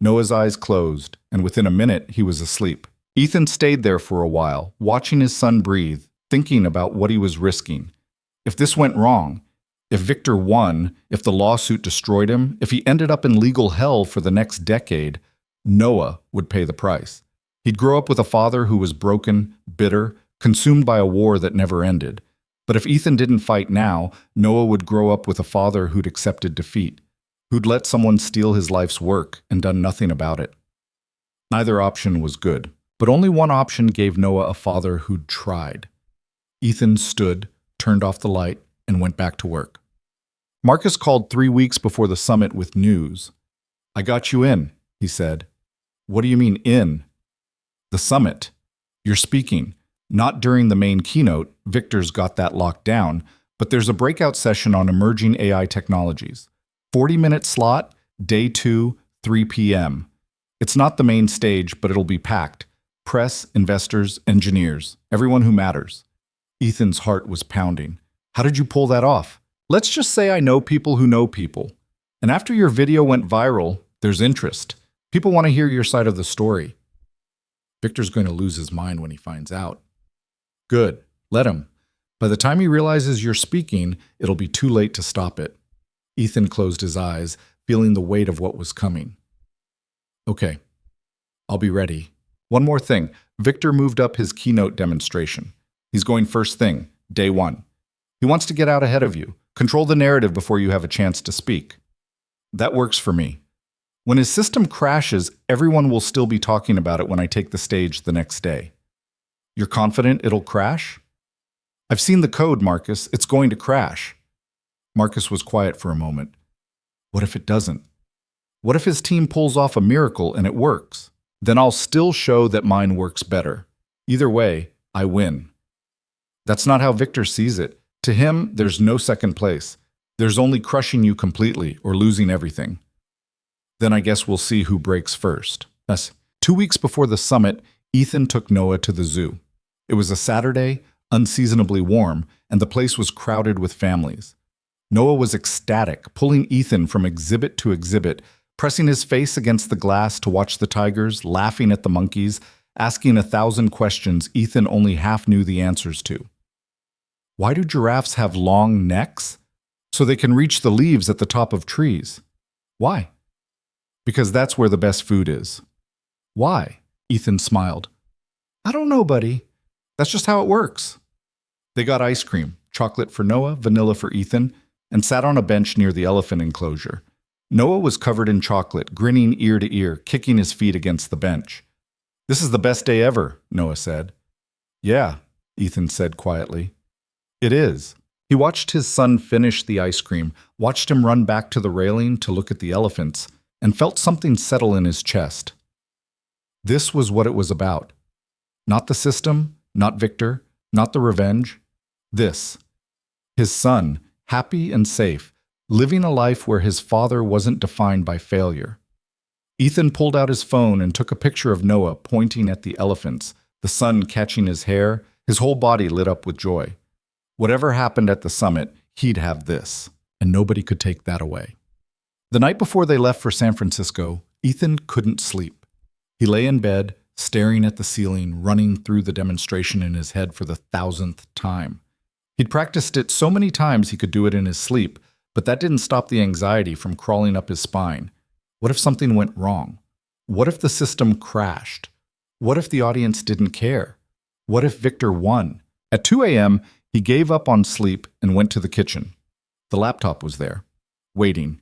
Noah's eyes closed, and within a minute he was asleep. Ethan stayed there for a while, watching his son breathe, thinking about what he was risking. If this went wrong, if Victor won, if the lawsuit destroyed him, if he ended up in legal hell for the next decade, Noah would pay the price. He'd grow up with a father who was broken, bitter, consumed by a war that never ended. But if Ethan didn't fight now, Noah would grow up with a father who'd accepted defeat, who'd let someone steal his life's work and done nothing about it. Neither option was good, but only one option gave Noah a father who'd tried. Ethan stood, turned off the light, and went back to work. Marcus called 3 weeks before the summit with news. "I got you in," he said. "What do you mean in?" "The summit. You're speaking. Not during the main keynote, Victor's got that locked down, but there's a breakout session on emerging AI technologies. 40-minute slot, Day 2, 3 p.m. It's not the main stage, but it'll be packed. Press, investors, engineers, everyone who matters. Ethan's heart was pounding. How did you pull that off? Let's just say I know people who know people. And after your video went viral, there's interest. People want to hear your side of the story. Victor's going to lose his mind when he finds out. Good. Let him. By the time he realizes you're speaking, it'll be too late to stop it. Ethan closed his eyes, feeling the weight of what was coming. Okay. I'll be ready. One more thing. Victor moved up his keynote demonstration. He's going first thing, day 1. He wants to get out ahead of you, control the narrative before you have a chance to speak. That works for me. When his system crashes, everyone will still be talking about it when I take the stage the next day. You're confident it'll crash? I've seen the code, Marcus. It's going to crash. Marcus was quiet for a moment. What if it doesn't? What if his team pulls off a miracle and it works? Then I'll still show that mine works better. Either way, I win. That's not how Victor sees it. To him, there's no second place. There's only crushing you completely or losing everything. Then I guess we'll see who breaks first. 2 weeks before the summit, Ethan took Noah to the zoo. It was a Saturday, unseasonably warm, and the place was crowded with families. Noah was ecstatic, pulling Ethan from exhibit to exhibit, pressing his face against the glass to watch the tigers, laughing at the monkeys, asking 1,000 questions Ethan only half knew the answers to. Why do giraffes have long necks? So they can reach the leaves at the top of trees. Why? Because that's where the best food is. Why? Ethan smiled. I don't know, buddy. That's just how it works. They got ice cream, chocolate for Noah, vanilla for Ethan, and sat on a bench near the elephant enclosure. Noah was covered in chocolate, grinning ear to ear, kicking his feet against the bench. This is the best day ever, Noah said. Yeah, Ethan said quietly. It is. He watched his son finish the ice cream, watched him run back to the railing to look at the elephants, and felt something settle in his chest. This was what it was about. Not the system, not Victor, not the revenge. This. His son, happy and safe, living a life where his father wasn't defined by failure. Ethan pulled out his phone and took a picture of Noah pointing at the elephants, the sun catching his hair, his whole body lit up with joy. Whatever happened at the summit, he'd have this, and nobody could take that away. The night before they left for San Francisco, Ethan couldn't sleep. He lay in bed, staring at the ceiling, running through the demonstration in his head for the 1,000th time. He'd practiced it so many times he could do it in his sleep, but that didn't stop the anxiety from crawling up his spine. What if something went wrong? What if the system crashed? What if the audience didn't care? What if Victor won? At 2 a.m., he gave up on sleep and went to the kitchen. The laptop was there, waiting.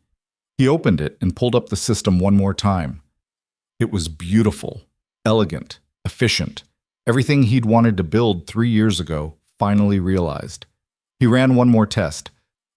He opened it and pulled up the system one more time. It was beautiful, elegant, efficient. Everything he'd wanted to build 3 years ago, finally realized. He ran one more test.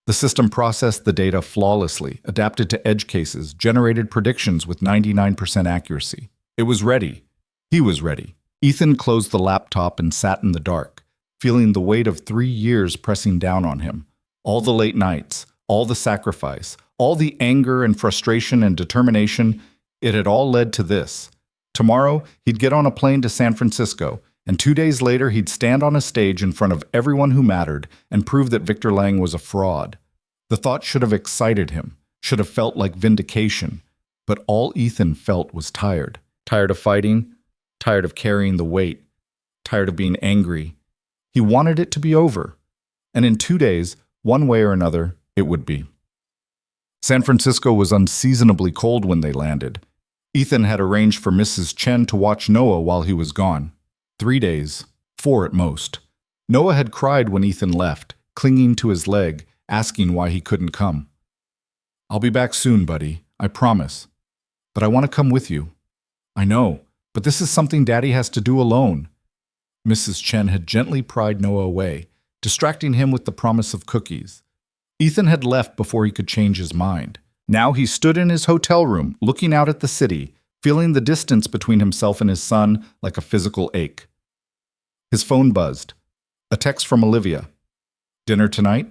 The system processed the data flawlessly, adapted to edge cases, generated predictions with 99% accuracy. It was ready. He was ready. Ethan closed the laptop and sat in the dark, feeling the weight of 3 years pressing down on him. All the late nights, all the sacrifice, all the anger and frustration and determination, it had all led to this. Tomorrow, he'd get on a plane to San Francisco, and 2 days later he'd stand on a stage in front of everyone who mattered and prove that Victor Lang was a fraud. The thought should have excited him, should have felt like vindication, but all Ethan felt was tired. Tired of fighting, tired of carrying the weight, tired of being angry. He wanted it to be over, and in 2 days, one way or another, it would be. San Francisco was unseasonably cold when they landed. Ethan had arranged for Mrs. Chen to watch Noah while he was gone. 3 days, 4 at most. Noah had cried when Ethan left, clinging to his leg, asking why he couldn't come. I'll be back soon, buddy, I promise. But I want to come with you. I know, but this is something Daddy has to do alone. Mrs. Chen had gently pried Noah away, distracting him with the promise of cookies. Ethan had left before he could change his mind. Now he stood in his hotel room, looking out at the city, feeling the distance between himself and his son like a physical ache. His phone buzzed. A text from Olivia. Dinner tonight?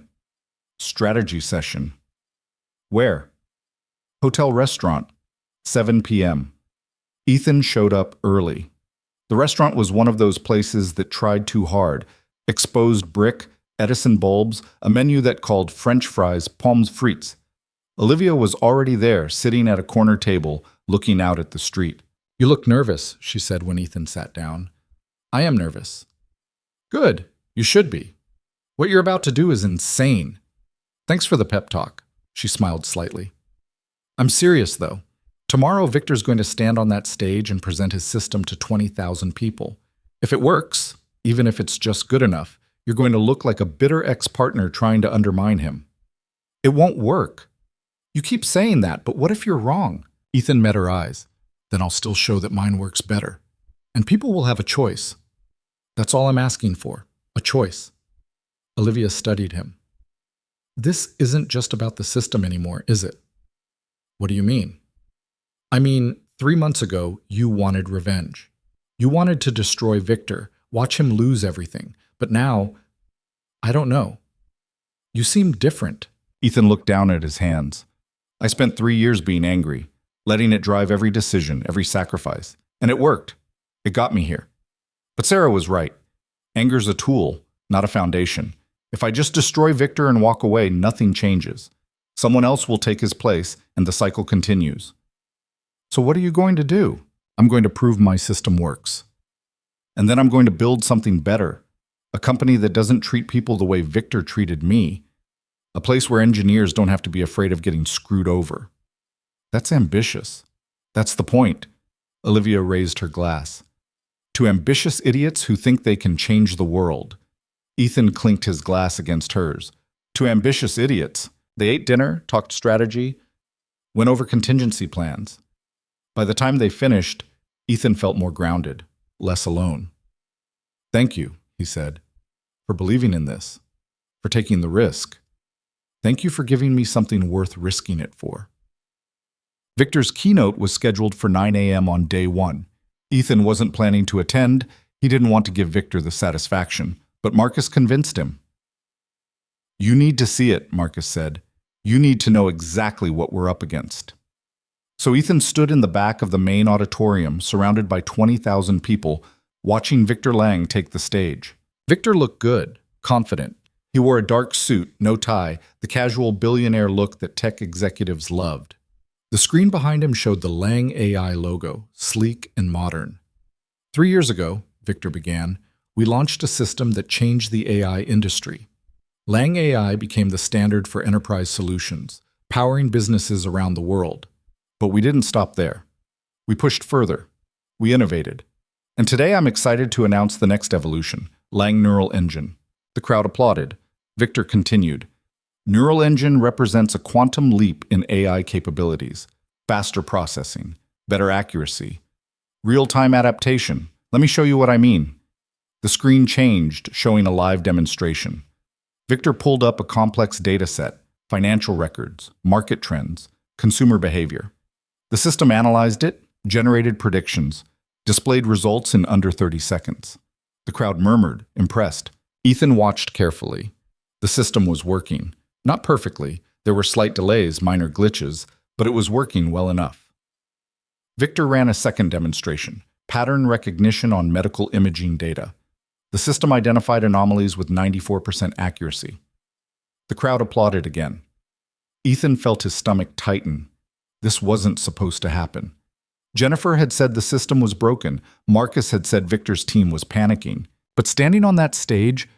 Strategy session. Where? Hotel restaurant, 7 p.m. Ethan showed up early. The restaurant was one of those places that tried too hard. Exposed brick, Edison bulbs, a menu that called French fries pommes frites. Olivia was already there, sitting at a corner table, looking out at the street. "You look nervous," she said when Ethan sat down. "I am nervous." "Good. You should be. What you're about to do is insane." "Thanks for the pep talk." She smiled slightly. "I'm serious, though. Tomorrow, Victor's going to stand on that stage and present his system to 20,000 people. If it works, even if it's just good enough, you're going to look like a bitter ex-partner trying to undermine him." "It won't work." "You keep saying that, but what if you're wrong?" Ethan met her eyes. "Then I'll still show that mine works better. And people will have a choice. That's all I'm asking for, a choice." Olivia studied him. "This isn't just about the system anymore, is it?" "What do you mean?" "I mean, 3 months ago, you wanted revenge. You wanted to destroy Victor, watch him lose everything. But now, I don't know. You seem different." Ethan looked down at his hands. "I spent 3 years being angry, letting it drive every decision, every sacrifice. And it worked. It got me here. But Sarah was right. Anger's a tool, not a foundation. If I just destroy Victor and walk away, nothing changes. Someone else will take his place, and the cycle continues. So what are you going to do?" "I'm going to prove my system works. And then I'm going to build something better. A company that doesn't treat people the way Victor treated me. A place where engineers don't have to be afraid of getting screwed over." "That's ambitious." "That's the point." Olivia raised her glass. "To ambitious idiots who think they can change the world." Ethan clinked his glass against hers. "To ambitious idiots." They ate dinner, talked strategy, went over contingency plans. By the time they finished, Ethan felt more grounded, less alone. "Thank you," he said, "for believing in this, for taking the risk. Thank you for giving me something worth risking it for." Victor's keynote was scheduled for 9 a.m. on day 1. Ethan wasn't planning to attend. He didn't want to give Victor the satisfaction, but Marcus convinced him. "You need to see it," Marcus said. "You need to know exactly what we're up against." So Ethan stood in the back of the main auditorium, surrounded by 20,000 people, watching Victor Lang take the stage. Victor looked good, confident. He wore a dark suit, no tie, the casual billionaire look that tech executives loved. The screen behind him showed the Lang AI logo, sleek and modern. 3 years ago, Victor began, we launched a system that changed the AI industry. Lang AI became the standard for enterprise solutions, powering businesses around the world. But we didn't stop there. We pushed further. We innovated. And today I'm excited to announce the next evolution, Lang Neural Engine. The crowd applauded. Victor continued. Neural Engine represents a quantum leap in AI capabilities, faster processing, better accuracy, real-time adaptation. Let me show you what I mean. The screen changed, showing a live demonstration. Victor pulled up a complex data set, financial records, market trends, consumer behavior. The system analyzed it, generated predictions, displayed results in under 30 seconds. The crowd murmured, impressed. Ethan watched carefully. The system was working. Not perfectly. There were slight delays, minor glitches, but it was working well enough. Victor ran a second demonstration, pattern recognition on medical imaging data. The system identified anomalies with 94% accuracy. The crowd applauded again. Ethan felt his stomach tighten. This wasn't supposed to happen. Jennifer had said the system was broken. Marcus had said Victor's team was panicking. But standing on that stage,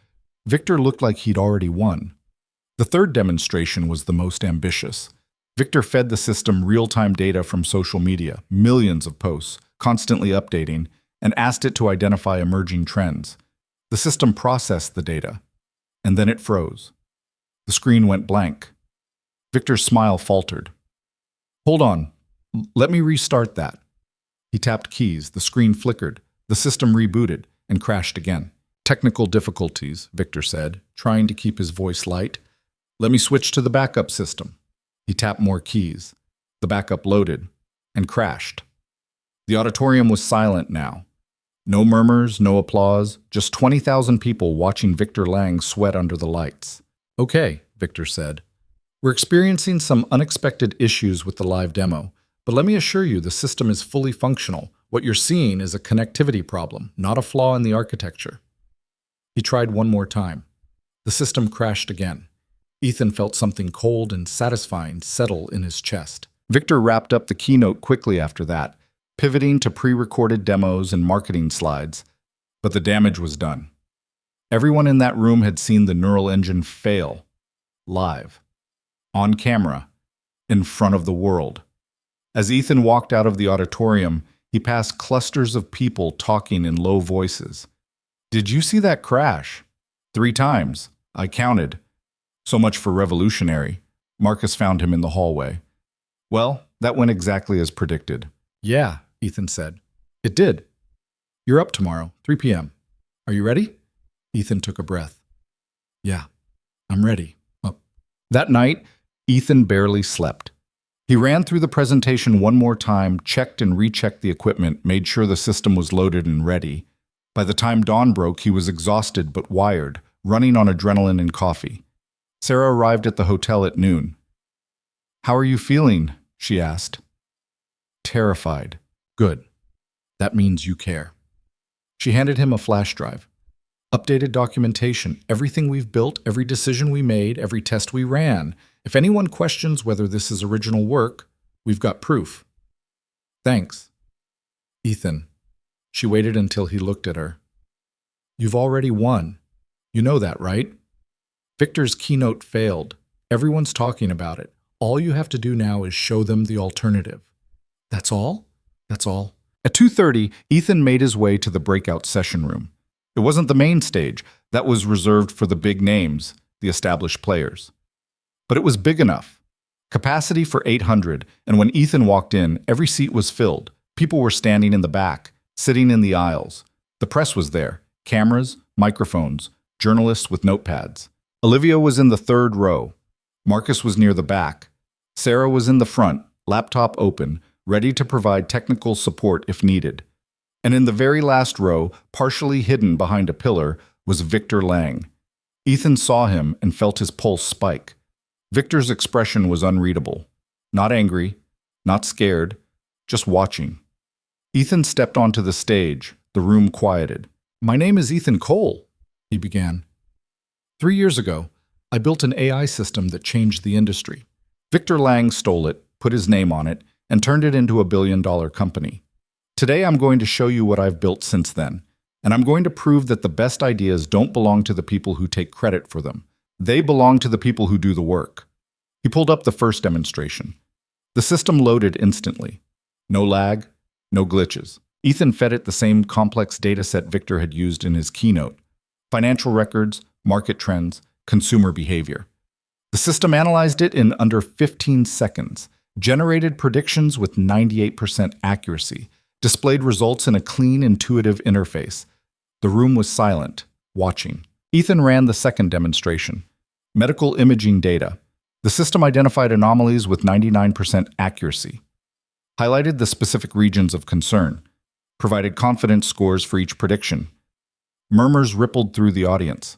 Victor looked like he'd already won. The third demonstration was the most ambitious. Victor fed the system real-time data from social media, millions of posts, constantly updating, and asked it to identify emerging trends. The system processed the data, and then it froze. The screen went blank. Victor's smile faltered. "Hold on. Let me restart that." He tapped keys. The screen flickered. The system rebooted and crashed again. "Technical difficulties," Victor said, trying to keep his voice light. "Let me switch to the backup system." He tapped more keys. The backup loaded and crashed. The auditorium was silent now. No murmurs, no applause, just 20,000 people watching Victor Lang sweat under the lights. "Okay," Victor said. We're experiencing some unexpected issues with the live demo, but let me assure you the system is fully functional. What you're seeing is a connectivity problem, not a flaw in the architecture. He tried one more time. The system crashed again. Ethan felt something cold and satisfying settle in his chest. Victor wrapped up the keynote quickly after that, pivoting to pre-recorded demos and marketing slides, but the damage was done. Everyone in that room had seen the neural engine fail, live, on camera, in front of the world. As Ethan walked out of the auditorium, he passed clusters of people talking in low voices. "Did you see that crash?" "3 times. I counted." "So much for revolutionary." Marcus found him in the hallway. "Well, that went exactly as predicted." "Yeah," Ethan said. "It did. You're up tomorrow, 3 p.m. Are you ready?" Ethan took a breath. "Yeah, I'm ready." That night, Ethan barely slept. He ran through the presentation one more time, checked and rechecked the equipment, made sure the system was loaded and ready. By the time dawn broke, he was exhausted but wired, running on adrenaline and coffee. Sarah arrived at the hotel at noon. "How are you feeling?" she asked. "Terrified." "Good. That means you care." She handed him a flash drive. "Updated documentation, everything we've built, every decision we made, every test we ran. If anyone questions whether this is original work, we've got proof." "Thanks." "Ethan." She waited until he looked at her. "You've already won. You know that, right? Victor's keynote failed. Everyone's talking about it. All you have to do now is show them the alternative." "That's all?" "That's all." At 2:30, Ethan made his way to the breakout session room. It wasn't the main stage. That was reserved for the big names, the established players. But it was big enough. Capacity for 800, and when Ethan walked in, every seat was filled. People were standing in the back, sitting in the aisles. The press was there, cameras, microphones, journalists with notepads. Olivia was in the 3rd row. Marcus was near the back. Sarah was in the front, laptop open, ready to provide technical support if needed. And in the very last row, partially hidden behind a pillar, was Victor Lang. Ethan saw him and felt his pulse spike. Victor's expression was unreadable. Not angry, not scared, just watching. Ethan stepped onto the stage. The room quieted. "My name is Ethan Cole," he began. 3 years ago, I built an AI system that changed the industry. Victor Lang stole it, put his name on it, and turned it into a billion-dollar company. Today I'm going to show you what I've built since then, and I'm going to prove that the best ideas don't belong to the people who take credit for them. They belong to the people who do the work. He pulled up the first demonstration. The system loaded instantly. No lag, no glitches. Ethan fed it the same complex dataset Victor had used in his keynote. Financial records, market trends, consumer behavior. The system analyzed it in under 15 seconds, generated predictions with 98% accuracy, displayed results in a clean, intuitive interface. The room was silent, watching. Ethan ran the second demonstration. Medical imaging data. The system identified anomalies with 99% accuracy, highlighted the specific regions of concern, provided confidence scores for each prediction. Murmurs rippled through the audience.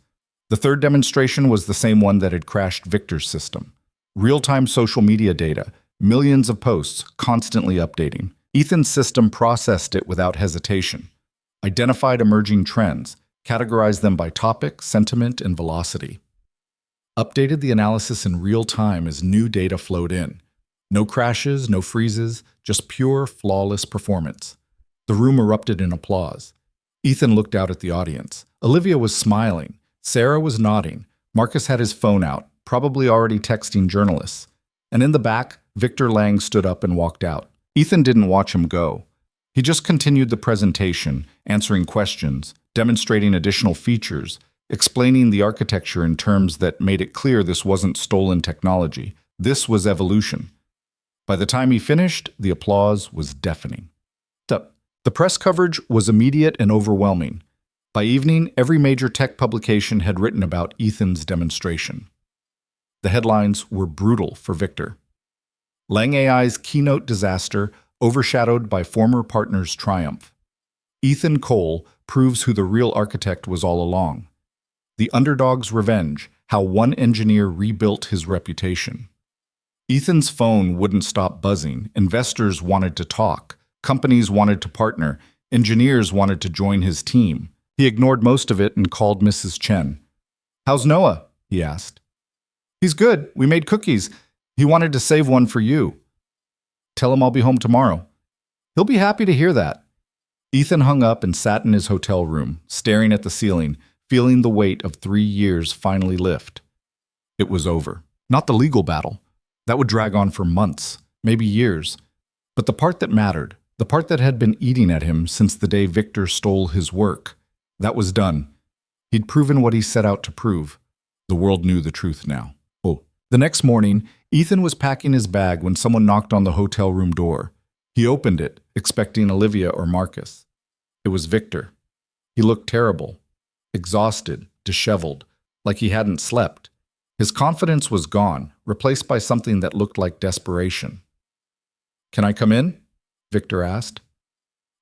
The third demonstration was the same one that had crashed Victor's system. Real-time social media data, millions of posts, constantly updating. Ethan's system processed it without hesitation, identified emerging trends, categorized them by topic, sentiment, and velocity. Updated the analysis in real time as new data flowed in. No crashes, no freezes, just pure, flawless performance. The room erupted in applause. Ethan looked out at the audience. Olivia was smiling. Sarah was nodding. Marcus had his phone out, probably already texting journalists. And in the back, Victor Lang stood up and walked out. Ethan didn't watch him go. He just continued the presentation, answering questions, demonstrating additional features, explaining the architecture in terms that made it clear this wasn't stolen technology. This was evolution. By the time he finished, the applause was deafening. The press coverage was immediate and overwhelming. By evening, every major tech publication had written about Ethan's demonstration. The headlines were brutal for Victor. Lang AI's keynote disaster overshadowed by former partners' triumph. Ethan Cole proves who the real architect was all along. The underdog's revenge, how one engineer rebuilt his reputation. Ethan's phone wouldn't stop buzzing. Investors wanted to talk. Companies wanted to partner. Engineers wanted to join his team. He ignored most of it and called Mrs. Chen. "How's Noah?" he asked. "He's good. We made cookies. He wanted to save one for you." "Tell him I'll be home tomorrow." "He'll be happy to hear that." Ethan hung up and sat in his hotel room, staring at the ceiling, feeling the weight of 3 years finally lift. It was over. Not the legal battle. That would drag on for months, maybe years. But the part that mattered, the part that had been eating at him since the day Victor stole his work, that was done. He'd proven what he set out to prove. The world knew the truth now. Oh. The next morning, Ethan was packing his bag when someone knocked on the hotel room door. He opened it, expecting Olivia or Marcus. It was Victor. He looked terrible, exhausted, disheveled, like he hadn't slept. His confidence was gone, replaced by something that looked like desperation. "Can I come in?" Victor asked.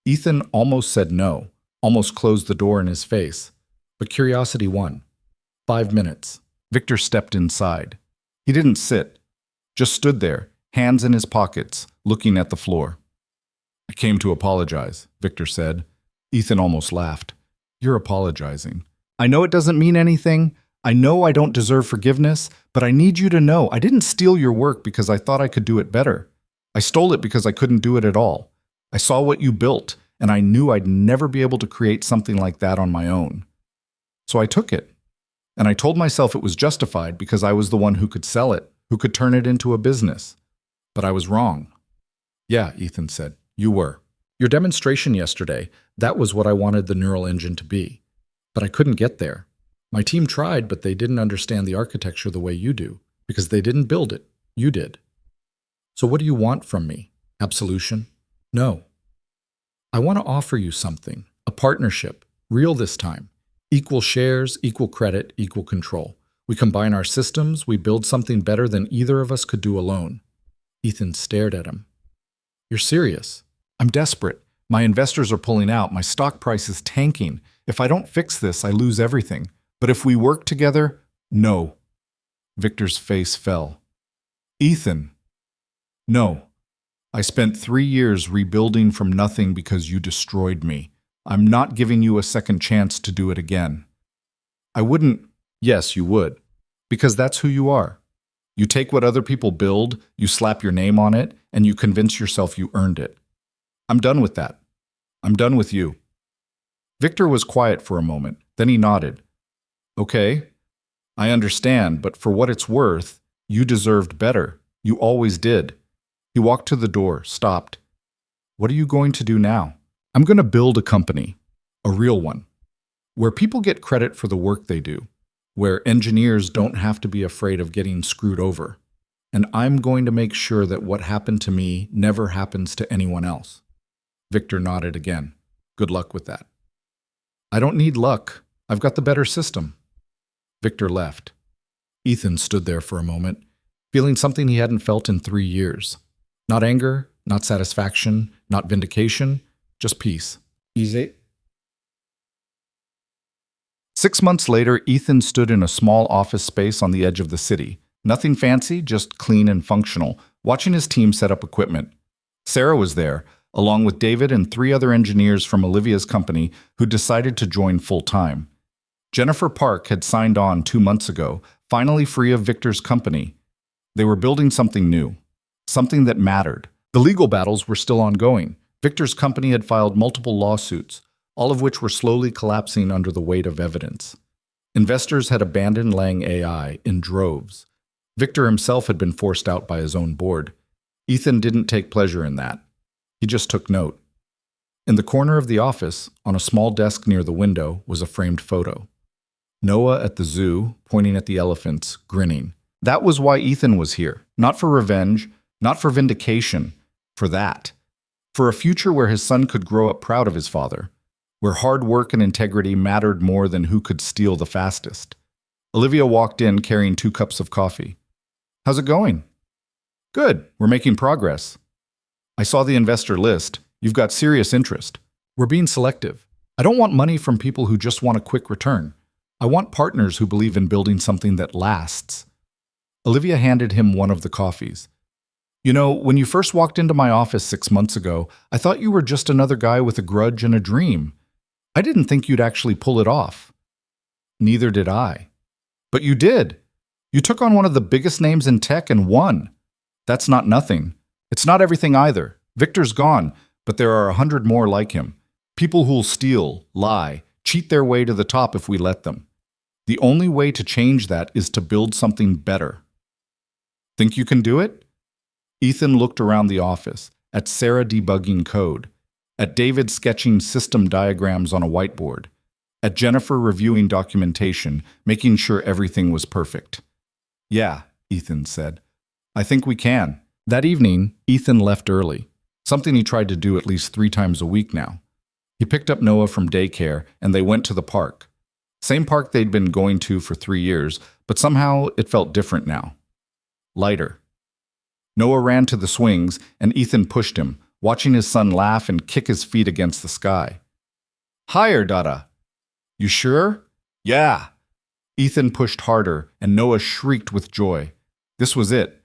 Ethan almost said no, almost closed the door in his face. But curiosity won. 5 minutes. Victor stepped inside. He didn't sit, just stood there, hands in his pockets, looking at the floor. "I came to apologize," Victor said. Ethan almost laughed. "You're apologizing. I know it doesn't mean anything. I know I don't deserve forgiveness, but I need you to know I didn't steal your work because I thought I could do it better. I stole it because I couldn't do it at all. I saw what you built, and I knew I'd never be able to create something like that on my own. So I took it, and I told myself it was justified because I was the one who could sell it, who could turn it into a business. But I was wrong." "Yeah," Ethan said, "you were. Your demonstration yesterday, that was what I wanted the neural engine to be. But I couldn't get there. My team tried, but they didn't understand the architecture the way you do, because they didn't build it. You did. So what do you want from me? Absolution? No. I want to offer you something, a partnership, real this time. Equal shares, equal credit, equal control. We combine our systems, we build something better than either of us could do alone." Ethan stared at him. "You're serious? I'm desperate. My investors are pulling out. My stock price is tanking. If I don't fix this, I lose everything. But if we work together, no." Victor's face fell. "Ethan, no. I spent 3 years rebuilding from nothing because you destroyed me. I'm not giving you a second chance to do it again." "I wouldn't." "Yes, you would. Because that's who you are. You take what other people build, you slap your name on it, and you convince yourself you earned it. I'm done with that. I'm done with you." Victor was quiet for a moment. Then he nodded. "Okay, I understand, but for what it's worth, you deserved better. You always did." He walked to the door, stopped. "What are you going to do now?" "I'm going to build a company, a real one, where people get credit for the work they do, where engineers don't have to be afraid of getting screwed over. And I'm going to make sure that what happened to me never happens to anyone else." Victor nodded again. "Good luck with that." "I don't need luck. I've got the better system." Victor left. Ethan stood there for a moment, feeling something he hadn't felt in 3 years. Not anger, not satisfaction, not vindication, just peace. Easy. 6 months later, Ethan stood in a small office space on the edge of the city. Nothing fancy, just clean and functional, watching his team set up equipment. Sarah was there, along with David and 3 other engineers from Olivia's company who decided to join full-time. Jennifer Park had signed on 2 months ago, finally free of Victor's company. They were building something new, something that mattered. The legal battles were still ongoing. Victor's company had filed multiple lawsuits, all of which were slowly collapsing under the weight of evidence. Investors had abandoned Lang AI in droves. Victor himself had been forced out by his own board. Ethan didn't take pleasure in that. He just took note. In the corner of the office, on a small desk near the window, was a framed photo. Noah at the zoo, pointing at the elephants, grinning. That was why Ethan was here. Not for revenge, not for vindication, for that. For a future where his son could grow up proud of his father, where hard work and integrity mattered more than who could steal the fastest. Olivia walked in carrying 2 cups of coffee. "How's it going?" "Good, we're making progress." "I saw the investor list. You've got serious interest. We're being selective. I don't want money from people who just want a quick return. I want partners who believe in building something that lasts." Olivia handed him one of the coffees. You know, when you first walked into my office 6 months ago, I thought you were just another guy with a grudge and a dream. I didn't think you'd actually pull it off. Neither did I. But you did. You took on one of the biggest names in tech and won. That's not nothing. It's not everything either. Victor's gone, but there are 100 more like him. People who'll steal, lie, cheat their way to the top if we let them. The only way to change that is to build something better. Think you can do it? Ethan looked around the office, at Sarah debugging code, at David sketching system diagrams on a whiteboard, at Jennifer reviewing documentation, making sure everything was perfect. Yeah, Ethan said. I think we can. That evening, Ethan left early, something he tried to do at least 3 times a week now. He picked up Noah from daycare, and they went to the park. Same park they'd been going to for 3 years, but somehow it felt different now. Lighter. Noah ran to the swings, and Ethan pushed him, watching his son laugh and kick his feet against the sky. Higher, Dada. You sure? Yeah. Ethan pushed harder, and Noah shrieked with joy. This was it.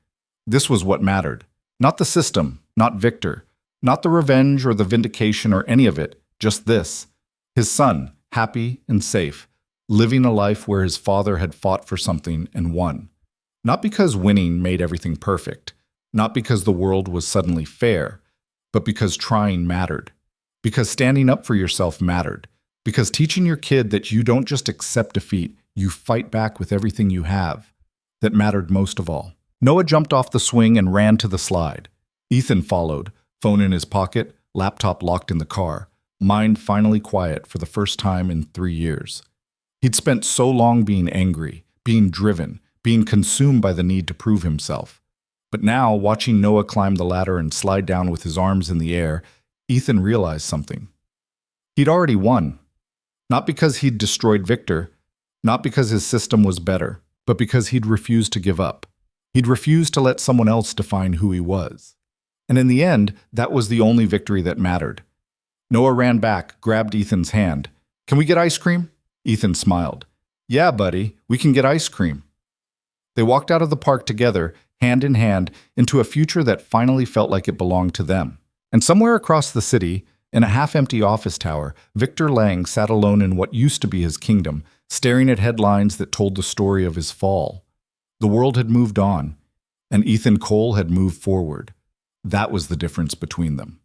This was what mattered. Not the system, not Victor, not the revenge or the vindication or any of it, just this. His son, happy and safe, living a life where his father had fought for something and won. Not because winning made everything perfect, not because the world was suddenly fair, but because trying mattered, because standing up for yourself mattered, because teaching your kid that you don't just accept defeat, you fight back with everything you have, that mattered most of all. Noah jumped off the swing and ran to the slide. Ethan followed, phone in his pocket, laptop locked in the car, mind finally quiet for the first time in 3 years. He'd spent so long being angry, being driven, being consumed by the need to prove himself. But now, watching Noah climb the ladder and slide down with his arms in the air, Ethan realized something. He'd already won. Not because he'd destroyed Victor, not because his system was better, but because he'd refused to give up. He'd refused to let someone else define who he was. And in the end, that was the only victory that mattered. Noah ran back, grabbed Ethan's hand. Can we get ice cream? Ethan smiled. Yeah, buddy, we can get ice cream. They walked out of the park together, hand in hand, into a future that finally felt like it belonged to them. And somewhere across the city, in a half-empty office tower, Victor Lang sat alone in what used to be his kingdom, staring at headlines that told the story of his fall. The world had moved on, and Ethan Cole had moved forward. That was the difference between them.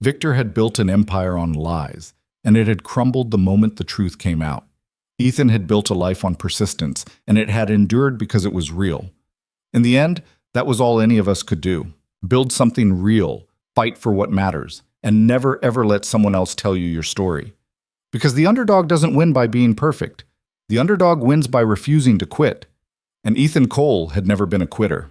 Victor had built an empire on lies, and it had crumbled the moment the truth came out. Ethan had built a life on persistence, and it had endured because it was real. In the end, that was all any of us could do. Build something real, fight for what matters, and never ever let someone else tell you your story. Because the underdog doesn't win by being perfect. The underdog wins by refusing to quit. And Ethan Cole had never been a quitter.